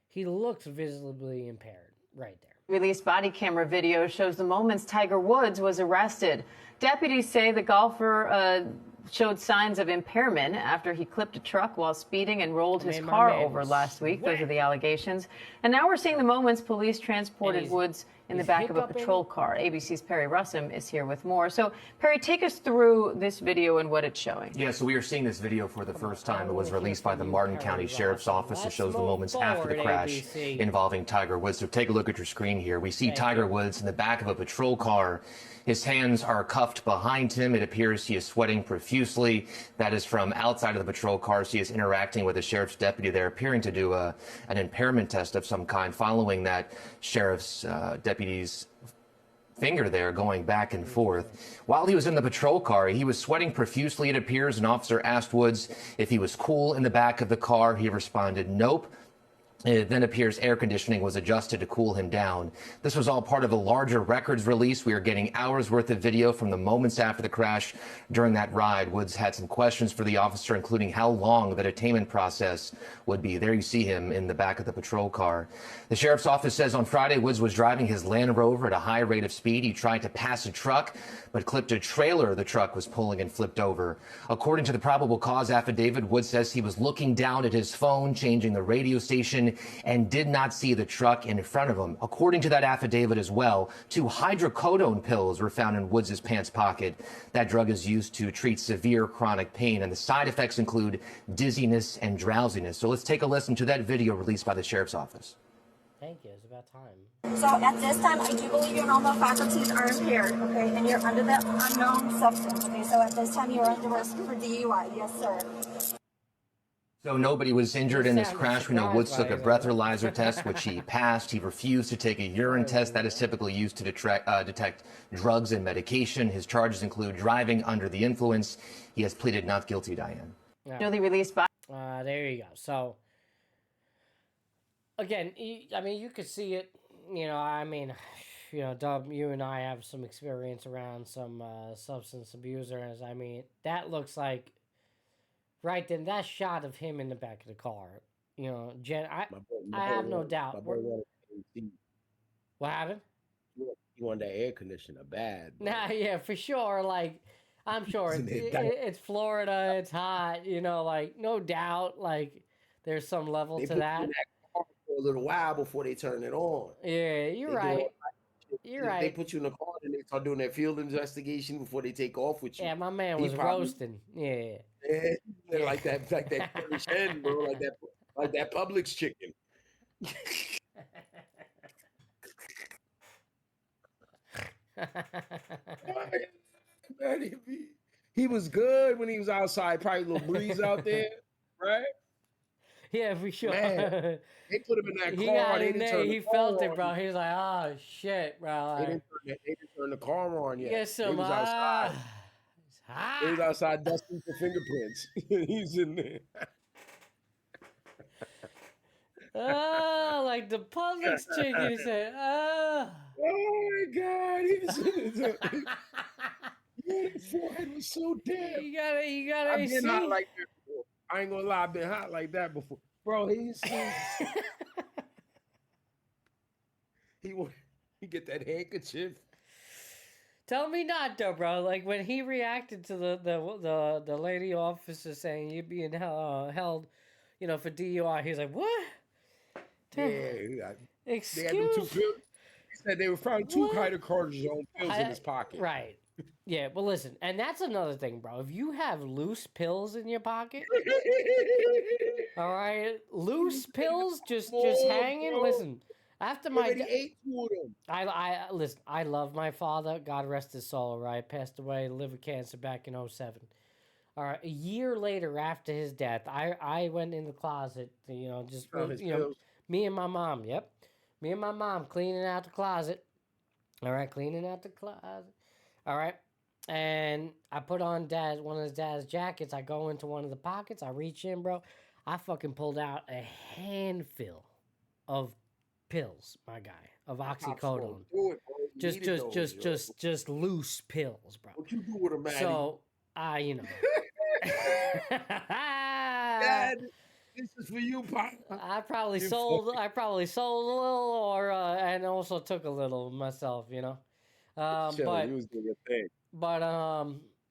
He looks visibly impaired right there. Released body camera video shows the moments Tiger Woods was arrested. Deputies say the golfer showed signs of impairment after he clipped a truck while speeding and rolled his car over last week. Those are the allegations. And now we're seeing the moments police transported Woods in the back of a patrol car. ABC's Perry Russum is here with more. So, Perry, take us through this video and what it's showing. Yeah, so we are seeing this video for the first time. It was released by the Martin County Sheriff's Office. It shows the moments after the crash involving Tiger Woods. So take a look at your screen here. We see Tiger Woods in the back of a patrol car. His hands are cuffed behind him. It appears he is sweating profusely. That is from outside of the patrol car. So he is interacting with a sheriff's deputy there, appearing to do an impairment test of some kind following that sheriff's deputy's finger there going back and forth. While he was in the patrol car, he was sweating profusely, it appears. An officer asked Woods if he was cool in the back of the car. He responded, nope. It then appears air conditioning was adjusted to cool him down. This was all part of a larger records release. We are getting hours worth of video from the moments after the crash. During that ride, Woods had some questions for the officer, including how long the detainment process would be. There you see him in the back of the patrol car. The sheriff's office says on Friday, Woods was driving his Land Rover at a high rate of speed. He tried to pass a truck, but clipped a trailer the truck was pulling and flipped over. According to the probable cause affidavit, Woods says he was looking down at his phone, changing the radio station, and did not see the truck in front of him. According to that affidavit as well, 2 hydrocodone pills were found in Woods' pants pocket. That drug is used to treat severe chronic pain, and the side effects include dizziness and drowsiness. So let's take a listen to that video released by the sheriff's office. Thank you. It's about time. So at this time, I do believe your normal faculties are impaired, okay? And you're under the unknown substance, okay? So at this time, you're under arrest for DUI. Yes, sir. So nobody was injured in this crash. We know Woods took a breathalyzer test, which he passed. He refused to take a urine test. That is typically used to detect drugs and medication. His charges include driving under the influence. He has pleaded not guilty, Diane. Newly released by... There you go. So, again, you could see it. Dub, you and I have some experience around some substance abusers. That looks like... Right then, that shot of him in the back of the car, Jen, I have no doubt. What happened? You want that air conditioner bad. Bro. Nah, yeah, for sure. Like, I'm sure it's Florida, it's hot, no doubt. Like, there's some level to that. For a little while before they turn it on. Yeah, you're right. You're right. They put you in the car and they start doing their field investigation before they take off with you. Yeah, my man was roasting. Yeah. Yeah, like that Hen, bro, like that Publix chicken. He was good when he was outside. Probably a little breeze out there, right? Yeah, for sure. Man, they put him in that car. He got in there. He felt it, bro. He was like, "Oh shit, bro." They didn't turn the car on yet. Yes, so he was outside. He was outside dusting for fingerprints. He's in there. Oh, like the Publix chicken. He said, "Oh." Oh my God! He was in there. His forehead was so damn. You gotta. I've been hot like that before. I ain't gonna lie, I've been hot like that before, bro. He get that handkerchief. Tell me not though, bro. Like when he reacted to the lady officer saying you're being held, for DUI. He's like, what? Yeah, excuse. They had 2 pills. He said they were found 2 hydrocodone pills in his pocket. Right. Yeah, but listen, and that's another thing, bro. If you have loose pills in your pocket, all right, loose pills just hanging. Bro. Listen, After He my already ate 2 of them. I listen. I love my father. God rest his soul. Right, passed away of liver cancer back in 07. All right, a year later after his death, I went in the closet. Just me and my mom. Yep, me and my mom cleaning out the closet. All right, cleaning out the closet. All right, and I put on one of his dad's jackets. I go into one of the pockets. I reach in, bro. I fucking pulled out a handful of pills, my guy, of oxycodone. Just loose pills, bro. What you do with them, Matty? So Dad, this is for you, Pop. I probably sold a little, or and also took a little myself, But he was doing a thing. But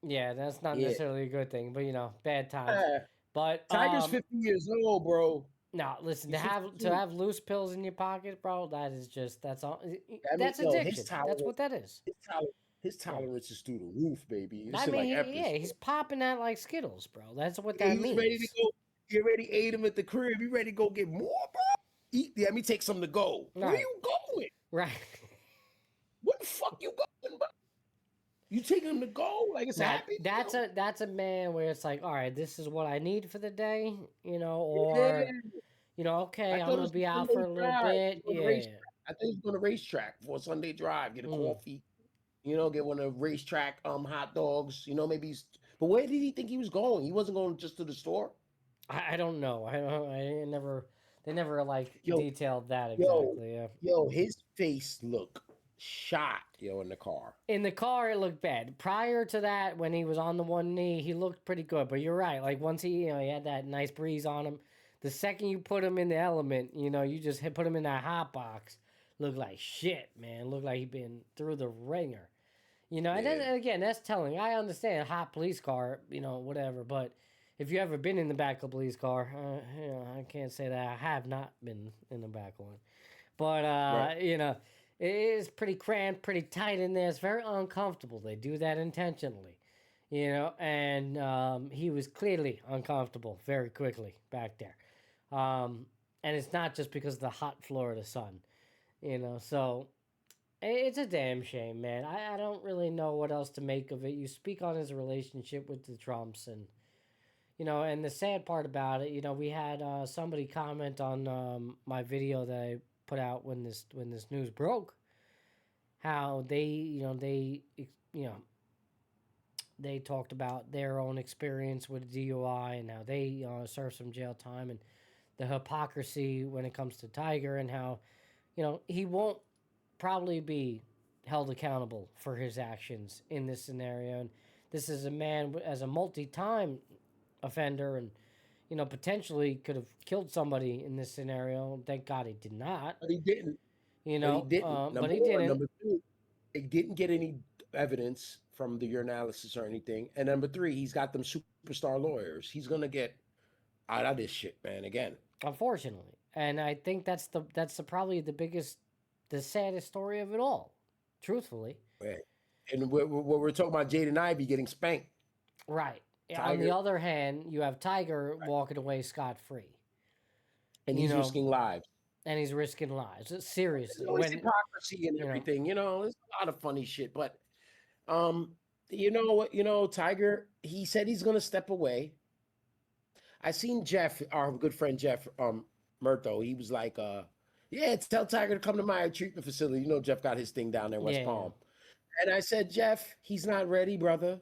yeah, that's not necessarily a good thing. But bad times. But Tiger's 50 years old, bro. No, listen, to have loose pills in your pocket, bro, that's all. That's addiction. That's what that is. His tolerance is through the roof, baby. He's popping that like Skittles, bro. That's what that means. Ready to go. You already ate him at the crib. You ready to go get more, bro? Let me take some to go. Right. Where you going? Right. Where the fuck you going, bro? You taking him to go? Like it's happy? That's a man where it's like, all right, this is what I need for the day, or okay, I'm gonna be out for a little bit. Yeah. I think he's going to racetrack for a Sunday drive, get a coffee, get one of the racetrack hot dogs, maybe but where did he think he was going? He wasn't going just to the store? I don't know. They never detailed that exactly. His face looked shot, in the car. In the car, it looked bad. Prior to that, when he was on the one knee, he looked pretty good. But you're right. Like once he had that nice breeze on him. The second you put him in the element, you just put him in that hot box. Looked like shit, man. Looked like he'd been through the ringer. And then, again, that's telling. I understand hot police car, whatever. But if you ever been in the back of a police car, I can't say that I have not been in the back of one. But it is pretty cramped, pretty tight in there. It's very uncomfortable. They do that intentionally, and he was clearly uncomfortable very quickly back there. And it's not just because of the hot Florida sun, so it's a damn shame, man. I don't really know what else to make of it. You speak on his relationship with the Trumps and, and the sad part about it, we had somebody comment on my video that I put out when this news broke, how they talked about their own experience with DUI and how they served some jail time and the hypocrisy when it comes to Tiger and how, he won't probably be held accountable for his actions in this scenario. And this is a man as a multi-time offender and, potentially could have killed somebody in this scenario. Thank God he did not. But he didn't. But he didn't. Number two, he didn't get any evidence from the urinalysis or anything. And number three, he's got them superstar lawyers. He's going to get out of this shit, man, again. Unfortunately. And I think that's probably the saddest story of it all, truthfully. Right. And we're talking about Jaden Ivey getting spanked. Right. Tiger. On the other hand, you have Tiger walking away scot-free. And he's risking lives. And he's risking lives. Seriously. It's hypocrisy and everything. There's a lot of funny shit. But, Tiger, he said he's going to step away. I seen Jeff, our good friend Jeff Murtho. He was like, tell Tiger to come to my treatment facility. Jeff got his thing down there in West Palm. And I said, Jeff, he's not ready, brother.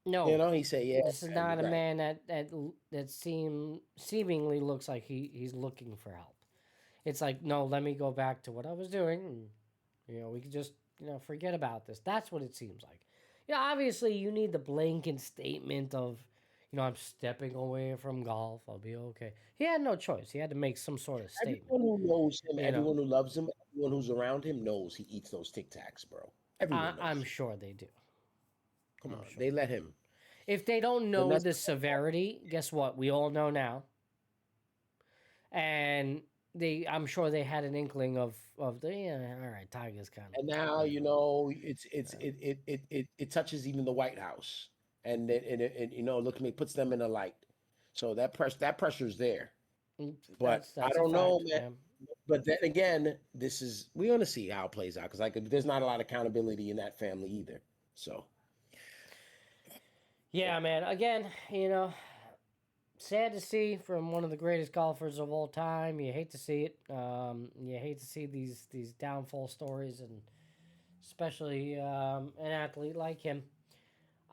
No. He said, yeah. This is not a man that seemingly looks like he's looking for help. It's like, no, let me go back to what I was doing. And, we could just, forget about this. That's what it seems like. Obviously you need the blanket statement of, I'm stepping away from golf. I'll be okay. He had no choice. He had to make some sort of statement. Everyone who knows him, everyone who loves him, everyone who's around him knows he eats those Tic Tacs, bro. Everyone knows. I'm sure they do. Come on, they let him. If they don't know the severity, guess what? We all know now. And I'm sure they had an inkling of all right, Tiger's kind of. And now it touches even the White House. And look at me, puts them in a light. So that pressure's there. But I don't know, man. But then again, we're gonna see how it plays out because there's not a lot of accountability in that family either. So. Yeah, man. Again, sad to see from one of the greatest golfers of all time. You hate to see it. You hate to see these downfall stories, and especially an athlete like him.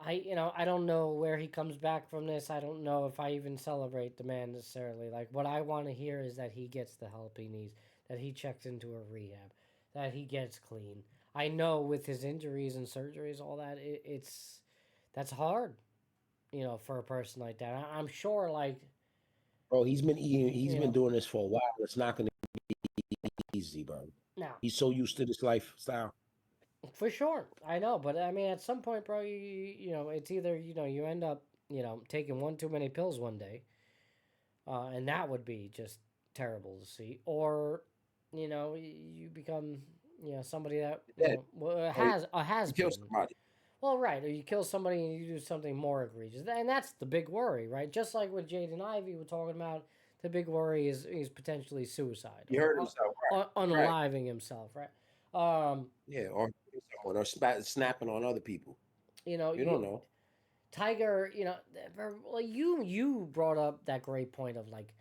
I don't know where he comes back from this. I don't know if I even celebrate the man necessarily. Like, what I want to hear is that he gets the help he needs, that he checks into a rehab, that he gets clean. I know with his injuries and surgeries, all that, that's hard, for a person like that. I'm sure, like... Bro, he's been doing this for a while. It's not going to be easy, bro. No. He's so used to this lifestyle. For sure, I know, but I mean, at some point, bro, it's either you end up taking one too many pills one day, and that would be just terrible to see, or you become somebody that has kill somebody. Well, right, or you kill somebody and you do something more egregious, and that's the big worry, right? Just like with Jaden Ivey, we're talking about. The big worry is potentially suicide. He hurt himself, right? Unaliving himself, right? Or someone or snapping on other people. You don't know. Tiger, you brought up that great point of like,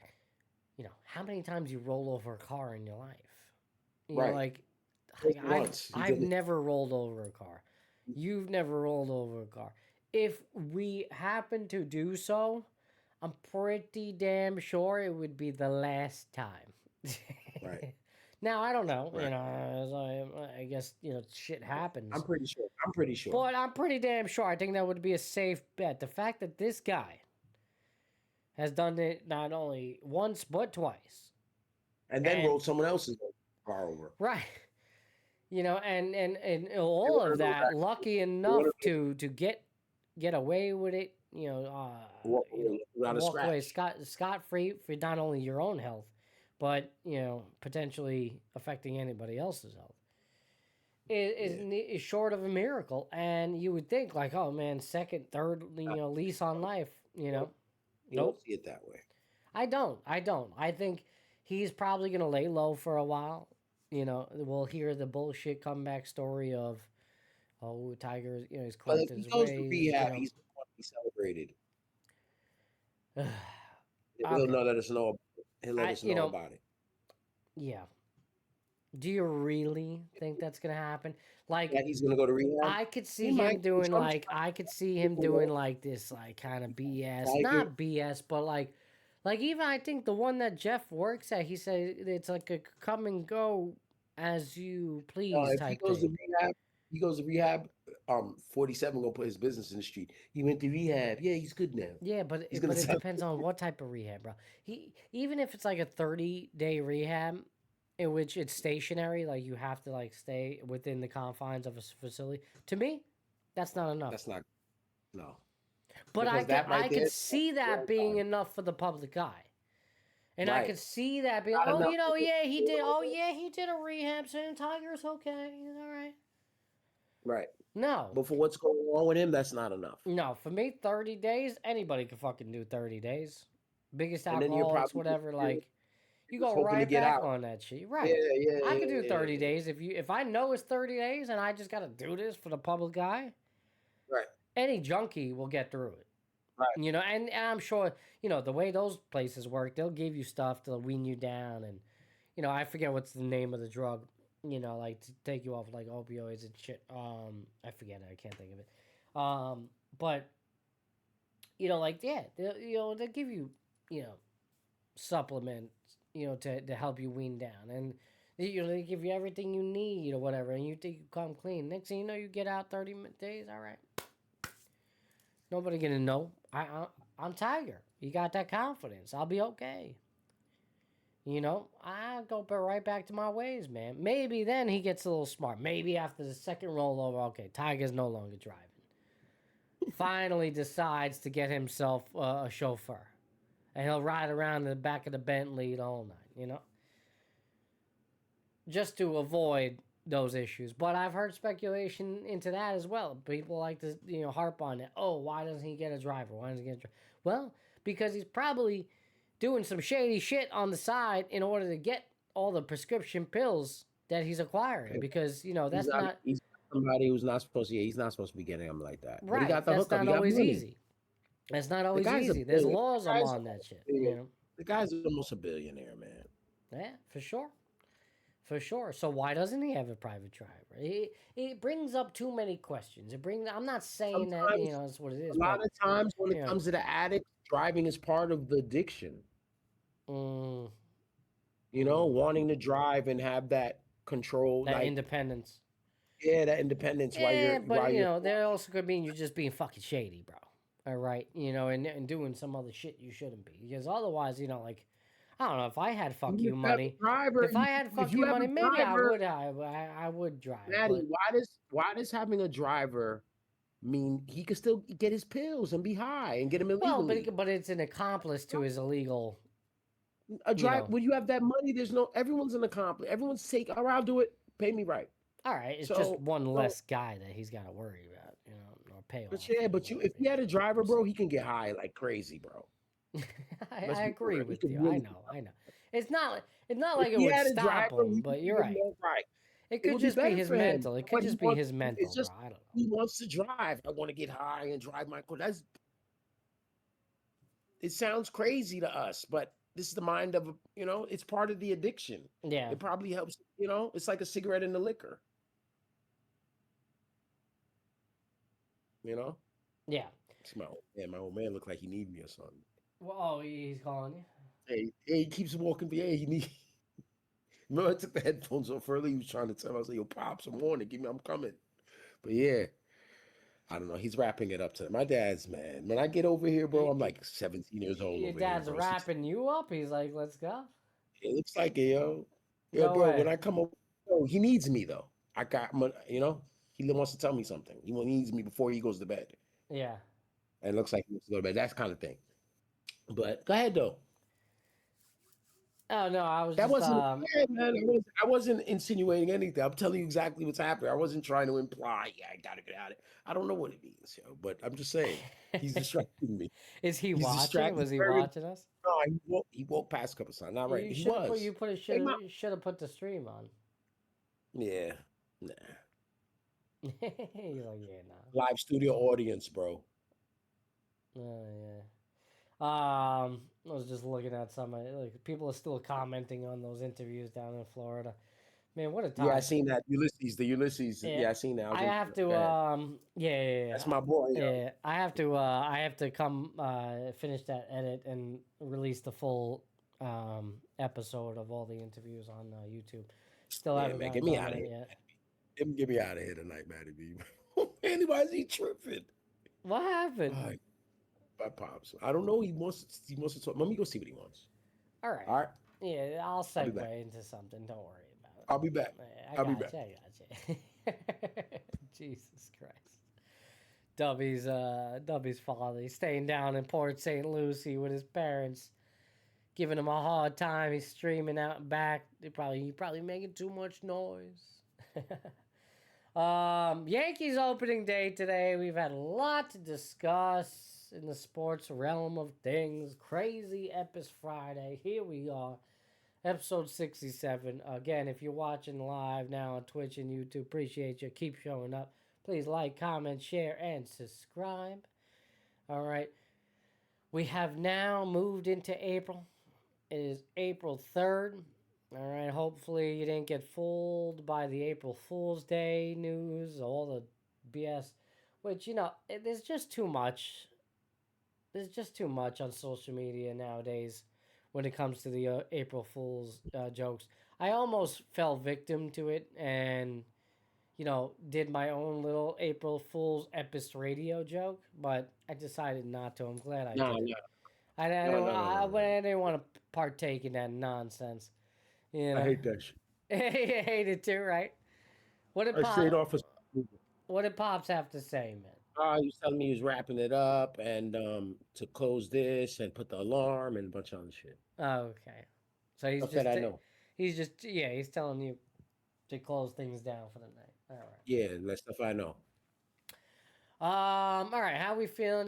how many times you roll over a car in your life? I've never rolled over a car. You've never rolled over a car. If we happen to do so, I'm pretty damn sure it would be the last time. Right. Now, I don't know, Right. I guess, shit happens. I'm pretty sure. But I'm pretty damn sure. I think that would be a safe bet. The fact that this guy has done it not only once, but twice. And then rolled someone else's car over. Right. And all of that, lucky enough to get away with it, walk away scot-free for not only your own health, but potentially affecting anybody else's health is short of a miracle. And you would think like, oh man, second, third, lease on life. You don't see it that way. I don't. I think he's probably gonna lay low for a while. We'll hear the bullshit comeback story of, oh, Tiger, he's correct his ways. If he goes to rehab, he's going to be celebrated. He'll let us know. He'll let us know about it. Yeah. Do you really think that's gonna happen? Like he's gonna go to rehab. I could see him doing this like kind of BS, not BS, but like even I think the one that Jeff works at, he said it's like a come and go as you please type thing. He goes to rehab. 47 gonna put his business in the street. He went to rehab. Yeah, he's good now. Yeah, but it depends on what type of rehab, bro. Even if it's like a 30-day rehab, in which it's stationary, like you have to like stay within the confines of a facility. To me, that's not enough. That's not. No. But I could see that being enough for the public eye. And I could see that being, he did a rehab, saying Tiger's okay, he's all right. Right. No. But for what's going on with him, that's not enough. No, for me, 30 days, anybody can fucking do 30 days. Biggest alcoholics, whatever, like, you go right back on that shit. Right. Yeah. I could do 30 days. If I know it's 30 days and I just got to do this for the public eye, right. Any junkie will get through it. Right. And I'm sure, the way those places work, they'll give you stuff to wean you down. And, I forget what's the name of the drug, like to take you off like opioids and shit. I forget it. I can't think of it. But, they'll give you, supplements, to help you wean down. And, they give you everything you need or whatever. And you think you come clean. Next thing you know, you get out 30 days. All right. Nobody gonna know. I'm Tiger. You got that confidence. I'll be okay. I'll go right back to my ways, man. Maybe then he gets a little smart. Maybe after the second rollover, okay, Tiger's no longer driving. Finally decides to get himself a chauffeur. And he'll ride around in the back of the Bentley the whole night, Just to avoid those issues. But I've heard speculation into that as well. People like to, harp on it. Oh, why doesn't he get a driver? Well, because he's probably doing some shady shit on the side in order to get all the prescription pills that he's acquiring because that's not. He's somebody who's not supposed to. He's not supposed to be getting them like that. Right. But he got the that's hookup. not always easy. That's not always easy. There's laws on that shit. The guy's almost a billionaire, man. Yeah, for sure. For sure. So why doesn't he have a private driver? It brings up too many questions. I'm not saying Sometimes, that that's what it is. A lot of times when it comes to the addict, driving is part of the addiction. Wanting to drive and have that control, that independence. Yeah, that independence. That also could mean you're just being fucking shady, bro. All right, and doing some other shit you shouldn't be, because otherwise, I don't know, if I had fuck you money, if I had fuck you money, maybe I would drive. Matty, why does having a driver mean he could still get his pills and be high and get them illegally? Well, but it's an accomplice to his illegal. A drive when you have that money, everyone's an accomplice. Everyone's all right, I'll do it. Pay me right. All right, it's just one less guy that he's got to worry about, or pay off. But if he had a driver, bro, he can get high like crazy, bro. I agree with you. I know. It's not like it would stop him, but you're right. It could just be his mental. It could just be his mental. It's just I don't know. He wants to drive. I want to get high and drive my car. It sounds crazy to us, but this is the mind of it's part of the addiction. Yeah, it probably helps. It's like a cigarette in the liquor. Yeah. My old man looked like he needed me or something. Well, he's calling you. Hey, he keeps walking. Hey, he need. Remember, I took the headphones off early. He was trying to tell me, I was like, "Yo, Pops, I'm warning. I'm coming." But yeah, I don't know. He's wrapping it up to my dad's, man. When I get over here, bro, I'm like 17 years old. Your dad's wrapping you up. He's like, "Let's go." It looks like it, yo. No bro. way. When I come over, he needs me though. He wants to tell me something. He needs me before he goes to bed. Yeah. And it looks like he wants to go to bed. That kind of thing. But go ahead though. Oh no, I was. That wasn't. Man, I wasn't insinuating anything. I'm telling you exactly what's happening. I wasn't trying to imply. Yeah, I gotta get out of it. I don't know what it means, but I'm just saying he's distracting me. Is he watching? Was he watching us? No, he woke past a couple of times. Not right. He was. You should have put the stream on. Yeah. Nah. He's like, yeah, nah. Live studio audience, bro. Oh yeah. I was just looking at some people are still commenting on those interviews down in Florida. Man, what a time! Yeah, I seen that the Ulysses. Yeah, I seen that. I have to. Yeah. That's my boy. Yeah, I have to come finish that edit and release the full episode of all the interviews on YouTube. Still haven't. Man, get me out of here. Get me out of here tonight, Matty B. Man, why is he tripping? What happened? My pops. I don't know. He wants to talk. Let me go see what he wants. All right. Yeah, I'll segue into something. Don't worry about it. I'll be back. I got you. Jesus Christ. Dubby's father. He's staying down in Port St. Lucie with his parents, giving him a hard time. He's streaming out back. He probably making too much noise. Yankees opening day today. We've had a lot to discuss in the sports realm of things. Crazy Epis Friday. Here we are. Episode 67. Again, if you're watching live now on Twitch and YouTube, appreciate you. Keep showing up. Please like, comment, share, and subscribe. All right. We have now moved into April. It is April 3rd. All right, hopefully you didn't get fooled by the April Fool's Day news, all the BS, which, there's just too much. There's just too much on social media nowadays when it comes to the April Fool's jokes. I almost fell victim to it and, did my own little April Fool's Epis radio joke, but I decided not to. I'm glad I did. I didn't want to partake in that nonsense. I hate that shit. You hate it too, right? What did Pops have to say, man? He was telling me he was wrapping it up and to close this and put the alarm and a bunch of other shit. Oh, okay. So he's just I know. He's telling you to close things down for the night. All right. Yeah, that stuff I know. All right. How we feeling?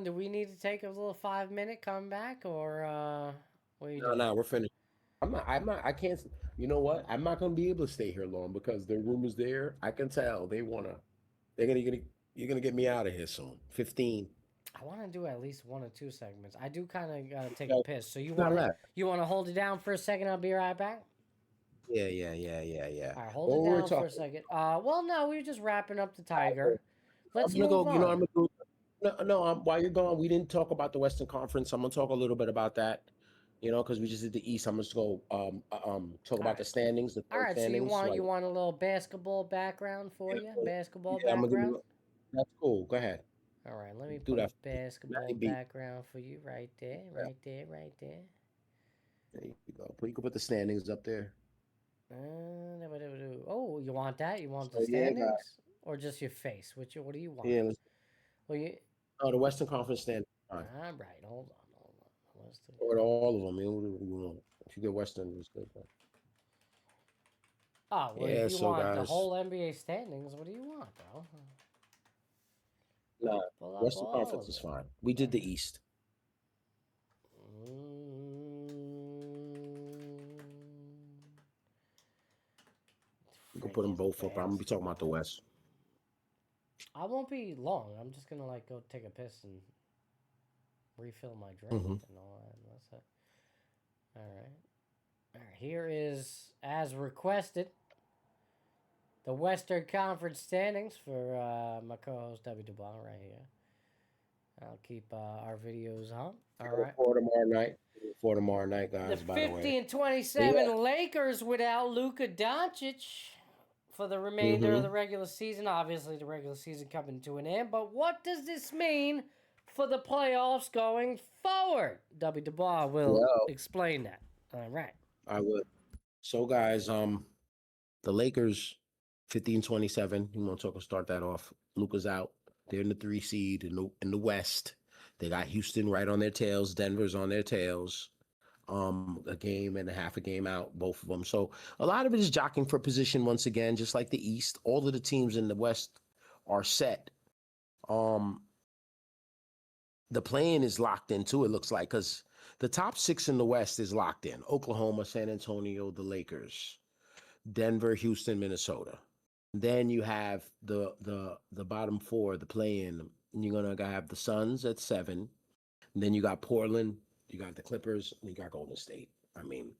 Do we need to take a little 5-minute comeback or what are you doing? No, we're finished. I can't. You know what? I'm not gonna be able to stay here long because the room is there. I can tell they wanna. They're gonna. You're gonna get me out of here soon. 15. I want to do at least 1 or 2 segments. I do kind of gotta take a No, piss. So not left. you want to hold it down for a second? I'll be right back. Yeah. All right, hold it down for a second. Well, no, we were just wrapping up the Tiger. Let's move on. You know, I'm gonna do. No. While you're gone, we didn't talk about the Western Conference. I'm gonna talk a little bit about that. You know, because we just did the East. I'm just go talk about the standings. The All right, standings, so you want a little basketball background for you? Basketball I'm background. gonna that's cool. Go ahead. All right, let me Do put a that. basketball background for you right there, right there. There you go. You can put the standings up there. Oh, you want that? You want the standings or just your face? What do you want? Yeah. Well, the Western Conference standings. All right, hold on. Or all of them. What do you want? If you get Western, it's good. But... Oh, well, if you want the whole NBA standings, what do you want, bro? Nah, Western Conference is fine. We did the East. You can put them both up. I'm gonna be talking about the West. I won't be long. I'm just gonna go take a piss and refill my drink and all that. That's it. All right. Here is, as requested, the Western Conference standings for my co-host W. DeBlanc right here. I'll keep our videos on. All right. For tomorrow night, guys. The by the way, 50-27 Lakers without Luka Doncic for the remainder of the regular season. Obviously, the regular season coming to an end. But what does this mean for the playoffs going forward? W. DeBlanc will explain that. All right. I would. So, guys, the Lakers, 15-27. You want to start that off? Luka's out. They're in the 3 seed in the West. They got Houston right on their tails. Denver's on their tails. A game and a half a game out, both of them. So a lot of it is jockeying for position once again, just like the East. All of the teams in the West are set. The play-in is locked in too, it looks like, because the top 6 in the West is locked in. Oklahoma, San Antonio, the Lakers, Denver, Houston, Minnesota. Then you have the bottom 4, the play-in. And you're gonna have the Suns at 7. And then you got Portland, you got the Clippers, and you got Golden State. I mean,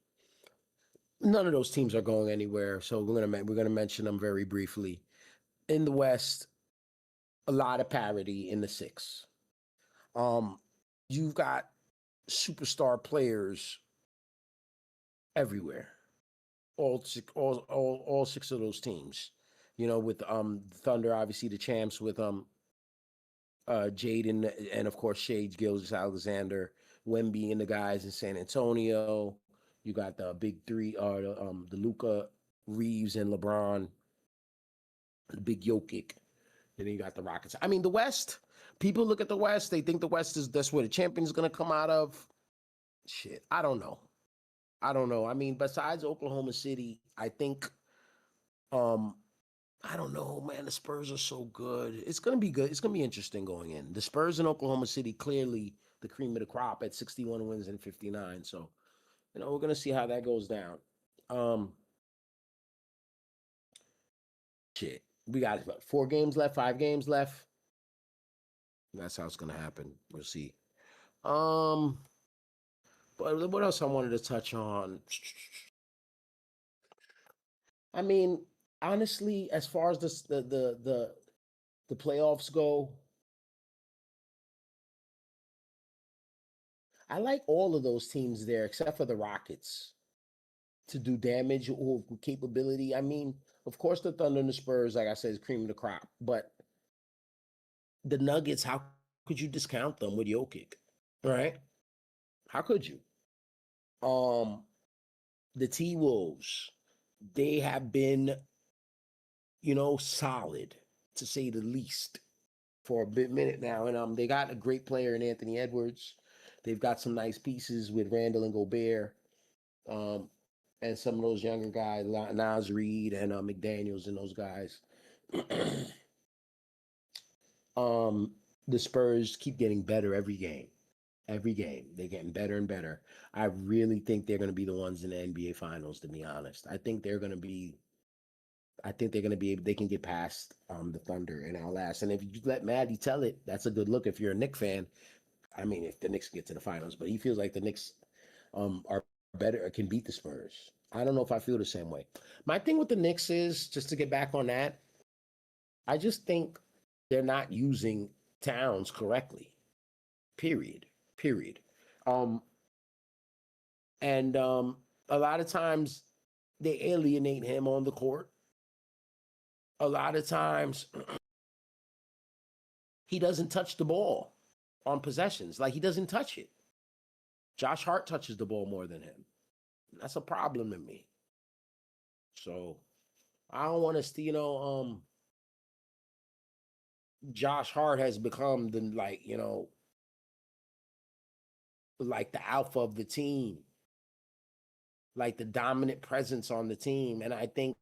none of those teams are going anywhere. So we're gonna mention them very briefly. In the West, a lot of parity in the 6. You've got superstar players everywhere. All 6 of those teams. You know, with Thunder, obviously the champs with Jaden and of course Shai Gilgeous-Alexander, Wemby and the guys in San Antonio. You got the big 3, the Luka, Reeves, and LeBron. The big Jokic. And then you got the Rockets. I mean, the West. People look at the West. They think the West that's where the champion's gonna come out of. Shit, I don't know. I mean, besides Oklahoma City, I think. I don't know, man. The Spurs are so good. It's going to be good. It's going to be interesting going in. The Spurs in Oklahoma City, clearly the cream of the crop at 61 wins and 59. So, we're going to see how that goes down. Shit. We got 4 games left, 5 games left. That's how it's going to happen. We'll see. But what else I wanted to touch on? I mean, honestly, as far as the playoffs go, I like all of those teams there except for the Rockets to do damage or capability. I mean, of course, the Thunder and the Spurs, like I said, is cream of the crop. But the Nuggets, how could you discount them with Jokic, right? How could you? The T-Wolves, they have been, solid, to say the least, for a minute now. And they got a great player in Anthony Edwards. They've got some nice pieces with Randall and Gobert, and some of those younger guys, Naz Reid and McDaniels and those guys. The Spurs keep getting better every game. Every game, they're getting better and better. I really think they're going to be the ones in the NBA Finals. To be honest, I think they're going to be. I think they're going to be able. They can get past the Thunder and outlast. And if you let Matty tell it, that's a good look. If you're a Knicks fan, I mean, if the Knicks get to the finals, but he feels like the Knicks are better, can beat the Spurs. I don't know if I feel the same way. My thing with the Knicks is, just to get back on that, I just think they're not using Towns correctly. Period. And a lot of times they alienate him on the court. A lot of times he doesn't touch the ball on possessions. Like, he doesn't touch it. Josh Hart touches the ball more than him. That's a problem in me. So I don't want to, Josh Hart has become the, like the alpha of the team, like the dominant presence on the team. And I think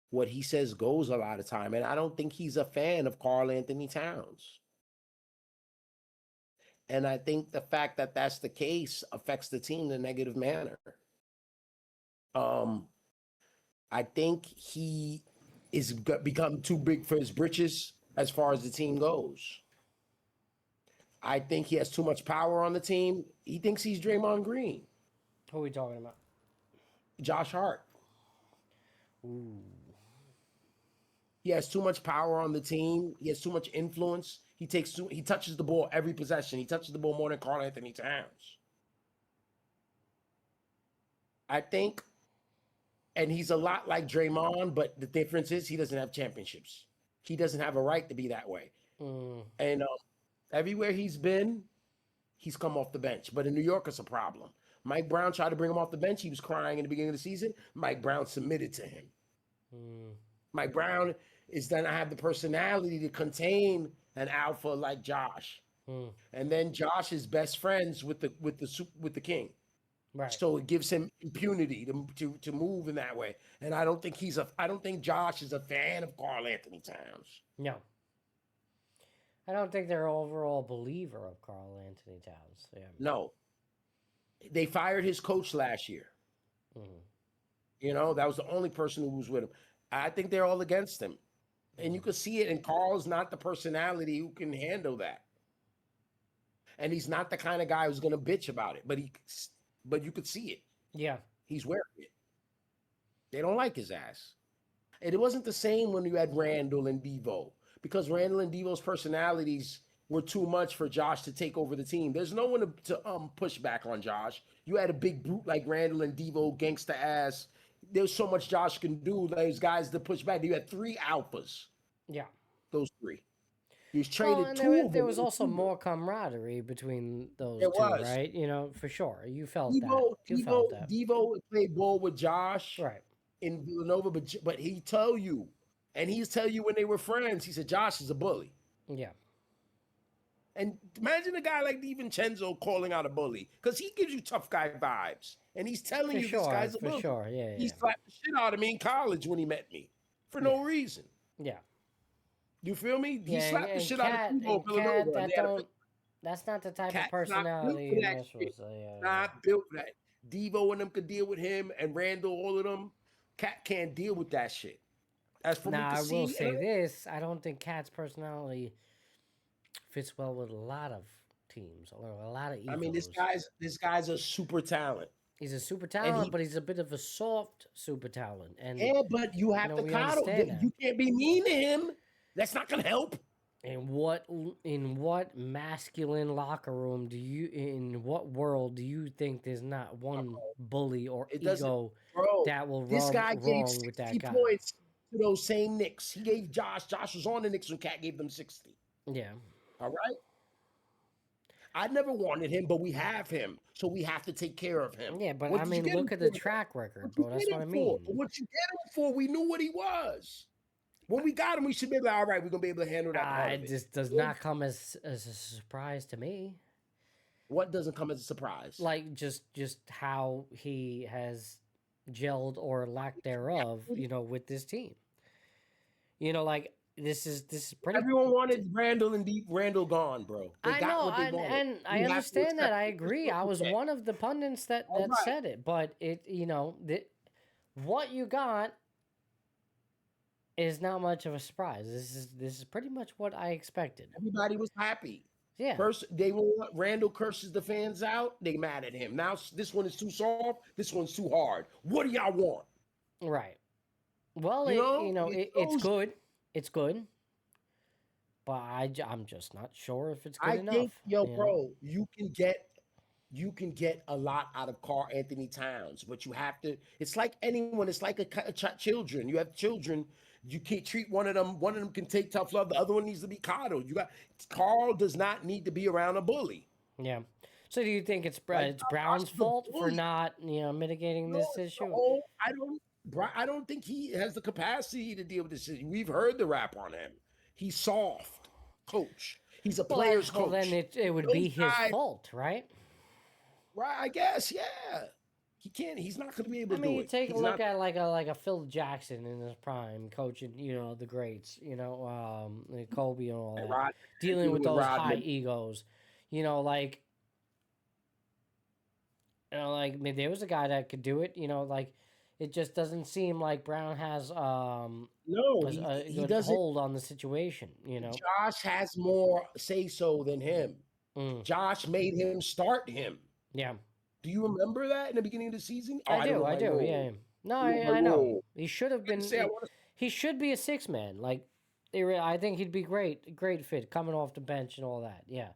what he says goes a lot of time. And I don't think he's a fan of Karl-Anthony Towns. And I think the fact that that's the case affects the team in a negative manner. I think he is become too big for his britches as far as the team goes. I think he has too much power on the team. He thinks he's Draymond Green. Who are we talking about? Josh Hart. Ooh. He has too much power on the team. He has too much influence. He touches the ball every possession. He touches the ball more than Karl-Anthony Towns. I think, and he's a lot like Draymond, but the difference is he doesn't have championships. He doesn't have a right to be that way. And everywhere he's been, he's come off the bench. But in New York, it's a problem. Mike Brown tried to bring him off the bench. He was crying in the beginning of the season. Mike Brown submitted to him. Mike Brown is then I have the personality to contain an alpha like Josh. And then Josh is best friends with the king. Right. So it gives him impunity to move in that way. And I don't think Josh is a fan of Karl-Anthony Towns. No. I don't think they're an overall believer of Karl-Anthony Towns. Yeah. No. They fired his coach last year. That was the only person who was with him. I think they're all against him. And you can see it, and Carl's not the personality who can handle that. And he's not the kind of guy who's going to bitch about it, but you could see it. Yeah. He's wearing it. They don't like his ass. And it wasn't the same when you had Randall and Devo, because Randall and Devo's personalities were too much for Josh to take over the team. There's no one to push back on Josh. You had a big brute like Randall and Devo, gangsta ass. There's so much Josh can do. Those guys to push back. You had 3 alphas. Yeah. Those 3. He's traded and 2 of them. There was also more camaraderie between those two, right? For sure. You felt that. You felt that. Devo played ball with Josh in Villanova, but he tell you, and he's tell you when they were friends, he said, Josh is a bully. Yeah. And imagine a guy like DiVincenzo calling out a bully, because he gives you tough guy vibes. And he's telling you this guy's a bully. For sure, yeah. He slapped the shit out of me in college when he met me for no reason. Yeah. You feel me? He slapped the shit out of people. That's not the type of personality. Not built for that. Devo and them could deal with him, and Randall, all of them. Cat can't deal with that shit. As for I will say this: I don't think Cat's personality fits well with a lot of teams or a lot of egos. I mean, this guy's a super talent. He's a super talent, but he's a bit of a soft super talent. And but you have to coddle. You can't be mean to him. That's not gonna help. In what masculine locker room in what world do you think there's not one bully or ego that will rub wrong with that guy? Points to those same Knicks. He gave Josh. Josh was on the Knicks when Cat gave them 60. Yeah. All right. I never wanted him, but we have him, so we have to take care of him. Yeah, but look at the track record, bro. That's what I mean. What you get him for? We knew what he was. When we got him, we should be like, all right, we're gonna be able to handle that. It just does not come as a surprise to me. What doesn't come as a surprise? Like just how he has gelled or lack thereof, with this team. this is pretty. Everyone wanted Randall gone, bro. They I got know, what they wanted. and I You have to understand that. accept I it. agree. I was one of the pundits that said it, but what you got is not much of a surprise. This is pretty much what I expected. Everybody was happy. Yeah. First, Randall curses the fans out. They mad at him. Now this one is too soft. This one's too hard. What do y'all want? Right. Well, it's good. It's good. But I'm just not sure if it's good enough. Bro, you can get a lot out of Karl-Anthony Towns, but you have to. It's like anyone. It's like children. You have children. You can't treat one of them. One of them can take tough love. The other one needs to be coddled. Carl does not need to be around a bully. Yeah. So do you think it's Brown's fault for not mitigating this issue? I don't think he has the capacity to deal with this. We've heard the rap on him. He's soft, coach. He's a player's coach. Well, then it would be his fault, right? Right, I guess, yeah. He can't. He's not going to be able to do it. You take a look at like a Phil Jackson in his prime, coaching the greats, Kobe and all that, dealing with those high egos, there was a guy that could do it, it just doesn't seem like Brown has a good hold on the situation, Josh has more say-so than him. Josh made him start him. Yeah. Do you remember that in the beginning of the season? I do. Yeah. No, I know. He should have been. He should be a 6-man. I think he'd be great fit coming off the bench and all that. Yeah,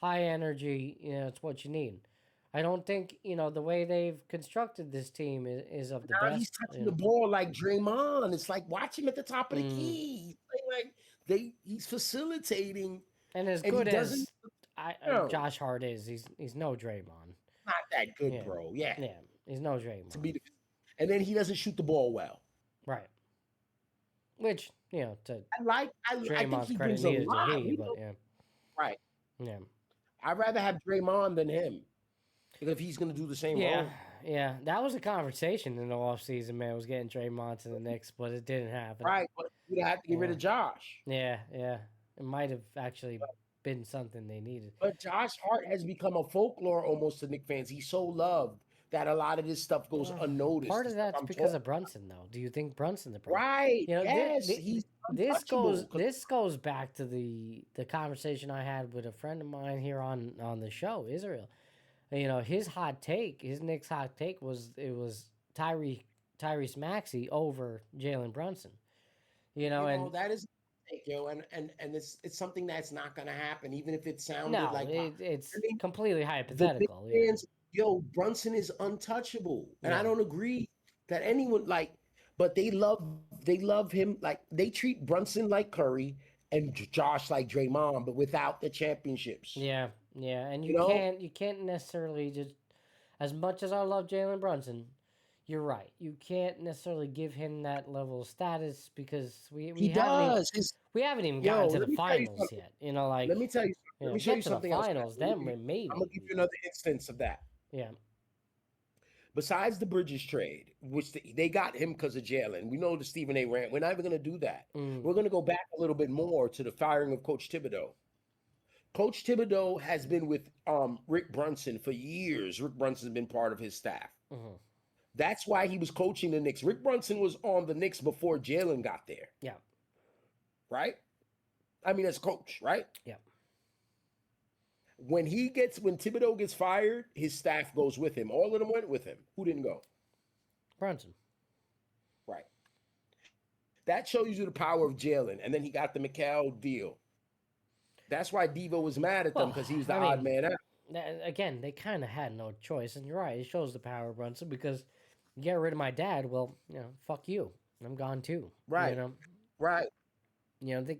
high energy. It's what you need. I don't think the way they've constructed this team is of the best. He's touching the ball like Draymond. It's like watch him at the top of the key. He's facilitating. And as good as Josh Hart is, he's no Draymond. Not that good, bro. Yeah, he's no Draymond. And then he doesn't shoot the ball well. Right. Which to think Draymond's he credit, brings a neither lot. did he, but yeah. Right. Yeah. I'd rather have Draymond than him. If he's going to do the same role. Yeah. That was a conversation in the offseason, man, was getting Draymond to the Knicks, but it didn't happen. Right, but you'd have to get rid of Josh. Yeah. It might have actually been something they needed. But Josh Hart has become a folklore almost to Knicks fans. He's so loved that a lot of this stuff goes unnoticed. Part of that's because of Brunson, though. Do you think Brunson the problem? Right. Yes. This goes back to the conversation I had with a friend of mine here on the show, Israel. His Knicks hot take was Tyrese Maxey over Jalen Brunson. And that is and it's something that's not going to happen, even if it sounded like it's completely hypothetical. Brunson is untouchable, and I don't agree that anyone but they love him. They treat Brunson like Curry and Josh like Draymond, but without the championships. Yeah, and you can't necessarily just, as much as I love Jalen Brunson, you're right. You can't necessarily give him that level of status because we haven't even gotten to the finals yet. Let me tell you. Let me show you something else. Finals, then maybe. I'm gonna give you another instance of that. Yeah. Besides the Bridges trade, which they got him because of Jalen, we know the Stephen A. rant. We're not even going to do that. We're going to go back a little bit more to the firing of Coach Thibodeau. Coach Thibodeau has been with Rick Brunson for years. Rick Brunson's been part of his staff. Mm-hmm. That's why he was coaching the Knicks. Rick Brunson was on the Knicks before Jalen got there. Yeah. Right? I mean, as coach, right? Yeah. When Thibodeau gets fired, his staff goes with him. All of them went with him. Who didn't go? Brunson. Right. That shows you the power of Jalen. And then he got the Mikal deal. That's why Devo was mad at them, because he was the odd man out. Again, they kind of had no choice. And you're right. It shows the power of Brunson, because you get rid of my dad, well, fuck you. I'm gone too. Right. Right. They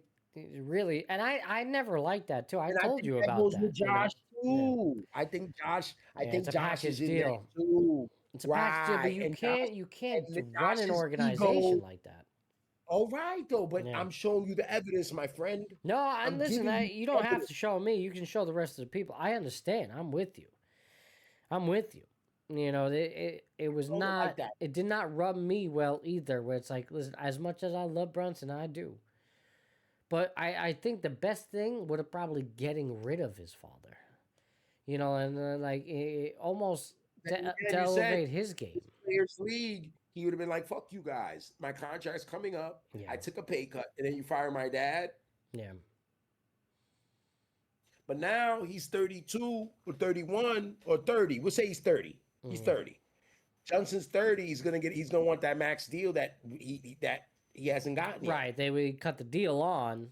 really, and I never liked that too. I told you about that. With Josh too. I think Josh is in there too. It's a package deal, but you can't run an organization like that. All right, though, but I'm showing you the evidence, my friend. No, listen, you don't have to show me. You can show the rest of the people. I understand. I'm with you. It was not. Like that. It did not rub me well either. Where it's like, listen, as much as I love Brunson, I do. But I think the best thing would have probably getting rid of his father. You know, and almost to elevate his game. Players League, he would have been like, fuck you guys. My contract's coming up. Yeah. I took a pay cut, and then you fire my dad. Yeah. But now he's 32 or 31 or 30. We'll say he's 30. He's 30. Johnson's 30. He's gonna want that max deal that he hasn't gotten yet. Right. They would cut the deal on.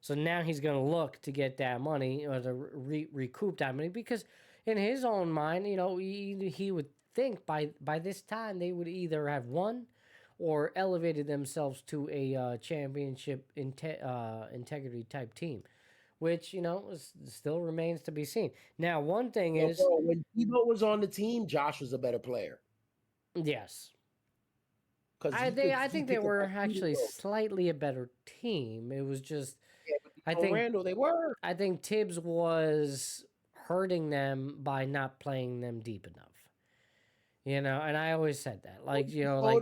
So now he's going to look to get that money or to recoup that money because in his own mind, you know, he would think by this time they would either have won or elevated themselves to a championship integrity type team, which, you know, still remains to be seen. Now, one thing is... when Tebow was on the team, Josh was a better player. Yes. I think they were actually slightly a better team. It was just... I think Randall, they were. I think Tibbs was hurting them by not playing them deep enough. You know, and I always said that. Like, you know, like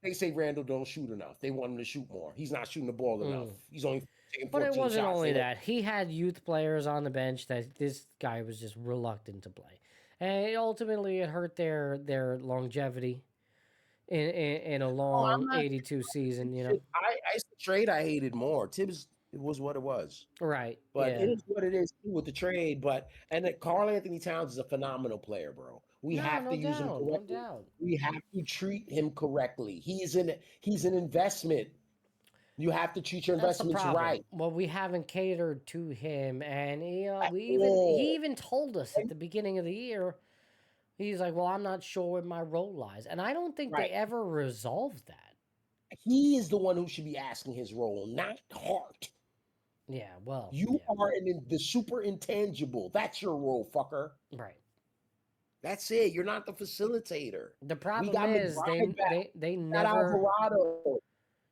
they say Randall don't shoot enough. They want him to shoot more. He's not shooting the ball enough. He's only taking 14 But it wasn't shots. only that. He had youth players on the bench that this guy was just reluctant to play. And ultimately it hurt their longevity in a long 82 season, you know. I trade I hated more. Tibbs, it was what it was. Right. But it is what it is with the trade. And that Karl-Anthony Towns is a phenomenal player, bro. We have to use him correctly. No doubt. We have to treat him correctly. He's an investment. You have to treat your investments right. Well, we haven't catered to him, and he even told us at the beginning of the year, he's like, "Well, I'm not sure where my role lies," and I don't think they ever resolved that. He is the one who should be asking his role, not Hart. Yeah, well, you are the super intangible. That's your role, fucker. Right. That's it. You're not the facilitator. The problem is they never. Alvarado.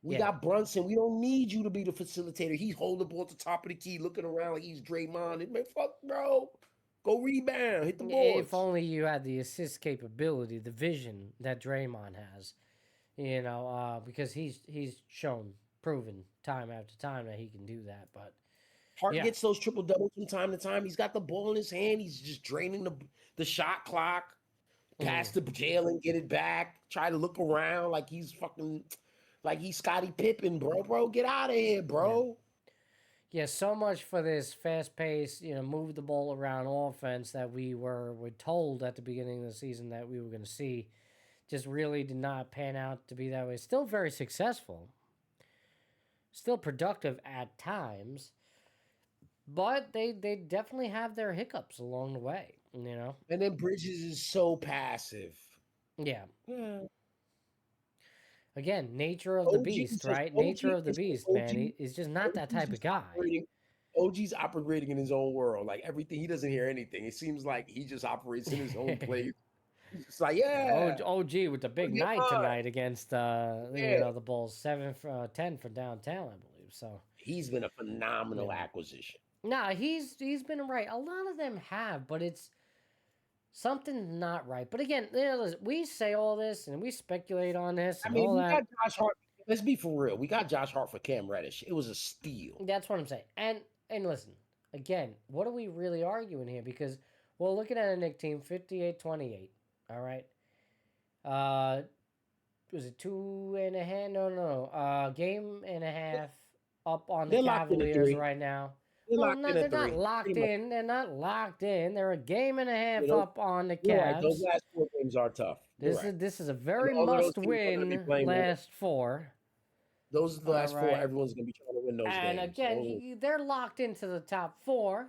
We got Brunson. We don't need you to be the facilitator. He's holding the ball at the top of the key, looking around like he's Draymond. Man, fuck, bro. Go rebound. Hit the ball. If only you had the assist capability, the vision that Draymond has. You know, because he's proven time after time that he can do that. But Hart gets those triple doubles from time to time. He's got the ball in his hand. He's just draining the shot clock. Pass to Jalen, get it back. Try to look around like he's fucking, like he's Scottie Pippen, bro. Bro, get out of here, bro. Yeah, so much for this fast-paced, you know, move the ball around offense that we were told at the beginning of the season that we were going to see. Just really did not pan out to be that way. Still very successful. Still productive at times. But they definitely have their hiccups along the way, you know? And then Bridges is so passive. Yeah. Again, nature of the beast, right? Nature of the beast, man. He's just not that type of guy. OG's operating in his own world. Like everything, he doesn't hear anything. It seems like he just operates in his own place. It's like, OG with the big night tonight against the Bulls, 7 for 10 for downtown, I believe. So he's been a phenomenal acquisition. Nah, he's been right. A lot of them have, but it's something not right. But again, we say all this and we speculate on this. And all that. Got Josh Hart. Let's be for real. We got Josh Hart for Cam Reddish. It was a steal. That's what I'm saying. And listen, again, what are we really arguing here? Because we're looking at a Knicks team, 58-28. All right. Was it 2.5? No. Game and a half up on the Cavaliers right now. They're not locked in. They're not locked in. They're a game and a half up on the Cavs. Right. Those last 4 games are tough. This is a very must-win last 4. Those are the last 4. Everyone's going to be trying to win those games. And again, they're locked into the top 4.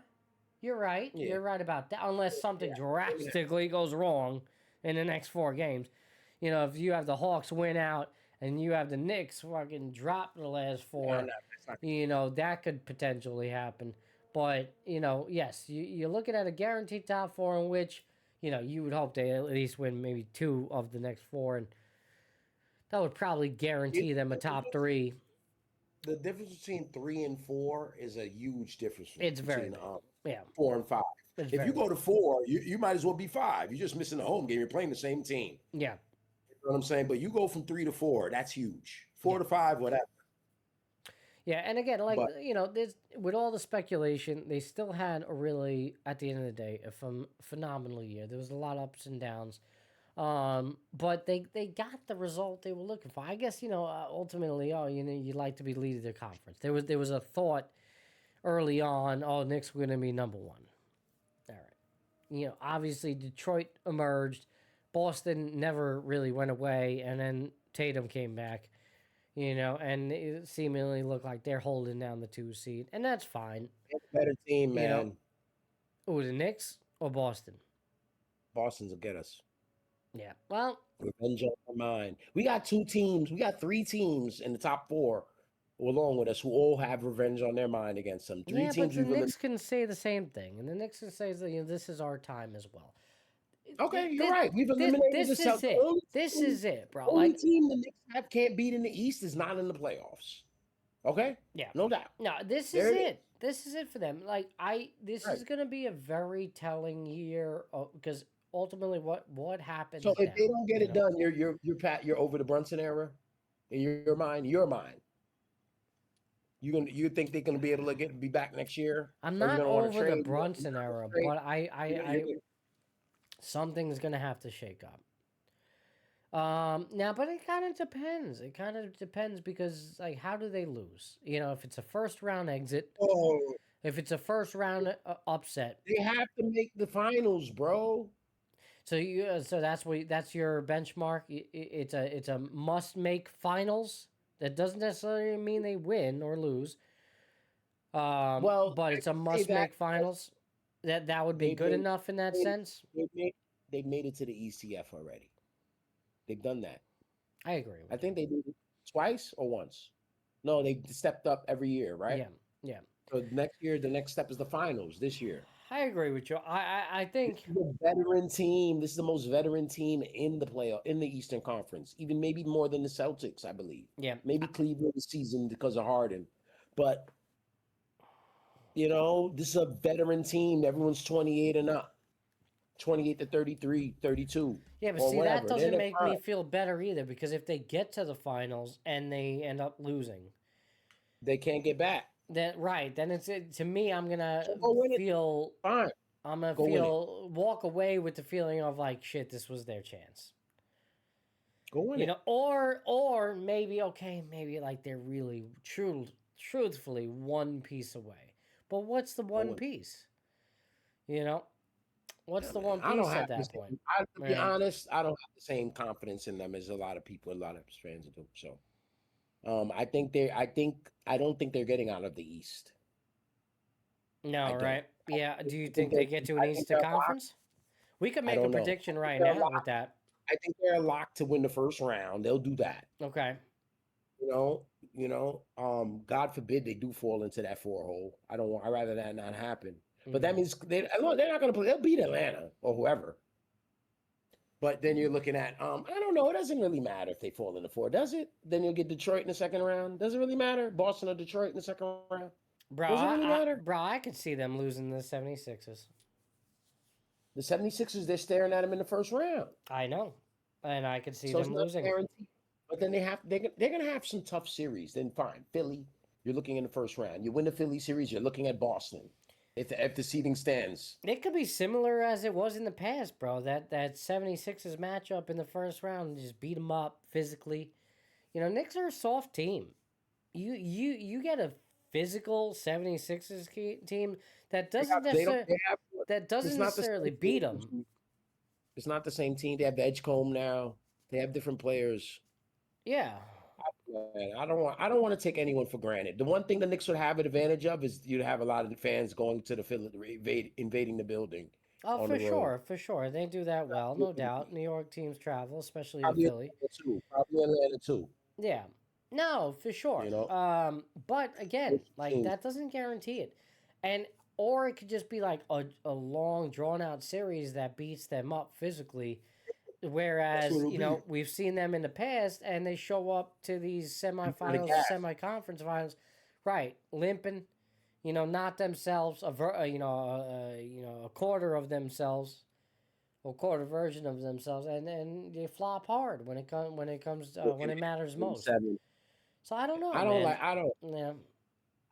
You're right. Yeah. You're right about that. Unless something drastically goes wrong in the next 4 games. You know, if you have the Hawks win out and you have the Knicks fucking drop the last 4, you know, that could potentially happen. But, you know, yes, you're looking at a guaranteed top 4 in which, you know, you would hope they at least win maybe 2 of the next 4. And that would probably guarantee them a top 3. The difference between 3 and 4 is a huge difference. It's very 4 and 5. If you go to 4, you might as well be 5. You're just missing the home game. You're playing the same team. Yeah. You know what I'm saying? But you go from 3 to 4. That's huge. 4 to 5, whatever. Yeah, and again, like there's with all the speculation, they still had a really, at the end of the day, a phenomenal year. There was a lot of ups and downs, but they got the result they were looking for. I guess ultimately, you'd like to be lead of the conference. There was a thought early on, Knicks were going to be number one. All right, obviously Detroit emerged, Boston never really went away, and then Tatum came back. And it seemingly looked like they're holding down the 2 seed, and that's fine. Better team, man. The Knicks or Boston? Boston's will get us. Yeah. Well, revenge on my mind. We got 2 teams. We got 3 teams in the top 4 along with us who all have revenge on their mind against them. 3 teams. But the Knicks can say the same thing, and the Knicks can say that this is our time as well. Okay, you're right. We've eliminated this the is it. This is it, bro. Only team the Knicks can't beat in the East is not in the playoffs. Okay? Yeah. No doubt. No, this is it. This is it for them. This is going to be a very telling year because ultimately what happens. So if they don't get it done, you're over the Brunson era in your mind. You think they're gonna be able to be back next year? I'm not over the Brunson era, but I something's gonna have to shake up. Now, but it kind of depends. It kind of depends because, how do they lose? If it's a first round exit, if it's a first round upset, they have to make the finals, bro. So that's your benchmark. It's a must make finals. That doesn't necessarily mean they win or lose. But it's a must make finals. That would be good enough in that sense. They've made it to the ECF already. They've done that. I agree. I think they did it twice or once. No, they stepped up every year, right? Yeah. So next year, the next step is the finals. This year, I agree with you. I think the veteran team. This is the most veteran team in the playoff in the Eastern Conference, even maybe more than the Celtics, I believe. Yeah, maybe Cleveland this season because of Harden, but this is a veteran team. Everyone's 28 and up. 28 to 33, 32. Yeah, but see, that doesn't make me feel better either because if they get to the finals and they end up losing, they can't get back. Then it's to me. I'm gonna feel fine. I'm gonna walk away with the feeling of shit. This was their chance. Go win it. Or maybe they're really truthfully one piece away. But what's the one piece? What's the one piece at that point? To be honest, I don't have the same confidence in them as a lot of people, a lot of fans do. So, I don't think they're getting out of the East. No, right? Yeah. Do you think they get to an Eastern Conference? We could make a prediction right now with that. I think they're locked to win the first round. They'll do that. Okay. God forbid they do fall into that 4 hole. I'd rather that not happen. But that means they're not going to play. They'll beat Atlanta or whoever. But then you're looking at, I don't know. It doesn't really matter if they fall into 4, does it? Then you'll get Detroit in the second round. Does it really matter? Boston or Detroit in the second round? Does it really matter? I could see them losing the 76ers. The 76ers, they're staring at them in the first round. I know. And I could see them losing. But then they're going to have some tough series. Then fine. Philly, you're looking in the first round. You win the Philly series, you're looking at Boston. If the seeding stands. It could be similar as it was in the past, bro. That 76ers matchup in the first round, just beat them up physically. Knicks are a soft team. You get a physical 76ers team that doesn't necessarily beat them. It's not the same team. They have Edgecombe now. They have different players. Yeah. I don't want to take anyone for granted. The one thing the Knicks would have an advantage of is you'd have a lot of the fans going to the Philly, invading the building. Oh, for sure. They do that well, no doubt. New York teams travel, especially to Philly. Probably Atlanta too. Yeah. No, for sure. But again, that doesn't guarantee it. Or it could just be a long, drawn-out series that beats them up physically. Whereas, we've seen them in the past, and they show up to these semifinals, semi-conference finals, right? Limping, not themselves, a quarter of themselves, or quarter version of themselves, and they flop hard when it matters most. So I don't know.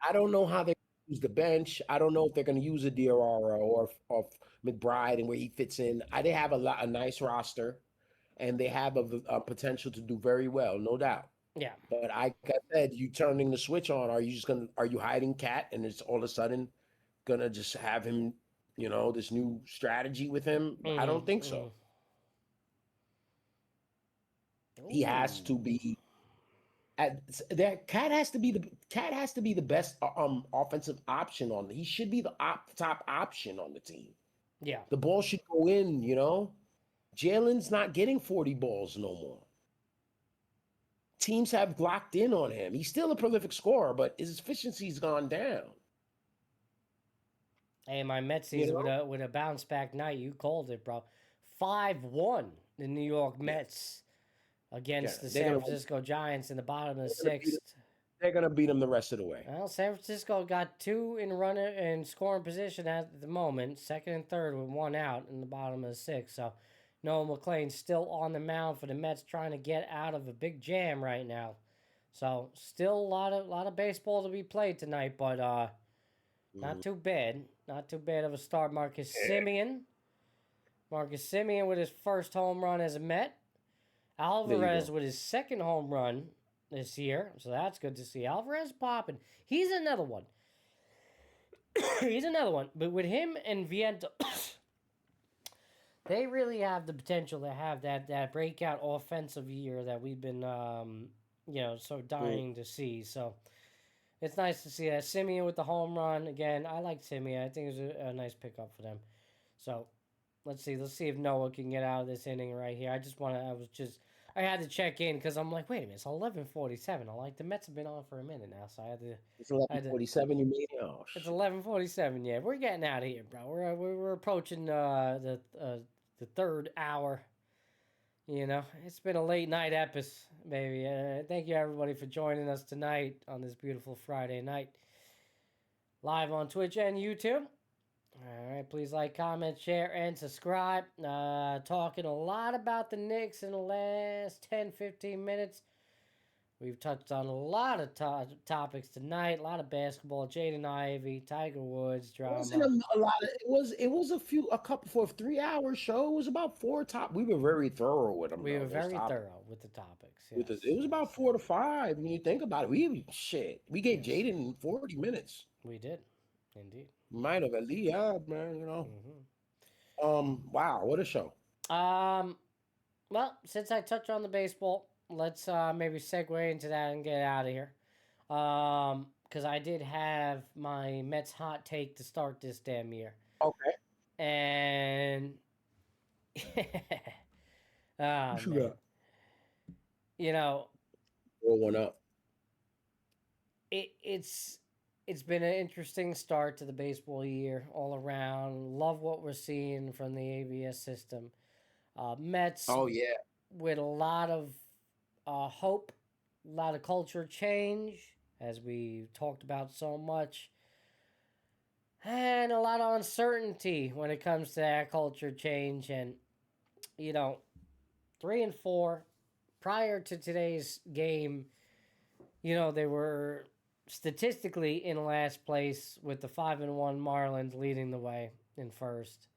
I don't know how they use the bench. I don't know if they're going to use a Diarra or McBride and where he fits in. They have a nice roster, and they have a potential to do very well, no doubt. Yeah. But like I said, you turning the switch on. Are you hiding Cat, and it's all of a sudden gonna just have him, this new strategy with him? I don't think so. He has to be. Cat has to be the best offensive option on. He should be the top option on the team. Yeah. The ball should go in. Jalen's not getting 40 balls no more. Teams have locked in on him. He's still a prolific scorer, but his efficiency's gone down. Hey, my Mets with a bounce back night. You called it, bro. 5-1 the New York Mets against the San Francisco Giants in the bottom of the sixth. They're gonna beat them the rest of the way. Well, San Francisco got 2 in runner and scoring position at the moment, second and third with 1 out in the bottom of the sixth. So Noah McLean's still on the mound for the Mets, trying to get out of a big jam right now. So still a lot of baseball to be played tonight, but not too bad. Not too bad of a start. Marcus Semien with his first home run as a Met. Alvarez with his second home run this year, so that's good to see. Alvarez popping. He's another one. But with him and Vientos, they really have the potential to have that breakout offensive year that we've been, so dying to see. So it's nice to see that. Semien with the home run. Again, I like Semien. I think it was a nice pickup for them. So let's see. Let's see if Noah can get out of this inning right here. I had to check in because I'm like, wait a minute, it's 11:47. The Mets have been on for a minute now, so I had to. It's 11:47. You mean? Oh, it's 11:47. Yeah, we're getting out of here, bro. We're approaching the third hour. It's been a late night Epis, baby. Thank you everybody for joining us tonight on this beautiful Friday night, live on Twitch and YouTube. All right, please like, comment, share, and subscribe. Talking a lot about the Knicks in the last 10, 15 minutes. We've touched on a lot of topics tonight. A lot of basketball. Jaden Ivey, Tiger Woods drama. It wasn't a lot. It was a couple for a 3-hour show. It was about 4 top. We were very thorough with them. We were very thorough with the topics. Yes. It was about 4 to 5. When you think about it, we gave Jaden 40 minutes. We did, indeed. Might have at least, man. Wow, what a show. Well, since I touched on the baseball, let's maybe segue into that and get out of here. Because I did have my Mets hot take to start this damn year. Okay. And Roll one up. It's been an interesting start to the baseball year all around. Love what we're seeing from the ABS system. Mets. Oh yeah. With a lot of hope, a lot of culture change, as we talked about so much, and a lot of uncertainty when it comes to that culture change. And 3-4 prior to today's game, they were statistically in last place with the 5-1 Marlins leading the way in first.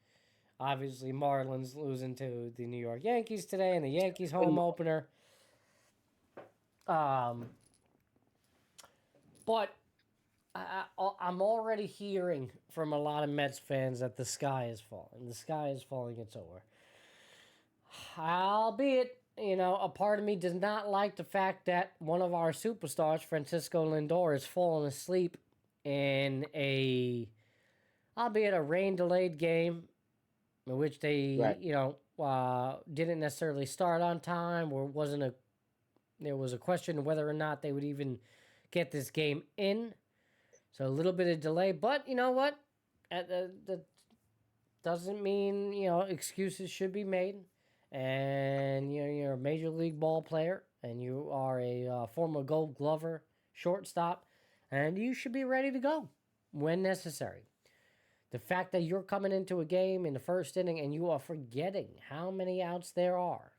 Obviously, Marlins losing to the New York Yankees today in the Yankees home opener. But I'm already hearing from a lot of Mets fans that the sky is falling. The sky is falling. It's over. Albeit, a part of me does not like the fact that one of our superstars, Francisco Lindor, has fallen asleep in albeit a rain-delayed game in which they, didn't necessarily start on time, or there was a question whether or not they would even get this game in. So a little bit of delay, but you know what? That doesn't mean, excuses should be made. And you're a major league ball player, and you are a former Gold Glover shortstop, and you should be ready to go when necessary. The fact that you're coming into a game in the first inning and you are forgetting how many outs there are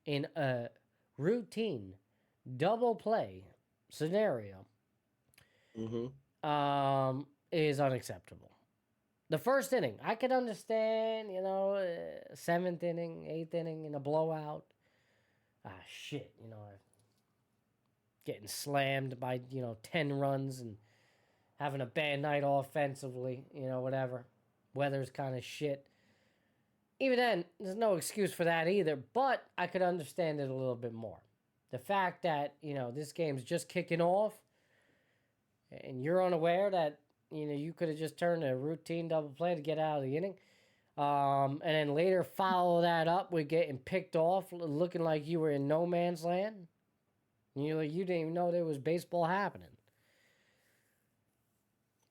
in a routine double play scenario is unacceptable. The first inning, I could understand, 7th inning, 8th inning in a blowout. Shit, getting slammed by, 10 runs and having a bad night offensively, whatever. Weather's kind of shit. Even then, there's no excuse for that either, but I could understand it a little bit more. The fact that, this game's just kicking off and you're unaware that, you could have just turned a routine double play to get out of the inning. And then later follow that up with getting picked off, looking like you were in no man's land. You didn't even know there was baseball happening.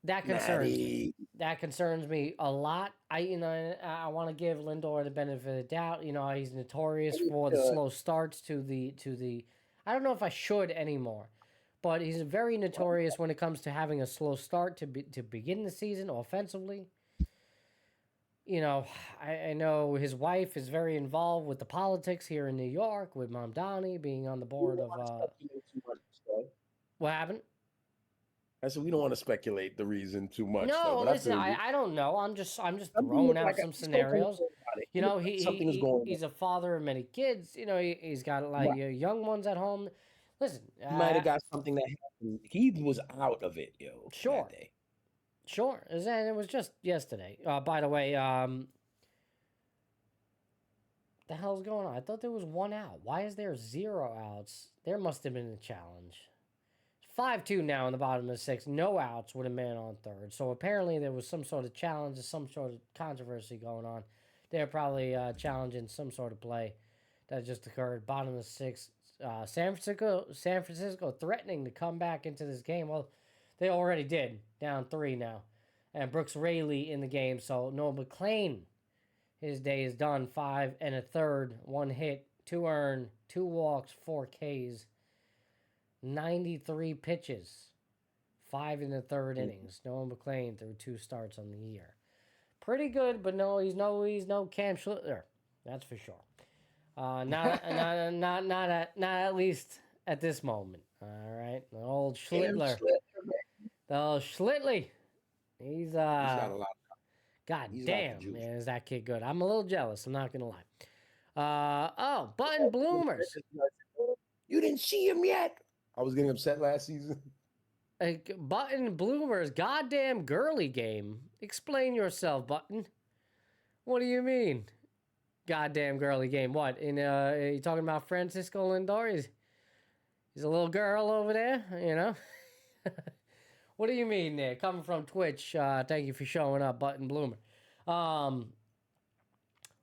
That concerns me. That concerns me a lot. I want to give Lindor the benefit of the doubt. He's notorious for the slow starts to the. I don't know if I should anymore, but he's very notorious when it comes to having a slow start to begin the season offensively. I know his wife is very involved with the politics here in New York, with Mom Donnie being on the board of. What happened? I said we don't want to speculate the reason too much. No, though, listen, I don't know. I'm just throwing out some scenarios. He's a father of many kids. He's got a lot of young ones at home. Listen, he might have got something that happened. He was out of it, Sure. That day. Sure. And it was just yesterday. By the way, the hell's going on? I thought there was 1 out. Why is there 0 outs? There must have been a challenge. 5-2 now in the bottom of the 6th. No outs with a man on third. So apparently there was some sort of challenge or some sort of controversy going on. They're probably challenging some sort of play that just occurred. Bottom of the 6th. San Francisco threatening to come back into this game. Well, they already did. Down 3 now. And Brooks Raley in the game. So Noah McClain, his day is done. 5 1/3, 1 hit, 2 earned, 2 walks, 4 Ks. 93 pitches, 5 1/3 innings. Noah McClain threw 2 starts on the year. Pretty good, but no, he's no Cam Schlittler. That's for sure. Not at least at this moment. All right, the old Schlittler, the old Schlittly. He's got a lot. God damn, man, is that kid good? I'm a little jealous. I'm not gonna lie. Button Bloomers. You didn't see him yet. I was getting upset last season. Button Bloomers, goddamn girly game. Explain yourself, Button. What do you mean? Goddamn girly game. What? Are you talking about Francisco Lindor? He's a little girl over there, What do you mean there? Coming from Twitch, thank you for showing up, Button Bloomer.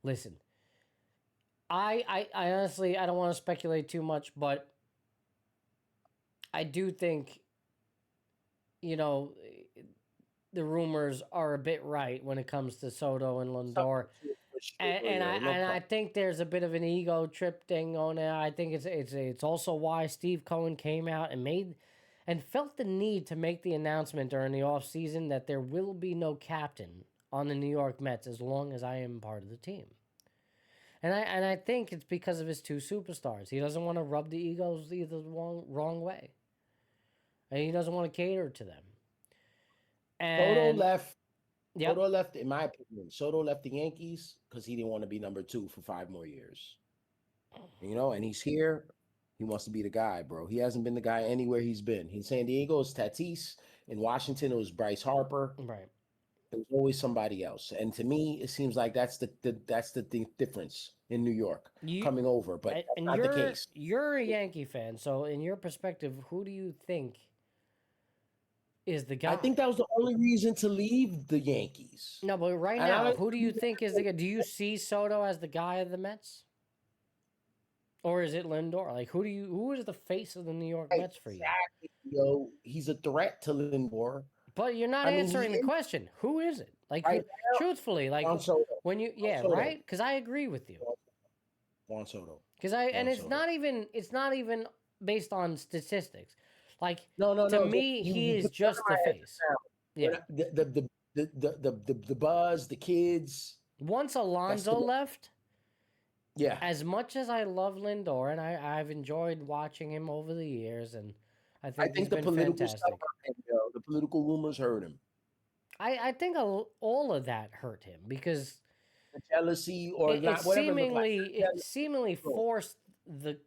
Listen, I honestly, I don't want to speculate too much, but I do think, the rumors are a bit right when it comes to Soto and Lindor. And I think there's a bit of an ego trip thing on there. I think it's also why Steve Cohen came out and felt the need to make the announcement during the offseason that there will be no captain on the New York Mets as long as I am part of the team. And I think it's because of his 2 superstars. He doesn't want to rub the egos either wrong way. And he doesn't want to cater to them. And Soto left. Yep. Soto left, in my opinion. Soto left the Yankees because he didn't want to be number 2 for 5 more years. And he's here. He wants to be the guy, bro. He hasn't been the guy anywhere he's been. In San Diego, it's Tatis. In Washington, it was Bryce Harper. Right. It was always somebody else. And to me, it seems like that's the difference in New York coming over. But that's not the case. You're a Yankee fan, so in your perspective, who do you think is the guy? I think that was the only reason to leave the Yankees. No, but right now, who do you think is the guy? Do you see Soto as the guy of the Mets? Or is it Lindor? Like, who is the face of the New York Mets for you? Exactly, he's a threat to Lindor. But you're not answering the question. Who is it? Like, truthfully, like when you, right? Because I agree with you. Juan Soto. It's not even based on statistics. Like, to me, he is just the face. Yeah. The buzz, the kids. Once Alonso left. Yeah. As much as I love Lindor, and I've enjoyed watching him over the years, and I think the political stuff hurt him, the political rumors hurt him. I think all of that hurt him because the jealousy or not, whatever it seemingly forced the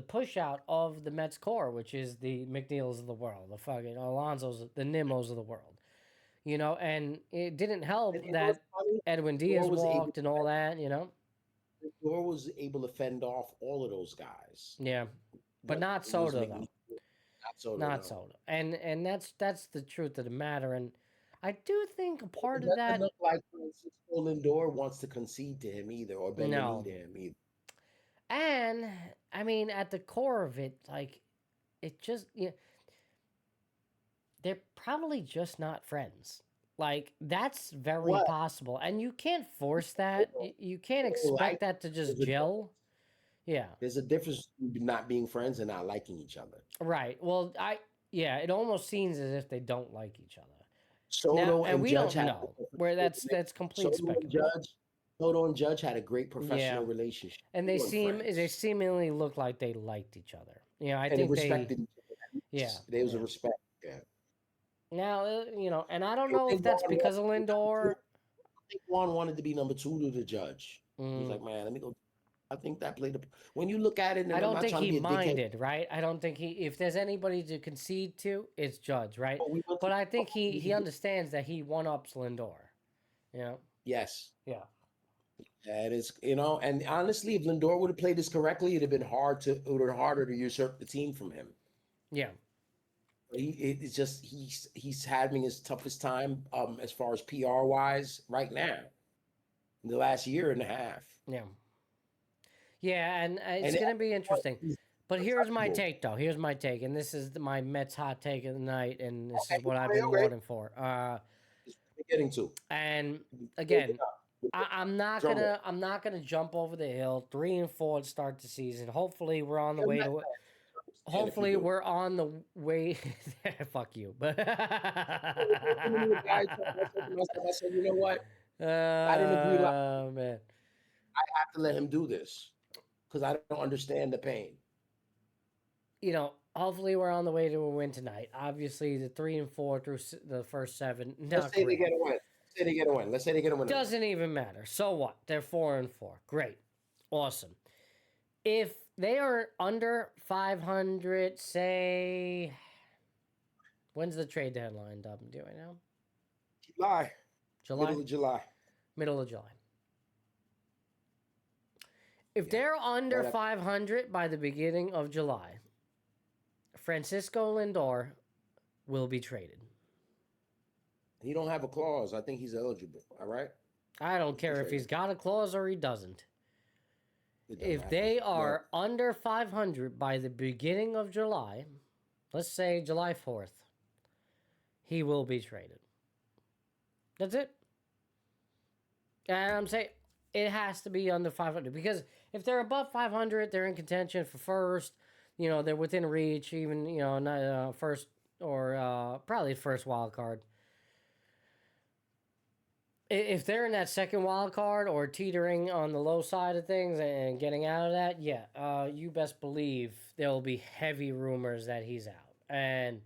push out of the Mets core, which is the McNeils of the world, the fucking Alonsos, the Nimos of the world. You know, and it didn't help that Edwin Diaz walked and all that, you know. Lindor was able to fend off all of those guys. Yeah. But not Soto, though. Not Soto. And that's the truth of the matter. And I do think a part of that... It doesn't look like Francisco Lindor wants to concede to him either or bend the knee to him either. And, I mean, at the core of it, like, it just... You know, they're probably just not friends. Like, that's very possible. And you can't force that. You can't expect that to just gel. Yeah. There's a difference between not being friends and not liking each other. Right. Well, it almost seems as if they don't like each other. Soto and we don't know where that's complete speculation. Soto and Judge had a great professional relationship. And they seemingly look like they liked each other. You know, I think they respected each other. Yeah. There was a respect. Yeah. Now, you know, and I don't know if that's because of Lindor. I think Juan wanted to be number 2 to the Judge. He's like, man, let me go. I think that played when you look at it. And I don't think he minded, right? I don't think if there's anybody to concede to, it's Judge, right? But I think he understands that he one-ups Lindor. You know? Yes. Yeah. That is, you know, and honestly, if Lindor would have played this correctly, it'd have been harder to usurp the team from him. Yeah. It's just he's having his toughest time as far as PR wise right now in the last year and a half. Yeah. Yeah, and it's going to be interesting. But here's my take, though. Here's my take, and this is my Mets hot take of the night, and this is what I've been waiting for. Getting to. And again, I'm not gonna jump over the hill. 3-4 to start the season. Hopefully, we're on the way to. Hopefully, we're on the way. Fuck you, but I said, you know what? I didn't agree. Oh man, I have to let him do this because I don't understand the pain. You know, hopefully, we're on the way to a win tonight. Obviously, the 3-4 through the first 7. Let's say they get a win. Let's say they get a win. Doesn't even matter. So what? They're 4-4. Great, awesome. If they are under 500, say, when's the trade deadline, Dub? Do I know? July. Middle of July. If they're under 500 by the beginning of July, Francisco Lindor will be traded. He don't have a clause. I think he's eligible. All right? I don't care if he's got a clause or he doesn't. If they are under 500 by the beginning of July, let's say July 4th, he will be traded. That's it. And I'm saying it has to be under 500 because if they're above 500, they're in contention for first. You know, they're within reach, even, you know, not first or probably first wild card. If they're in that second wild card or teetering on the low side of things and getting out of that, yeah, you best believe there will be heavy rumors that he's out. And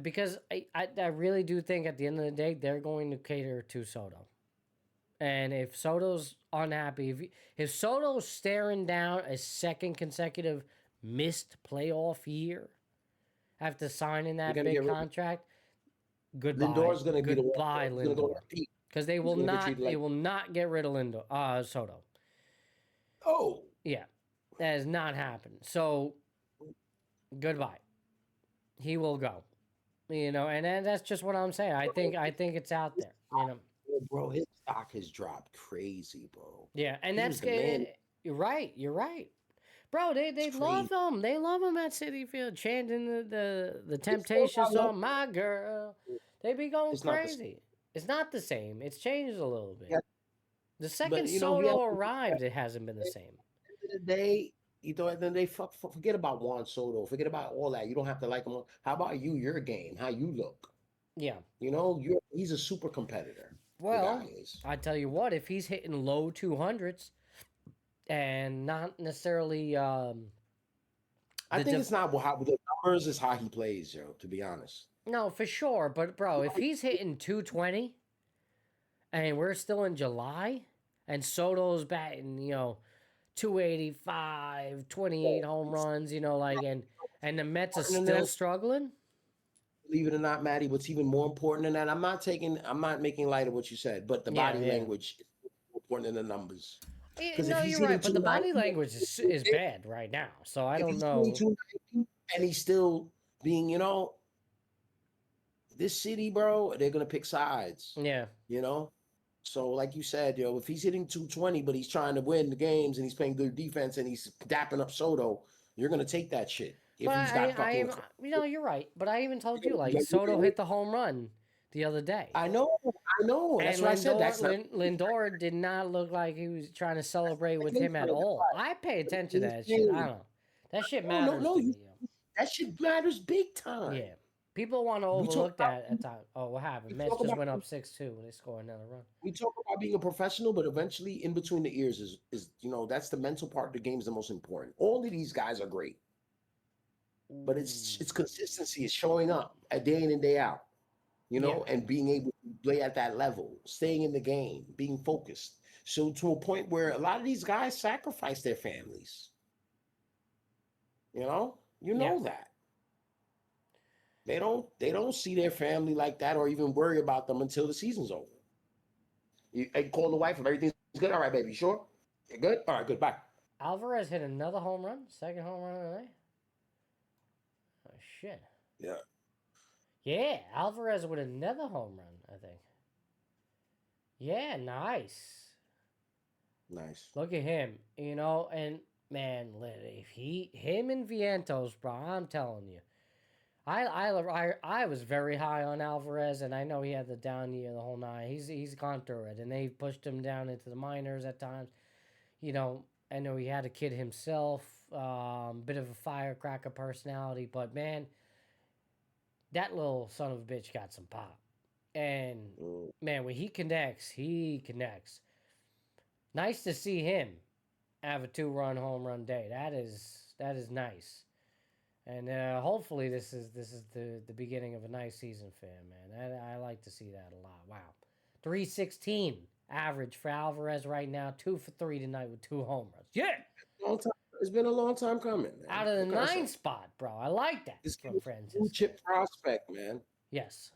because I really do think at the end of the day, they're going to cater to Soto. And if Soto's unhappy, if Soto's staring down a second consecutive missed playoff year after signing that big contract, goodbye. Lindor's going to be goodbye, Lindor. Because they will not get rid of Soto. Oh. Yeah. That has not happened. So, goodbye. He will go. You know, and that's just what I'm saying. I think it's out there. You know, bro, his stock has dropped crazy, bro. Yeah, and that's good. You're right. Bro, they love him. They love him at Citi Field, chanting the Temptation song, "My Girl." They be going crazy. It's not the same. It's changed a little bit. Yeah. The second Soto arrived, it hasn't been the same. At the end of the day, you know, then they forget about Juan Soto. Forget about all that. You don't have to like him. How about you? Your game, how you look. Yeah. You know, he's a super competitor. Well, I tell you what, if he's hitting low 200s and not necessarily I think it's not how the numbers is how he plays, Joe. To be honest. No, for sure. But bro, if he's hitting 220, and we're still in July, and Soto's batting, 285, 28 home runs, and the Mets are still struggling. Believe it or not, Matty, what's even more important than that, I'm not making light of what you said, but the body language is more important than the numbers. No, you're right, but the body language is bad right now, so I don't know. And he's still being, this city, bro, they're going to pick sides. Yeah. So like you said, if he's hitting 220, but he's trying to win the games and he's playing good defense and he's dapping up Soto, you're going to take that shit. You're right. But I even told you, Soto hit the home run the other day. I know. That's what I said. Lindor did not look like he was trying to celebrate with him at all. I pay attention to that shit. I don't know. That shit matters to me. That shit matters big time. Yeah. People want to overlook that at times. Oh, what happened? Mets just went up 6-2 when they scored another run. We talk about being a professional, but eventually in between the ears is that's the mental part of the game is the most important. All of these guys are great. But it's consistency, it's showing up day in and day out, and being able to play at that level, staying in the game, being focused. So to a point where a lot of these guys sacrifice their families. That. They don't see their family like that or even worry about them until the season's over. You call the wife if everything's good. All right, baby, sure? You're good? All right, good, bye. Alvarez hit another home run, second home run of the night. Oh, shit. Yeah. Yeah, Alvarez with another home run, I think. Yeah, nice. Nice. Look at him, and man, if him and Vientos, bro, I'm telling you. I was very high on Alvarez, and I know he had the down year the whole night. He's gone through it, and they pushed him down into the minors at times. I know he had a kid himself, bit of a firecracker personality, but man, that little son of a bitch got some pop. And man, when he connects. Nice to see him have a 2-run home run day. That is nice. And hopefully this is the beginning of a nice season for him, man. I like to see that a lot. Wow. 316 average for Alvarez right now. 2 for 3 tonight with 2 home runs. Yeah. It's been a long time coming, man. Out of the 9 spot, bro. I like that from Francisco. Chip prospect, man. Yes.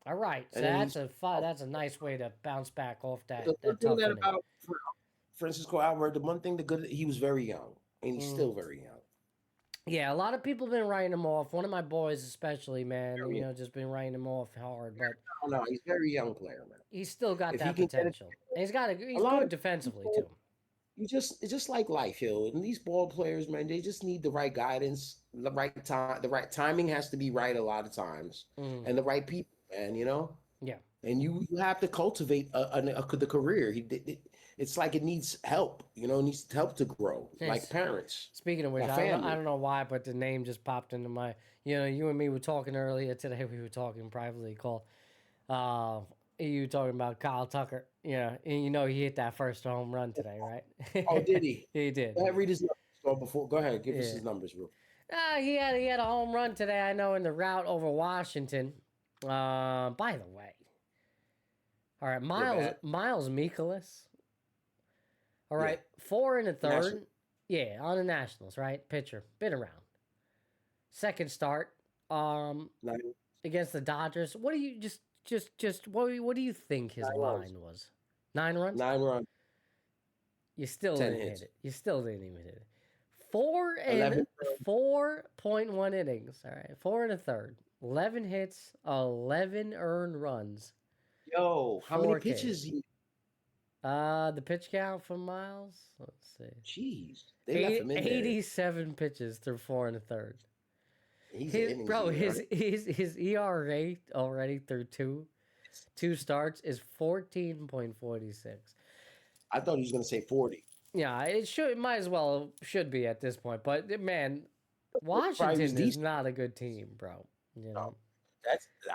All right. So that's a nice way to bounce back off that. The thing that about Francisco Alvarez, the one thing he was very young, and he's still very young. Yeah, a lot of people have been writing him off. One of my boys, especially, man, just been writing him off hard. But no, he's a very young player, man. He's still got that potential. And he's good defensively too. It's just like life, and these ball players, man, they just need the right guidance, the right time. The right timing has to be right a lot of times, and the right people, man. Yeah. And you have to cultivate the career. It's like it needs help, it needs help to grow, like parents. Speaking of which, I don't know why, but the name just popped into my, you and me were talking earlier today. We were talking privately, you talking about Kyle Tucker. Yeah, and he hit that first home run today, right? Oh, did he? He did. Read his numbers before. Go ahead, give us his numbers, bro. He had a home run today, I know, in the route over Washington. By the way. All right, Miles Mikolas. All right, 4 1/3. National. Yeah, on the Nationals, right? Pitcher, been around. Second start, against the Dodgers. What do you what do you think his line was? 9 runs. 9 runs. You still didn't hit it. You still didn't even hit it. 4.1 innings. All right, 4 1/3. 11 hits, 11 earned runs. Yo, how many pitches? The pitch count for Miles. Let's see. Jeez, they left him in 87 pitches through 4 1/3. His ERA already through two starts is 14.46. I thought he was going to say 40. Yeah, it might as well should be at this point. But man, Washington is not a good team, bro.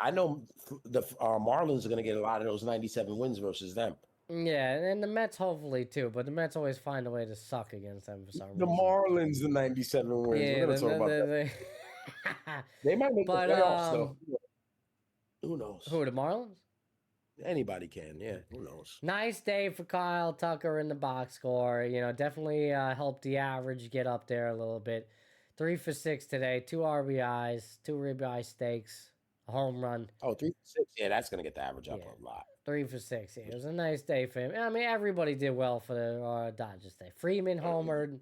I know the Marlins are going to get a lot of those 97 wins versus them. Yeah, and the Mets hopefully too, but the Mets always find a way to suck against them for some reason. The Marlins, the 97 wins. Yeah, We're gonna talk about that. They might make the playoffs though. Who knows? Who, the Marlins? Anybody can, yeah. Who knows? Nice day for Kyle Tucker in the box score. You know, definitely helped the average get up there a little bit. 3 for 6 today, 2 RBIs, 2 ribeye steaks, a home run. Oh, 3 for 6. Yeah, that's gonna get the average up a lot. 3 for 6. Yeah, it was a nice day for him. I mean, everybody did well for the Dodgers day. Freeman homered,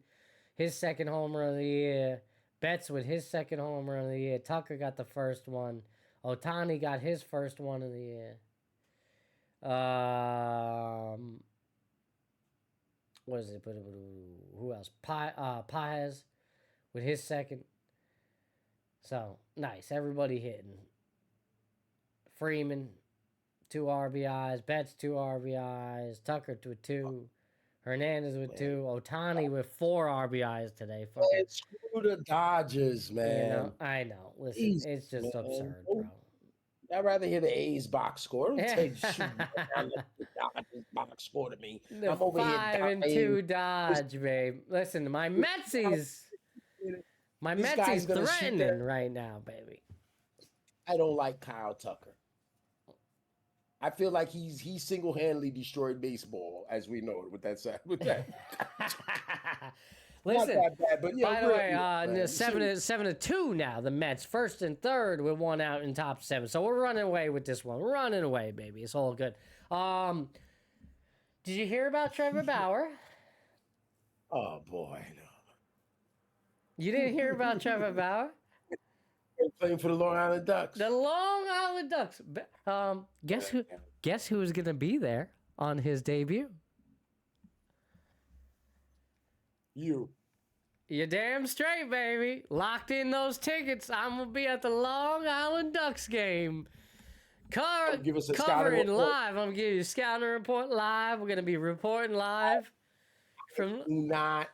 his second homer of the year. Betts with his second homer of the year. Tucker got the first one. Ohtani got his first one of the year. What is it? Who else? Paez with his second. So, nice. Everybody hitting. Freeman, 2 RBIs. Betts, 2 RBIs. Tucker with 2. Hernandez with 2. Ohtani with 4 RBIs today. Man, screw the Dodgers, man. You know, I know. Listen, it's just absurd, bro. I'd rather hear the A's box score. Don't take shoot the Dodgers box score to me. The I'm over 5-2 Dodge, babe. Listen, my Metsies threatening right now, baby. I don't like Kyle Tucker. I feel like he single-handedly destroyed baseball, as we know it. With that, listen. Not that bad, but by the way, 7-2 now. The Mets first and third with 1 out in top 7. So we're running away with this one. We're running away, baby. It's all good. Did you hear about Trevor Bauer? Oh boy, no. You didn't hear about Trevor Bauer? They're playing for the Long Island Ducks. The Long Island Ducks. Guess who's gonna be there on his debut? You. You're damn straight, baby. Locked in those tickets. I'm gonna be at the Long Island Ducks game. Give us a covering live. I'm gonna give you a scouting report live. We're gonna be reporting live from. I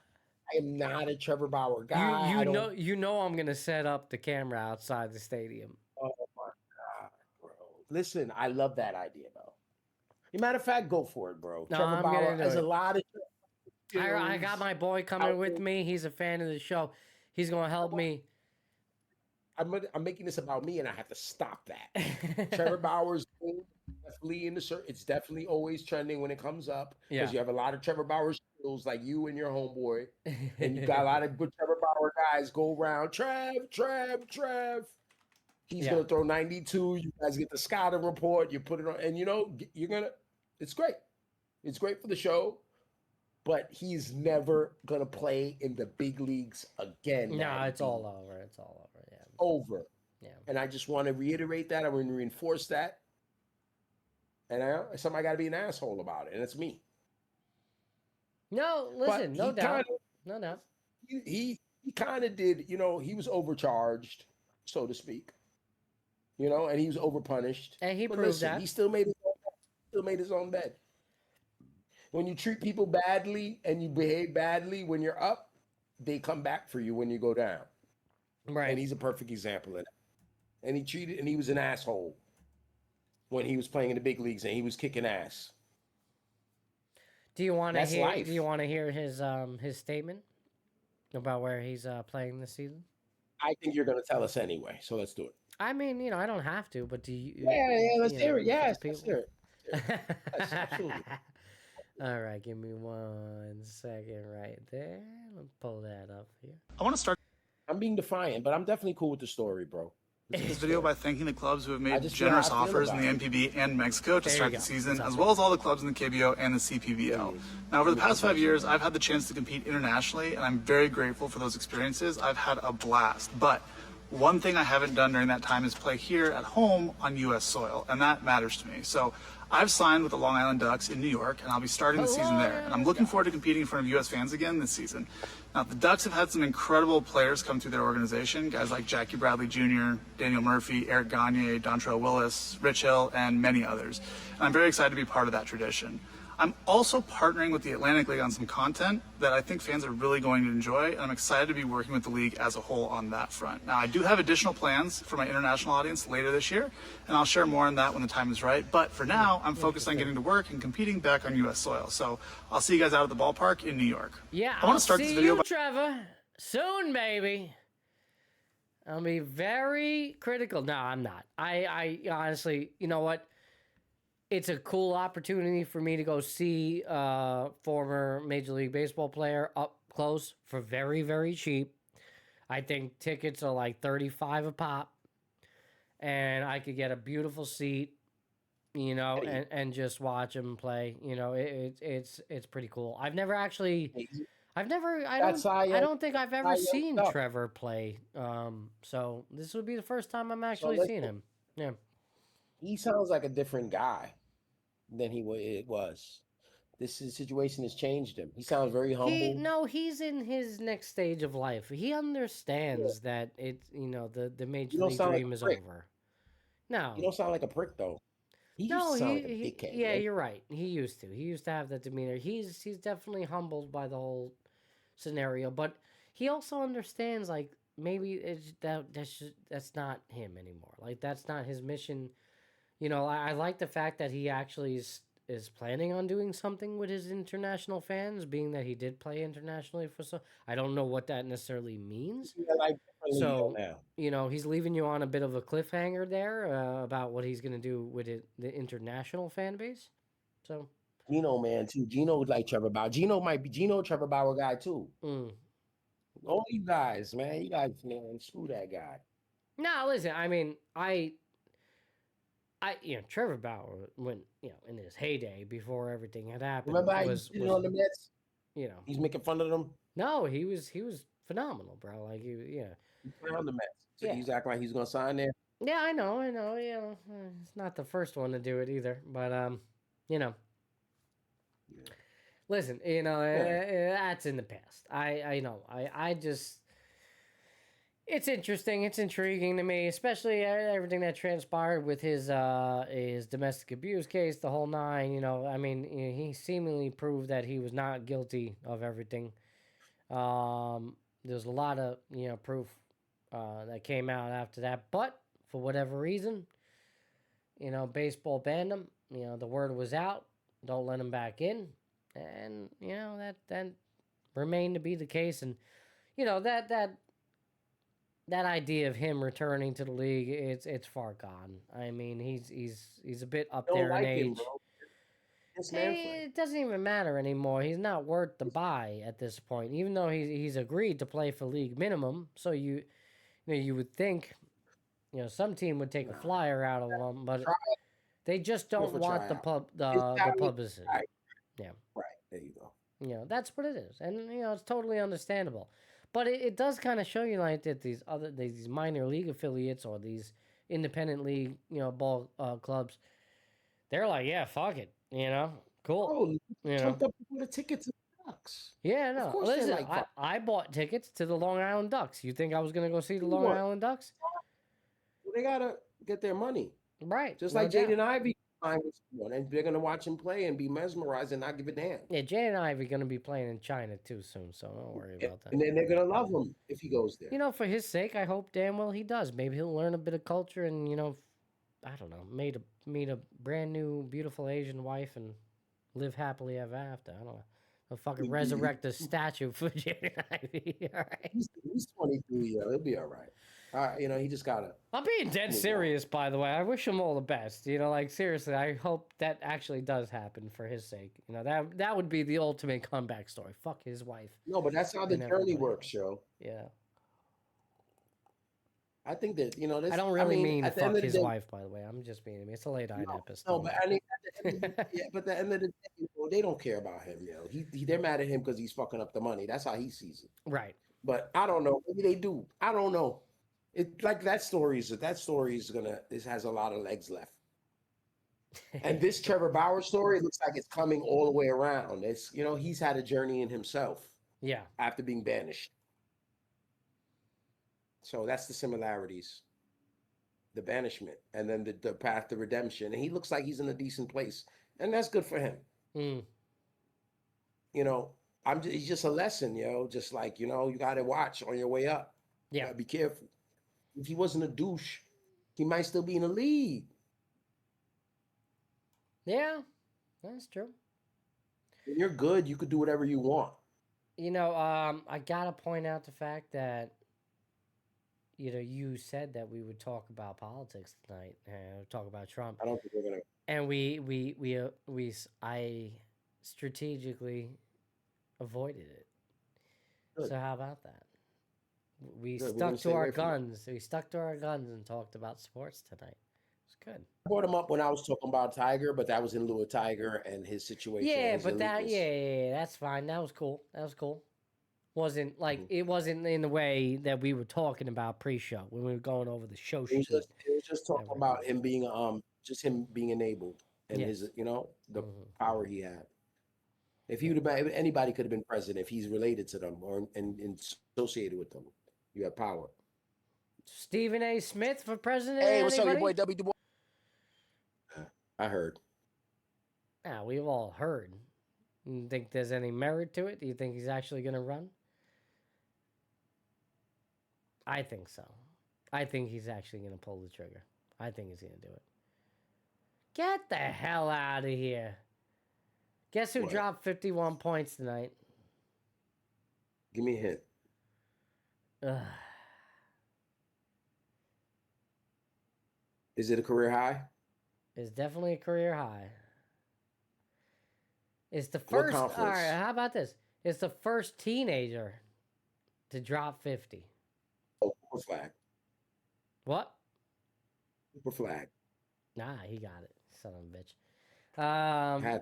am not a Trevor Bauer guy. You know I'm gonna set up the camera outside the stadium. Oh my God, bro! Listen, I love that idea, though. As a matter of fact, go for it, bro. No, Trevor Bauer has a lot of. I got my boy coming with me. He's a fan of the show. He's gonna help me. I'm making this about me, and I have to stop that. Trevor Bauer's definitely in the it's definitely always trending when it comes up because you have a lot of Trevor Bauer skills, like you and your homeboy, and you got a lot of good Trevor Bauer guys go around. Trev. He's gonna throw 92. You guys get the scouting report. You put it on, and you're gonna. It's great. It's great for the show. But he's never gonna play in the big leagues again. No, it's all over. It's all over. Yeah. Over. Yeah. And I just want to reiterate that. I want to reinforce that. And somebody got to be an asshole about it, and it's me. No, listen, no doubt. No doubt. He kind of did. He was overcharged, so to speak. And he was overpunished. And he proved that. He still made his own bed. When you treat people badly and you behave badly when you're up, they come back for you when you go down. Right. And he's a perfect example of that. And he was an asshole when he was playing in the big leagues and he was kicking ass. Do you want to hear? Life. Do you want to hear his statement about where he's playing this season? I think you're going to tell us anyway, so let's do it. I mean, I don't have to, but do you? Yeah, let's hear it. Yes, let's hear it. Yes, absolutely. All right, give me 1 second right there. Let me pull that up here. I want to start. I'm being defiant, but I'm definitely cool with the story, bro. This video by thanking the clubs who have made generous offers in the NPB and Mexico to start the season, as well as all the clubs in the KBO and the CPBL. Now, over the past 5 years, I've had the chance to compete internationally, and I'm very grateful for those experiences. I've had a blast, but one thing I haven't done during that time is play here at home on U.S. soil, and that matters to me. So I've signed with the Long Island Ducks in New York, and I'll be starting the season there. And I'm looking forward to competing in front of U.S. fans again this season. Now, the Ducks have had some incredible players come through their organization, guys like Jackie Bradley Jr., Daniel Murphy, Eric Gagne, Dontrell Willis, Rich Hill, and many others. And I'm very excited to be part of that tradition. I'm also partnering with the Atlantic League on some content that I think fans are really going to enjoy, and I'm excited to be working with the league as a whole on that front. Now, I do have additional plans for my international audience later this year, and I'll share more on that when the time is right. But for now, I'm focused on getting to work and competing back on U.S. soil. So I'll see you guys out at the ballpark in New York. Yeah, I want to start this video by Trevor. Soon, baby. I'll be very critical. No, I'm not. I honestly, you know what? It's a cool opportunity for me to go see a former Major League Baseball player up close for very, very cheap. I think tickets are like $35 a pop. And I could get a beautiful seat, you know, and just watch him play. You know, it's pretty cool. I don't think I've ever seen Trevor play. So this would be the first time I'm actually seeing him. Yeah. He sounds like a different guy than it was. This situation has changed him. He sounds very humble. He's in his next stage of life. He understands that it's, you know, the major league dream is over. No. You don't sound like a prick though. He used to sound like a dickhead. Yeah, right? You're right. He used to have that demeanor. He's definitely humbled by the whole scenario, but he also understands like maybe that's not him anymore. Like that's not his mission. You know, I like the fact that he actually is planning on doing something with his international fans, being that he did play internationally for so. I don't know what that necessarily means. So, you know, he's leaving you on a bit of a cliffhanger there about what he's going to do with the international fan base. So, Gino, man, too. Gino would like Trevor Bauer. Gino Trevor Bauer guy, too. All you guys, man. You guys, man, screw that guy. No, listen, I mean, you know, Trevor Bauer, when, you know, in his heyday before everything had happened. Remember how he was on the Mets? You know. He's making fun of them? No, he was phenomenal, bro. Like, He's on the Mets. So he's acting like he's going to sign there? Yeah, I know. You know, it's not the first one to do it either. But, you know. Yeah. Listen, you know, that's in the past. I know. I just... It's interesting. It's intriguing to me, especially everything that transpired with his domestic abuse case, the whole nine. You know, I mean, he seemingly proved that he was not guilty of everything. There's a lot of proof that came out after that, but for whatever reason, you know, baseball banned him. You know, the word was out. Don't let him back in, and you know that remained to be the case. And you know that idea of him returning to the league, it's far gone. I mean, he's a bit up there in age. It doesn't even matter anymore. He's not worth the buy at this point, even though he's agreed to play for league minimum. So you would think, you know, some team would take a flyer out of him, but they just don't want the publicity. Yeah, right. There you go. You know, that's what it is, and you know, it's totally understandable. But it does kind of show you like that these minor league affiliates or these independent league, you know, ball clubs, they're like, yeah, fuck it, you know, cool. Oh, you know, up the tickets to the Ducks. Yeah, no. Listen, I bought tickets to the Long Island Ducks. You think I was gonna go see the Long Island Ducks? Well, they gotta get their money, right? Just like Jaden Ivey. And they're gonna watch him play and be mesmerized and not give a damn. Yeah, Jaden Ivey gonna be playing in China too soon, so don't worry about that. And then they're gonna love him if he goes there. You know, for his sake, I hope damn well he does. Maybe he'll learn a bit of culture and you know, I don't know, meet a brand new beautiful Asian wife and live happily ever after. I don't know. They'll fucking resurrect a statue for Jaden Ivey. All right. He's 23. He'll be all right. You know, he just gotta. I'm being dead serious, by the way. I wish him all the best. You know, like seriously, I hope that actually does happen for his sake. You know, that would be the ultimate comeback story. Fuck his wife. No, but that's how the journey works, Joe. Yeah. I think that you know. I don't really mean fuck his wife, by the way. I'm just being. It's a late night episode. No, but I mean, at the end of the day, you know, they don't care about him. You know, they're mad at him because he's fucking up the money. That's how he sees it. Right. But I don't know. Maybe they do. I don't know. It like that story is gonna. This has a lot of legs left. And this Trevor Bauer story looks like it's coming all the way around. It's you know he's had a journey in himself. Yeah. After being banished. So that's the similarities. The banishment and then the path to redemption. And he looks like he's in a decent place. And that's good for him. You know, it's just a lesson, just like, you got to watch on your way up. Yeah. You gotta be careful. If he wasn't a douche, he might still be in the league. Yeah, that's true. When you're good, you could do whatever you want. I gotta point out the fact that, you said that we would talk about politics tonight, talk about Trump. I don't think we're gonna. And I strategically avoided it. Good. So how about that? We stuck to our guns. We stuck to our guns and talked about sports tonight. It's good. I brought him up when I was talking about Tiger, but that was in lieu of Tiger and his situation. Yeah, but that's fine. That was cool. Wasn't like it wasn't in the way that we were talking about pre-show when we were going over the show sheet. It was just talking about him being him being enabled and his the power he had. If anybody could have been president, if he's related to them or and associated with them, you have power. Stephen A. Smith for president. Hey, what's up, your boy W. Du Bois? I heard. Yeah, we've all heard. You think there's any merit to it? Do you think he's actually going to run? I think so. I think he's actually going to pull the trigger. I think he's going to do it. Get the hell out of here. Guess who dropped 51 points tonight? Give me a hint. Is it a career high? It's definitely a career high. It's the first. All right, how about this? It's the first teenager to drop 50. Oh, Cooper Flag. What? Cooper Flag. Nah, he got it. Son of a bitch. Yeah,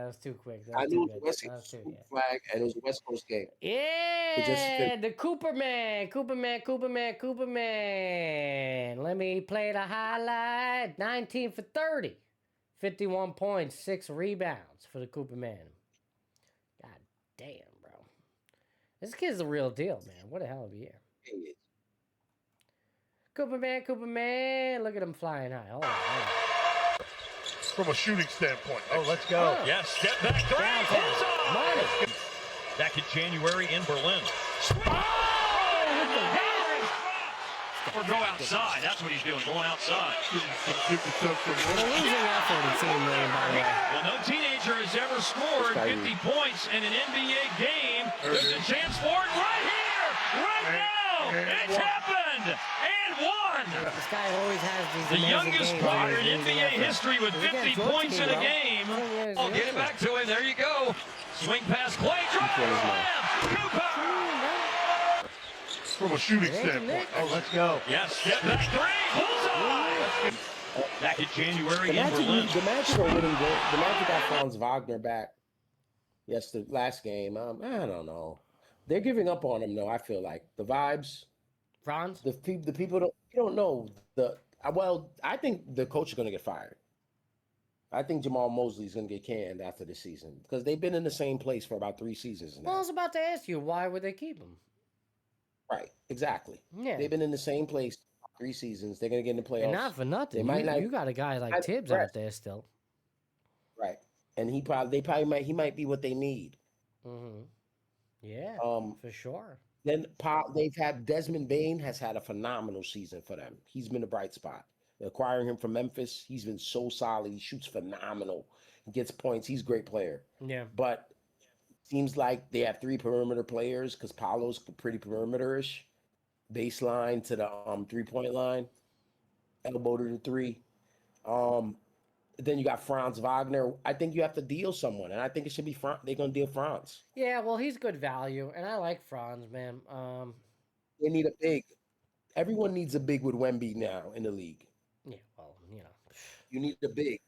it was too quick. I knew it was Cooper Flag, and it was a West Coast game. Yeah, the Cooper Man. Let me play the highlight. 19 for 30. 51 points, 6 rebounds for the Cooper Man. God damn, bro. This kid's the real deal, man. What a hell of a year. Cooper Man. Look at him flying high. Hold on. From a shooting standpoint. Oh, let's go. Yes, step back three. Back in January in Berlin. Or go outside. That's what he's doing, going outside. Well, no teenager has ever scored 50 points in an NBA game. There's a chance for it right here, right now. It's happened. And one. This guy always has these the youngest player in NBA history with 50 points in a game. I'll get it back to him. There you go. Swing pass, Clay. Cooper. From a shooting standpoint. Oh, let's go. Yes, step back three. Bullseye. Back in January in Berlin. The Magic are winning. The Magic got Franz Wagner back. Yes, the last game. I don't know. They're giving up on him, though. I feel like the vibes. Franz. The people don't know I think the coach is going to get fired. I think Jamal Mosley is going to get canned after the season because they've been in the same place for about 3 seasons now. Well, I was about to ask you, why would they keep him? Right, exactly. Yeah. They've been in the same place 3 seasons. They're going to get in the playoffs. And not for nothing. You got a guy like Tibbs out there still. Right. And he might be what they need. Mm-hmm. Yeah, for sure. Then they've had Desmond Bane has had a phenomenal season for them. He's been a bright spot. Acquiring him from Memphis, he's been so solid. He shoots phenomenal. He gets points. He's a great player. Yeah. But seems like they have 3 perimeter players because Paolo's pretty perimeter-ish. Baseline to the 3-point line. Elbow to the 3. Then you got Franz Wagner. I think you have to deal someone, and I think it should be Franz. They're going to deal Franz. Yeah, well, he's good value, and I like Franz, man. They need a big. Everyone needs a big with Wemby now in the league. Yeah, well, You need a big.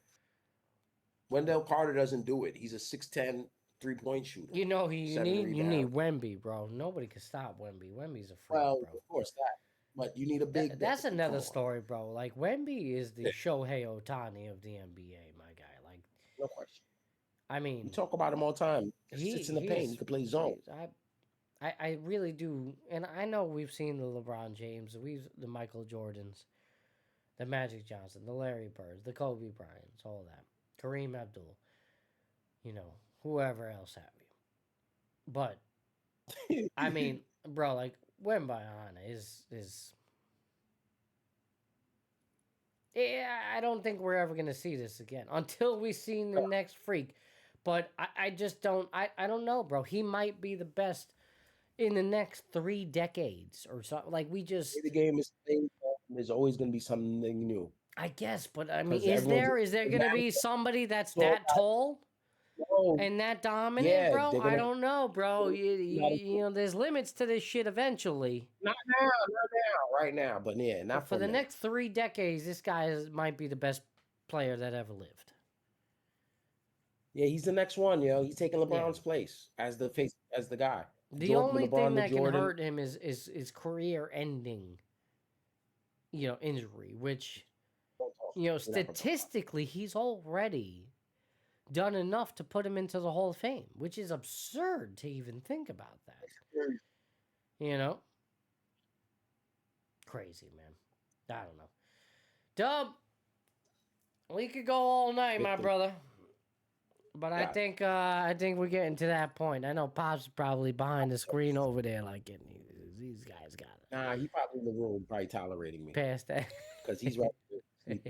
Wendell Carter doesn't do it. He's a 6'10", 3-point shooter. You need Wemby, bro. Nobody can stop Wemby. Wemby's a freak, bro. Of course that. But you need a big. That's another story, bro. Like Wemby is the Shohei Ohtani of the NBA, my guy. Like, no question. I mean, we talk about him all the time. He sits in the paint. He can play zone. I really do, and I know we've seen the LeBron James, the Michael Jordans, the Magic Johnson, the Larry Birds, the Kobe Bryants, all that, Kareem Abdul. whoever else have you. But I mean, bro, like Wembanyama is. Yeah, I don't think we're ever gonna see this again until we see the next freak. But I just don't. I don't know, bro. He might be the best in the next 3 decades or something. Like we just the game is playing. There's always gonna be something new. I guess, but I mean, is there gonna be somebody that's that tall? And that dominant, bro? I don't know, bro. You know, there's limits to this shit eventually. Not now, right now. But yeah, not for the next 3 decades, this guy might be the best player that ever lived. Yeah, he's the next one, He's taking LeBron's place as the guy. The only thing that can hurt him is career-ending, injury, which, statistically, he's already done enough to put him into the Hall of Fame, which is absurd to even think about that. Crazy, man. I don't know. Dub, we could go all night, my brother. But I think we're getting to that point. I know Pop's probably behind the screen over there, like these guys got it. Nah, he probably in the room, probably tolerating me. Past that, because he's right there.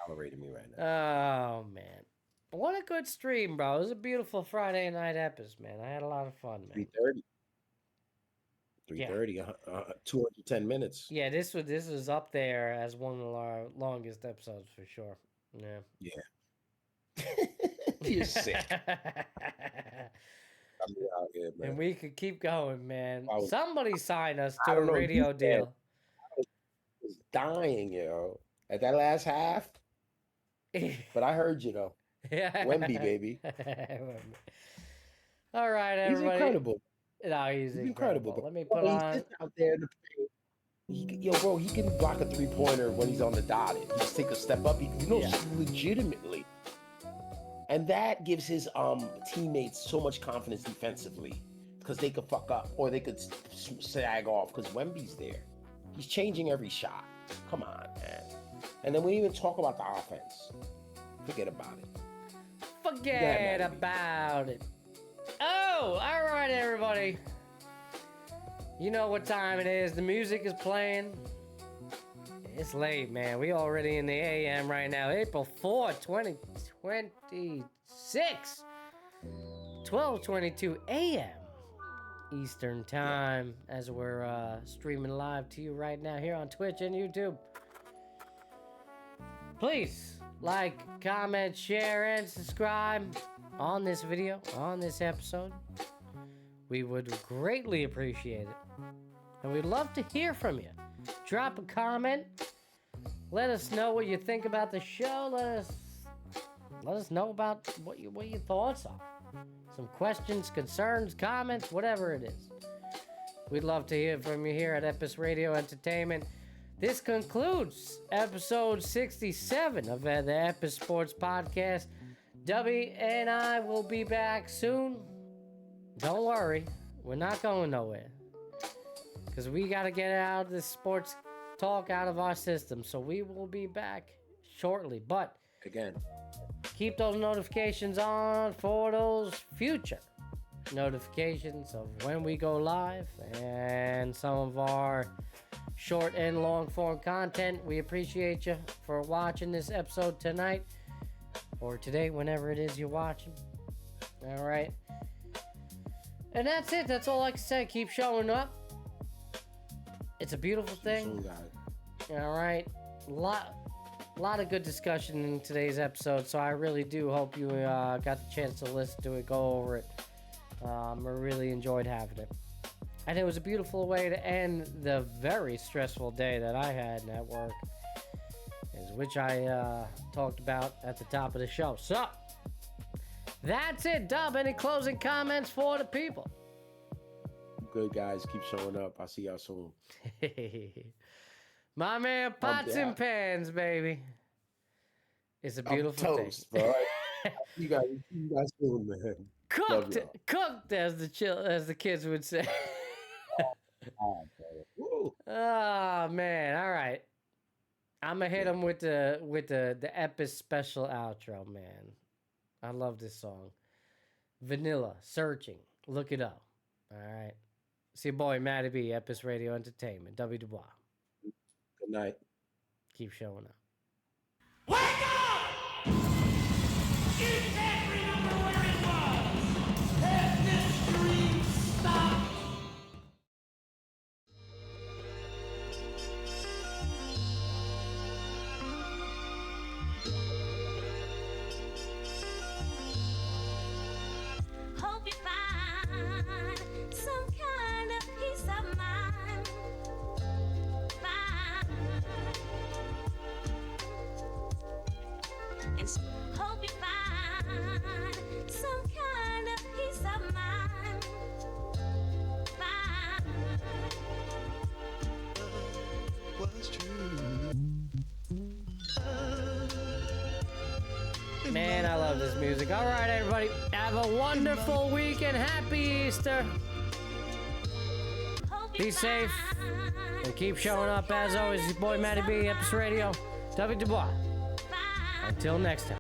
Tolerating me right now. Oh man, what a good stream, bro! It was a beautiful Friday night Epis, man. I had a lot of fun, man. 3:30, 210 minutes. Yeah, this was up there as one of our longest episodes for sure. Yeah. Yeah. You're sick. And we could keep going, man. Somebody sign us to a radio deal. I was dying, at that last half. But I heard you though. Yeah. Wemby, baby. All right, everybody. He's incredible. No, he's incredible. Let me put he's on. just out there in the bro, he can block a 3-pointer when he's on the dot. He just take a step up. Legitimately. And that gives his teammates so much confidence defensively because they could fuck up or they could sag off because Wemby's there. He's changing every shot. Come on, man. And then we even talk about the offense. Forget about it. Forget about it. Oh, all right, everybody. You know what time it is. The music is playing. It's late, man. We already in the AM right now. April 4th, 2026. 12:22 AM Eastern Time as we're streaming live to you right now here on Twitch and YouTube. Please like, comment, share, and subscribe on this video, on this episode. We would greatly appreciate it. And we'd love to hear from you. Drop a comment. Let us know what you think about the show. Let us know about what your thoughts are. Some questions, concerns, comments, whatever it is. We'd love to hear from you here at Epis Radio Entertainment. This concludes episode 67 of the Epis Sports Podcast. W and I will be back soon. Don't worry, we're not going nowhere. Because we got to get out of this sports talk out of our system. So we will be back shortly. But again, keep those notifications on for those future notifications of when we go live and some of our short and long form content. We appreciate you for watching this episode tonight or today, whenever it is you're watching. All right. And that's it. That's all I can say. Keep showing up. It's a beautiful thing. All right. A lot of good discussion in today's episode, so I really do hope you got the chance to listen to it, go over it. I really enjoyed having it. And it was a beautiful way to end the very stressful day that I had at work, which I talked about at the top of the show. So, that's it, Dub. Any closing comments for the people? Good, guys. Keep showing up. I'll see y'all soon. My man, pots and pans, baby. It's a beautiful toast, bro. You guys soon, man. Cooked, as the kids would say. Oh man! All right, I'm gonna hit them with the Epis special outro, man. I love this song. Vanilla, Searching. Look it up. All right. It's your boy, Matty B, Epis Radio Entertainment, W. Dubois. Good night. Keep showing up. Wake up! You can't remember where it was. Let this dream stop. Hope you find some kind of peace of mind. And hope you find some kind of peace of mind. Was true. Man, I love this music. All right, everybody. Have a wonderful weekend. Happy Easter. Be safe. And keep showing up. As always, your boy, Matty B, Epis Radio, W. Dubois. Until next time.